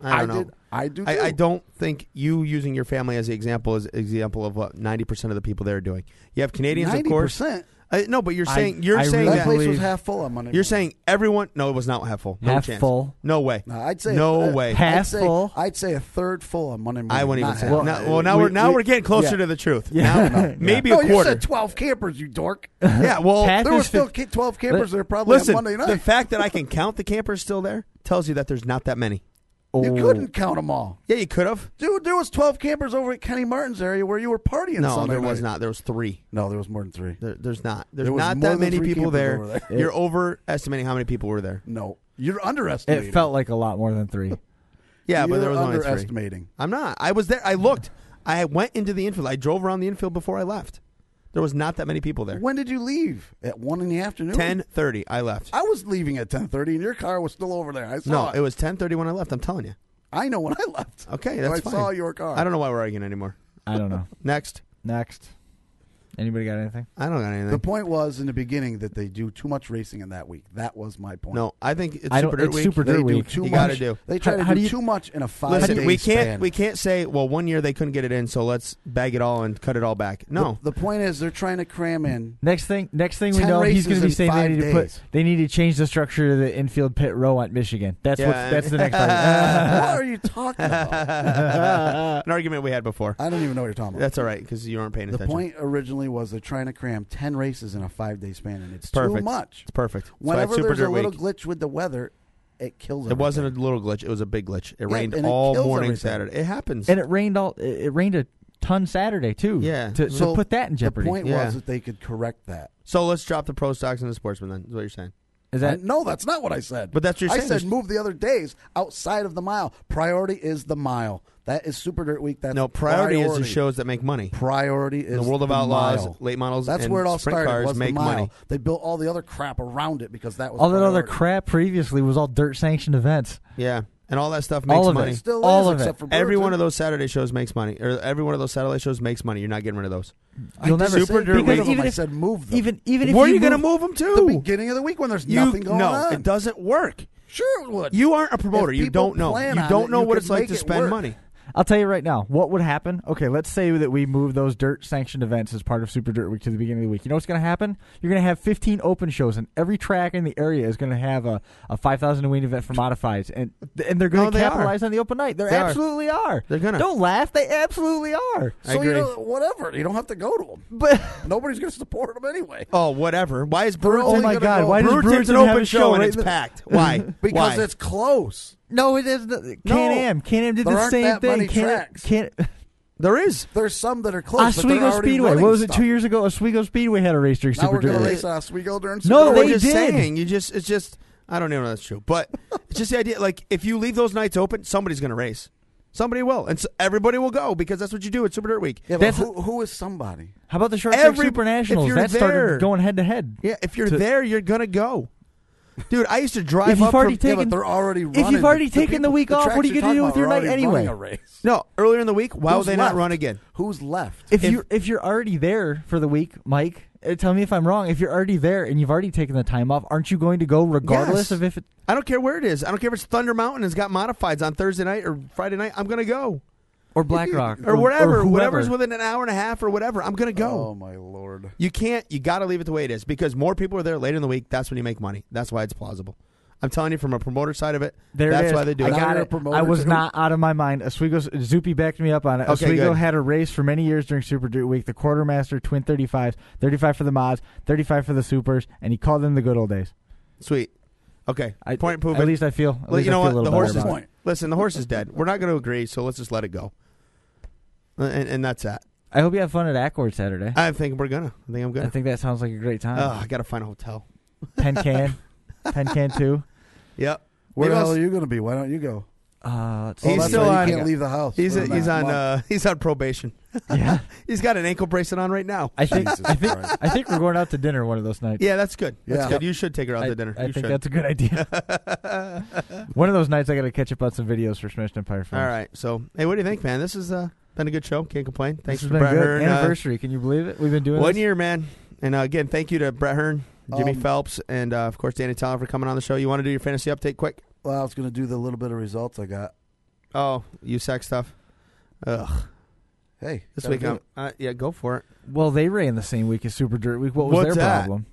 Speaker 4: I don't know.
Speaker 3: I do. Too.
Speaker 4: I don't think you using your family as the example is example of what 90% of the people there are doing. You have Canadians, of course.
Speaker 3: 90%.
Speaker 4: No, but you're
Speaker 2: I
Speaker 4: saying
Speaker 2: really
Speaker 3: That place was
Speaker 2: believe-
Speaker 3: half full on Monday.
Speaker 4: you're saying everyone. No, it was not half full. No
Speaker 2: Half
Speaker 4: chance.
Speaker 2: full.
Speaker 4: No way.
Speaker 3: No, I'd say
Speaker 4: No way.
Speaker 2: Half full?
Speaker 3: I'd say a third full on Monday morning.
Speaker 4: I wouldn't even
Speaker 3: not
Speaker 4: say.
Speaker 3: half.
Speaker 4: That. Now we're getting closer
Speaker 3: yeah.
Speaker 4: to the truth.
Speaker 2: Yeah.
Speaker 4: Now, maybe
Speaker 3: No,
Speaker 4: a
Speaker 3: you
Speaker 4: quarter.
Speaker 3: said 12 campers, you dork.
Speaker 4: Yeah. Well,
Speaker 2: Half
Speaker 3: There were
Speaker 2: is
Speaker 3: still 12 campers there probably
Speaker 4: listen.
Speaker 3: on Monday night.
Speaker 4: The fact that I can count the campers still there tells you that there's not that many.
Speaker 3: You couldn't count them all.
Speaker 4: Yeah, you could have.
Speaker 3: Dude, there was 12 campers over at Kenny Martin's area where you were partying
Speaker 4: No,
Speaker 3: Sunday
Speaker 4: there was
Speaker 3: night.
Speaker 4: not. There was 3.
Speaker 3: No, there was more than 3.
Speaker 4: There's not. There's
Speaker 3: There was
Speaker 4: not
Speaker 3: more
Speaker 4: that
Speaker 3: than
Speaker 4: many
Speaker 3: 3
Speaker 4: people
Speaker 3: campers
Speaker 4: there.
Speaker 3: over there.
Speaker 4: You're overestimating how many people were there.
Speaker 3: No, you're underestimating.
Speaker 2: It felt like a lot more than 3.
Speaker 4: Yeah, but
Speaker 3: You're
Speaker 4: there was only 3.
Speaker 3: underestimating.
Speaker 4: I'm not. I was there. I looked. I went into the infield. I drove around the infield before I left. There was not that many people there.
Speaker 3: When did you leave? At 1 in the afternoon?
Speaker 4: 10:30. I left.
Speaker 3: I was leaving at 10:30, and your car was still over there. I saw
Speaker 4: No, it was 10:30 when I left. I'm telling you.
Speaker 3: I know when I left.
Speaker 4: Okay,
Speaker 3: When
Speaker 4: that's
Speaker 3: I
Speaker 4: fine.
Speaker 3: saw your car.
Speaker 4: I don't know why we're arguing anymore.
Speaker 2: I don't know.
Speaker 4: Next.
Speaker 2: Next. Anybody got anything?
Speaker 4: I don't got anything.
Speaker 3: The point was in the beginning that they do too much racing in that week. That was my point.
Speaker 4: No, I think it's
Speaker 2: I don't-
Speaker 4: Super Dirt
Speaker 2: it's
Speaker 4: Week.
Speaker 2: Super
Speaker 3: they
Speaker 2: Dirt
Speaker 3: do
Speaker 2: Week.
Speaker 3: too
Speaker 4: You
Speaker 3: much.
Speaker 4: gotta do.
Speaker 3: They try
Speaker 2: How
Speaker 3: to
Speaker 2: do
Speaker 3: do
Speaker 2: you-
Speaker 3: too much in a 5
Speaker 4: Listen,
Speaker 3: day
Speaker 4: we can't
Speaker 3: span.
Speaker 4: we can't say, well, one year they couldn't get it in, so let's bag it all and cut it all back. No.
Speaker 3: The point is they're trying to cram in.
Speaker 2: Next thing we
Speaker 3: 10
Speaker 2: know, he's going
Speaker 3: races
Speaker 2: to be
Speaker 3: in
Speaker 2: saying they
Speaker 3: 5
Speaker 2: need to
Speaker 3: days.
Speaker 2: they need to change the structure of the infield pit row at Michigan. That's
Speaker 4: Yeah.
Speaker 2: that's the next part.
Speaker 3: What are you talking about?
Speaker 4: An argument we had before.
Speaker 3: I don't even know what you're talking about.
Speaker 4: That's all right because you weren't paying
Speaker 3: The
Speaker 4: attention.
Speaker 3: point originally was they're trying to cram 10 races in a 5-day span, and it's
Speaker 4: Perfect.
Speaker 3: too much.
Speaker 4: It's perfect. That's why
Speaker 3: Whenever
Speaker 4: it's Super
Speaker 3: there's a
Speaker 4: Dirt
Speaker 3: little
Speaker 4: Week.
Speaker 3: glitch with the weather, it kills
Speaker 4: It wasn't
Speaker 3: everything.
Speaker 4: a little glitch. It was a big glitch. It
Speaker 3: Yeah,
Speaker 4: rained
Speaker 3: and it
Speaker 4: all
Speaker 3: kills
Speaker 4: morning
Speaker 3: everything.
Speaker 4: Saturday. It happens.
Speaker 2: And it rained a ton Saturday too.
Speaker 4: Yeah.
Speaker 2: To
Speaker 3: So
Speaker 2: put that in jeopardy.
Speaker 3: The point
Speaker 4: Yeah.
Speaker 3: was that they could correct that.
Speaker 4: So let's drop the pro stocks and the sportsman then, is what you're saying.
Speaker 2: Is that
Speaker 3: No, that's not what I said.
Speaker 4: But that's what you're
Speaker 3: I
Speaker 4: saying.
Speaker 3: said
Speaker 4: There's-
Speaker 3: move the other days outside of the mile. Priority is the mile. That is Super Dirt Week. That's
Speaker 4: No, priority is the shows that make money.
Speaker 3: Priority is
Speaker 4: The World of Outlaws,
Speaker 3: mile.
Speaker 4: late models,
Speaker 3: That's
Speaker 4: and
Speaker 3: where it all
Speaker 4: sprint
Speaker 3: started.
Speaker 4: cars
Speaker 3: Was
Speaker 4: make
Speaker 3: the mile.
Speaker 4: money.
Speaker 3: They built all the other crap around it because that was
Speaker 2: all that other
Speaker 3: priority.
Speaker 2: crap previously was all dirt sanctioned events.
Speaker 4: Yeah, and all that stuff makes
Speaker 2: All of
Speaker 4: money.
Speaker 2: it.
Speaker 3: Still
Speaker 2: All
Speaker 3: is,
Speaker 2: of it.
Speaker 3: except for
Speaker 4: Every
Speaker 3: Burton.
Speaker 4: one of those Saturday shows makes money, or every one of those satellite shows makes money. You're not getting rid of those.
Speaker 3: I
Speaker 2: You'll
Speaker 3: didn't
Speaker 2: never
Speaker 3: say
Speaker 4: Super Dirt
Speaker 3: get rid
Speaker 4: Week.
Speaker 3: of them.
Speaker 2: Even
Speaker 3: I
Speaker 2: if-
Speaker 3: said move them.
Speaker 2: Even if
Speaker 4: Where are you
Speaker 2: move,
Speaker 4: going to move them
Speaker 3: the
Speaker 4: to?
Speaker 3: beginning of the week when there's nothing going
Speaker 4: no,
Speaker 3: on.
Speaker 4: it doesn't work.
Speaker 3: Sure it would.
Speaker 4: You aren't a promoter.
Speaker 3: If
Speaker 4: You
Speaker 3: people
Speaker 4: don't know.
Speaker 3: plan
Speaker 4: You
Speaker 3: on
Speaker 4: don't
Speaker 3: it,
Speaker 4: know
Speaker 3: you
Speaker 4: what
Speaker 3: could
Speaker 4: it's like
Speaker 3: make
Speaker 4: to
Speaker 3: it
Speaker 4: spend
Speaker 3: work.
Speaker 4: money.
Speaker 2: I'll tell you right now, what would happen? Okay, let's say that we move those dirt sanctioned events as part of Super Dirt Week to the beginning of the week. You know what's going to happen? You're going to have 15 open shows, and every track in the area is going to have a 5,000 to win event for modifieds, and they're going
Speaker 4: No,
Speaker 2: to
Speaker 4: they
Speaker 2: capitalize on the open night. They
Speaker 4: They are.
Speaker 2: absolutely are.
Speaker 4: They're gonna.
Speaker 2: Don't laugh. They absolutely are.
Speaker 4: I
Speaker 3: So
Speaker 4: agree.
Speaker 3: whatever. You don't have to go to them.
Speaker 2: But
Speaker 3: Nobody's going to support them anyway.
Speaker 4: Oh, whatever. Why is
Speaker 3: They're
Speaker 4: Brewerton?
Speaker 3: only
Speaker 2: oh my
Speaker 3: gonna
Speaker 2: God,
Speaker 3: go-
Speaker 2: why does
Speaker 4: Brewerton's
Speaker 2: Brewerton
Speaker 4: an
Speaker 2: have
Speaker 4: open
Speaker 2: a
Speaker 4: show and
Speaker 2: right
Speaker 4: it's
Speaker 2: in the-
Speaker 4: packed. Why?
Speaker 3: Because
Speaker 4: Why?
Speaker 3: it's close.
Speaker 2: No, it is. Can-Am. Can-Am did
Speaker 3: There
Speaker 2: the
Speaker 3: aren't
Speaker 2: same
Speaker 3: that
Speaker 2: thing.
Speaker 3: many tracks.
Speaker 4: There is.
Speaker 3: There's some that are close. but they're
Speaker 2: Oswego
Speaker 3: already
Speaker 2: Speedway.
Speaker 3: running
Speaker 2: What was it?
Speaker 3: stuff.
Speaker 2: 2 years ago, Oswego Speedway had a race during
Speaker 3: Now
Speaker 2: Super
Speaker 3: we're going
Speaker 2: Dirt
Speaker 3: to
Speaker 2: Week.
Speaker 3: race on Oswego during
Speaker 2: No,
Speaker 3: Super Dirt
Speaker 2: they
Speaker 3: Week.
Speaker 4: just
Speaker 2: did.
Speaker 4: saying. It's just. I don't even know if that's true, but it's just the idea. Like, if you leave those nights open, somebody's going to race. Somebody will, and so everybody will go because that's what you do at Super Dirt Week.
Speaker 3: Yeah, but who is somebody?
Speaker 2: How about the short track Super Nationals? That started going head to head.
Speaker 4: Yeah, if you're there, you're gonna go. Dude, I used to drive up
Speaker 2: from...
Speaker 3: but they're already running.
Speaker 2: If you've already taken the week off, what are you going to do with your night anyway?
Speaker 4: No, earlier in the week, why would they not run again?
Speaker 3: Who's left?
Speaker 2: If you're already there for the week, Mike, tell me if I'm wrong. If you're already there and you've already taken the time off, aren't you going to go regardless of if it...
Speaker 4: I don't care where it is. I don't care if it's Thunder Mountain and it's got modifieds on Thursday night or Friday night. I'm going to go.
Speaker 2: Or Black Rock.
Speaker 4: or whatever. Whatever's within an hour and a half or whatever. I'm going to go.
Speaker 3: Oh, my Lord.
Speaker 4: You can't. You got to leave it the way it is because more people are there later in the week. That's when you make money. That's why it's plausible. I'm telling you from a promoter side of it, that's why they do it.
Speaker 2: I got it. I was not out of my mind. Zupi backed me up on it. Oswego had a race for many years during Super Dirt Week, the Quartermaster Twin 35s, 35 for the mods, 35 for the supers, and he called them the good old days.
Speaker 4: Sweet. Okay. Point proven.
Speaker 2: At least I feel.
Speaker 4: You know what? The horse is
Speaker 3: point.
Speaker 4: Listen, the horse is dead. We're not going to agree, so let's just let it go. And that's that.
Speaker 2: I hope you have fun at Accord Saturday.
Speaker 4: I think we're gonna. I think I'm gonna.
Speaker 2: I think that sounds like a great time.
Speaker 4: Oh, I got to find a hotel.
Speaker 2: Pen Can too.
Speaker 4: Yep.
Speaker 3: Where the hell are you going to be? Why don't you go?
Speaker 4: He's still on.
Speaker 3: You can't leave the house.
Speaker 4: He's on probation.
Speaker 2: Yeah.
Speaker 4: He's got an ankle bracelet on right now.
Speaker 2: I think we're going out to dinner one of those nights.
Speaker 4: Yeah, that's good. That's good. You should take her out to dinner.
Speaker 2: I think that's a good idea. One of those nights I got to catch up on some videos for Smashed Empire Films.
Speaker 4: All right. So, hey, what do you think, man? This has been a good show. Can't complain. Thanks
Speaker 2: for
Speaker 4: Brett Hearn.
Speaker 2: Anniversary. Can you believe it? We've been doing
Speaker 4: 1 year, man. And again, thank you to Brett Hearn, Jimmy Phelps, and of course Danny Tyler for coming on the show. You want to do your fantasy update quick?
Speaker 3: Well, I was going to do the little bit of results I got.
Speaker 4: Oh, USAC stuff. Ugh.
Speaker 3: Hey,
Speaker 4: this week yeah, go for it.
Speaker 2: Well, they ran the same week as Super Dirt Week. What was their problem?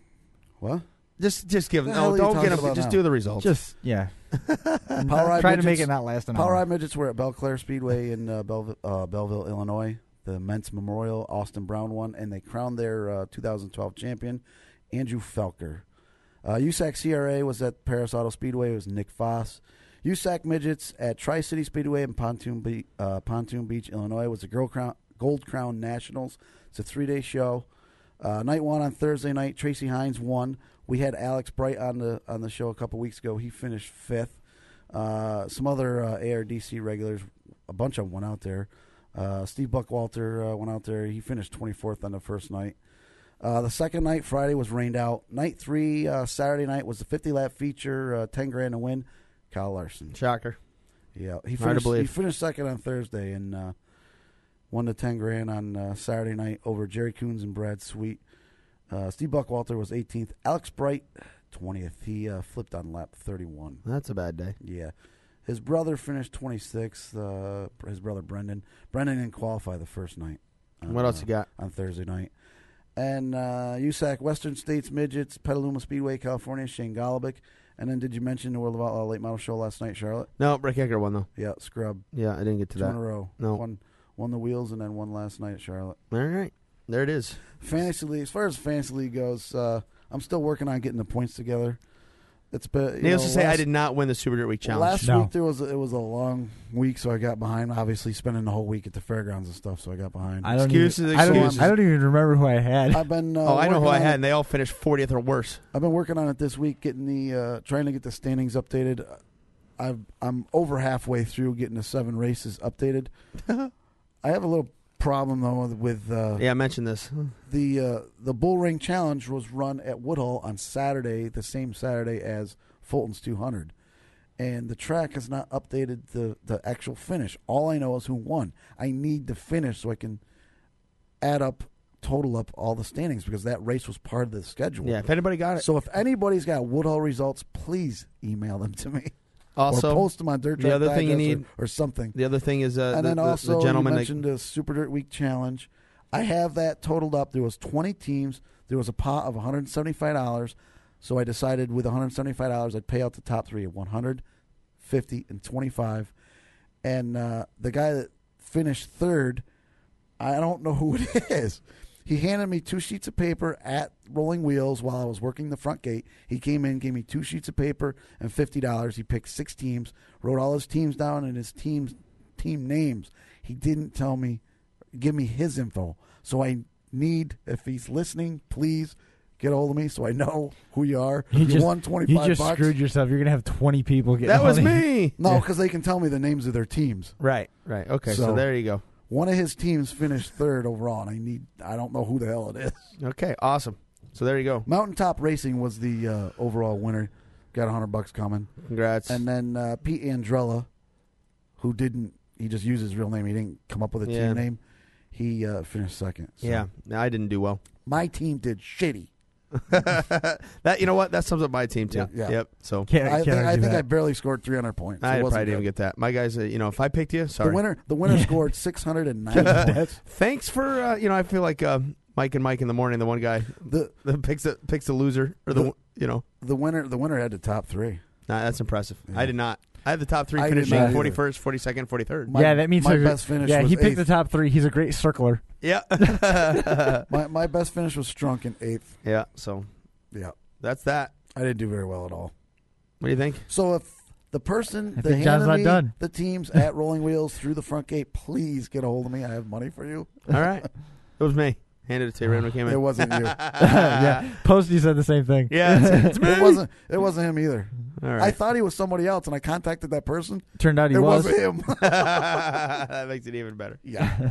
Speaker 3: What?
Speaker 4: Just give them. No, don't get them. Just do the results.
Speaker 2: Just yeah.
Speaker 3: Try
Speaker 2: to make it not last an hour.
Speaker 3: Power Ride Midgets were at Belclair Speedway in Belleville, Illinois. The Mentz Memorial, Austin Brown won, and they crowned their 2012 champion, Andrew Felker. USAC CRA was at Paris Auto Speedway. It was Nick Foss. USAC Midgets at Tri-City Speedway in Pontoon Beach, Illinois, was the Gold Crown Nationals. It's a 3-day show. Night one on Thursday night, Tracy Hines won. We had Alex Bright on the show a couple weeks ago. He finished 5th. Some other ARDC regulars, a bunch of them went out there. Steve Buckwalter went out there. He finished 24th on the first night. The second night, Friday, was rained out. Night 3, Saturday night, was the 50-lap feature, 10 grand to win. Kyle Larson.
Speaker 4: Shocker.
Speaker 3: Yeah, he finished second on Thursday and won the 10 grand on Saturday night over Jerry Coons and Brad Sweet. Steve Buckwalter was 18th. Alex Bright, 20th. He flipped on lap 31.
Speaker 4: That's a bad day.
Speaker 3: Yeah. His brother finished 26th. His brother Brendan. Brendan didn't qualify the first night.
Speaker 4: What else you got?
Speaker 3: On Thursday night. And USAC Western States Midgets, Petaluma Speedway, California, Shane Golubic. And then did you mention the World of Outlaw Late Model Show last night, Charlotte?
Speaker 4: No, Rick Ecker won, though.
Speaker 3: Yeah, scrub.
Speaker 4: Yeah, I didn't get to
Speaker 3: 2
Speaker 4: that.
Speaker 3: in a row.
Speaker 4: No.
Speaker 3: Won the wheels and then won last night at Charlotte.
Speaker 4: All right. There it is.
Speaker 3: Fantasy League. As far as Fantasy League goes, I'm still working on getting the points together. It's been,
Speaker 4: needless to say, I did not win the Super Dirt Week Challenge.
Speaker 3: Last week it was a long week, so I got behind. Obviously, spending the whole week at the fairgrounds and stuff, so I got behind.
Speaker 4: Excuses.
Speaker 2: I don't even remember who I had.
Speaker 3: I've been.
Speaker 4: I know who I had, and they all finished 40th or worse.
Speaker 3: I've been working on it this week, getting trying to get the standings updated. I'm over halfway through getting the 7 races updated. I have a little problem though with
Speaker 4: I mentioned this.
Speaker 3: The Bull Ring Challenge was run at Woodhull on Saturday, the same Saturday as Fulton's 200, and the track has not updated the actual finish. All I know is who won. I need the finish so I can total up all the standings because that race was part of the schedule.
Speaker 4: Yeah, if anybody got it.
Speaker 3: So if anybody's got Woodhull results, please email them to me.
Speaker 4: Also,
Speaker 3: or post them on Dirt Track
Speaker 4: the other thing you
Speaker 3: Digest
Speaker 4: need,
Speaker 3: or something.
Speaker 4: The other thing is
Speaker 3: and then also
Speaker 4: the gentleman
Speaker 3: you mentioned the Super Dirt Week Challenge. I have that totaled up. There was 20 teams. There was a pot of $175. So I decided with $175, I'd pay out the top 3 at $100, $50, and $25. And the guy that finished third, I don't know who it is. He handed me 2 sheets of paper at Rolling Wheels while I was working the front gate. He came in, gave me 2 sheets of paper and $50. He picked 6 teams, wrote all his teams down and his team names. He didn't give me his info. So I need, if he's listening, please get a hold of me so I know who you are. You won $25.
Speaker 2: You just screwed yourself. You're going to have 20 people get
Speaker 4: That was me.
Speaker 3: No, because they can tell me the names of their teams.
Speaker 4: Right. Okay, so there you go.
Speaker 3: One of his teams finished third overall, and I don't know who the hell it is.
Speaker 4: Okay, awesome. So there you go.
Speaker 3: Mountaintop Racing was the overall winner. Got $100 coming.
Speaker 4: Congrats.
Speaker 3: And then Pete Andrella, who he just used his real name. He didn't come up with a team name. He finished second. So.
Speaker 4: Yeah, I didn't do well.
Speaker 3: My team did shitty.
Speaker 4: That you know what? That sums up my team too.
Speaker 3: Yeah.
Speaker 4: Yep. So
Speaker 3: I think I barely scored 300 points.
Speaker 4: I probably didn't even get that. My guys, if I picked you, sorry.
Speaker 3: The winner scored 690 points.
Speaker 4: Thanks for I feel like Mike and Mike in the morning. The one guy that picks the loser or the
Speaker 3: winner had the top three.
Speaker 4: Nah, that's impressive. Yeah. I did not. I had the top three
Speaker 3: I
Speaker 4: finishing 41st, 42nd, 43rd.
Speaker 2: That means
Speaker 3: my best finish.
Speaker 2: Yeah,
Speaker 3: was
Speaker 2: he picked
Speaker 3: eighth.
Speaker 2: the top three. He's a great circler.
Speaker 4: Yeah.
Speaker 3: my best finish was Strunk in 8th.
Speaker 4: Yeah. So.
Speaker 3: Yeah.
Speaker 4: That's that.
Speaker 3: I didn't do very well at all.
Speaker 4: What do you think?
Speaker 3: So if the person that
Speaker 2: John's
Speaker 3: handed
Speaker 2: not
Speaker 3: me
Speaker 2: done.
Speaker 3: the teams at Rolling Wheels through the front gate, please get a hold of me. I have money for you.
Speaker 4: All right. It was me. Handed it to you right when we came in.
Speaker 3: It wasn't you.
Speaker 2: Yeah. Posty said the same thing.
Speaker 4: Yeah. It's me.
Speaker 3: It wasn't him either.
Speaker 4: All right.
Speaker 3: I thought he was somebody else, and I contacted that person.
Speaker 2: Turned out he
Speaker 3: it
Speaker 2: was.
Speaker 3: wasn't him.
Speaker 4: That makes it even better.
Speaker 3: Yeah.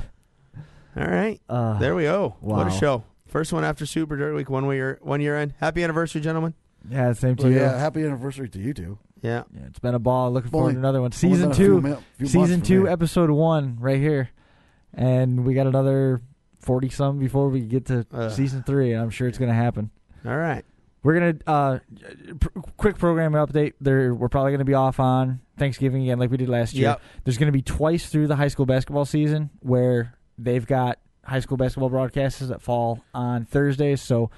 Speaker 4: All right. There we go.
Speaker 2: Wow.
Speaker 4: What a show. First one after Super Dirt Week, 1 year in. Happy anniversary, gentlemen.
Speaker 2: Yeah, same to you.
Speaker 3: Yeah, happy anniversary to you two.
Speaker 4: Yeah.
Speaker 2: It's been a ball. Looking forward to another one.
Speaker 3: Only
Speaker 2: Season
Speaker 3: been
Speaker 2: 2.
Speaker 3: few
Speaker 2: Season
Speaker 3: months for
Speaker 2: 2,
Speaker 3: me.
Speaker 2: episode 1 right here. And we got another 40-some before we get to Season 3, and I'm sure it's going to happen.
Speaker 4: All right.
Speaker 2: We're going to quick programming update. We're probably going to be off on Thanksgiving again like we did last year.
Speaker 4: Yep.
Speaker 2: There's going to be twice through the high school basketball season where they've got high school basketball broadcasts that fall on Thursdays. So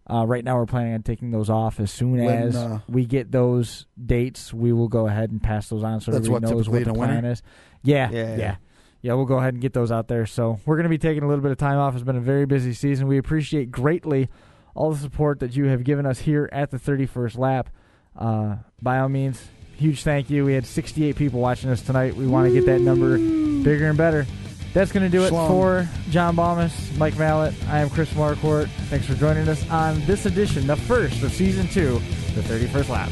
Speaker 2: right now we're planning on taking those off. As soon as we get those dates, we will go ahead and pass those on so
Speaker 3: That's
Speaker 2: everybody knows what the plan is. Yeah, we'll go ahead and get those out there. So we're going to be taking a little bit of time off. It's been a very busy season. We appreciate greatly all the support that you have given us here at the 31st lap. By all means, huge thank you. We had 68 people watching us tonight. We want to get that number bigger and better. That's going to do it for John Baumus, Mike Mallett. I am Chris Marquardt. Thanks for joining us on this edition, the first of Season 2, the 31st lap.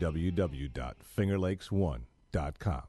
Speaker 8: www.fingerlakes1.com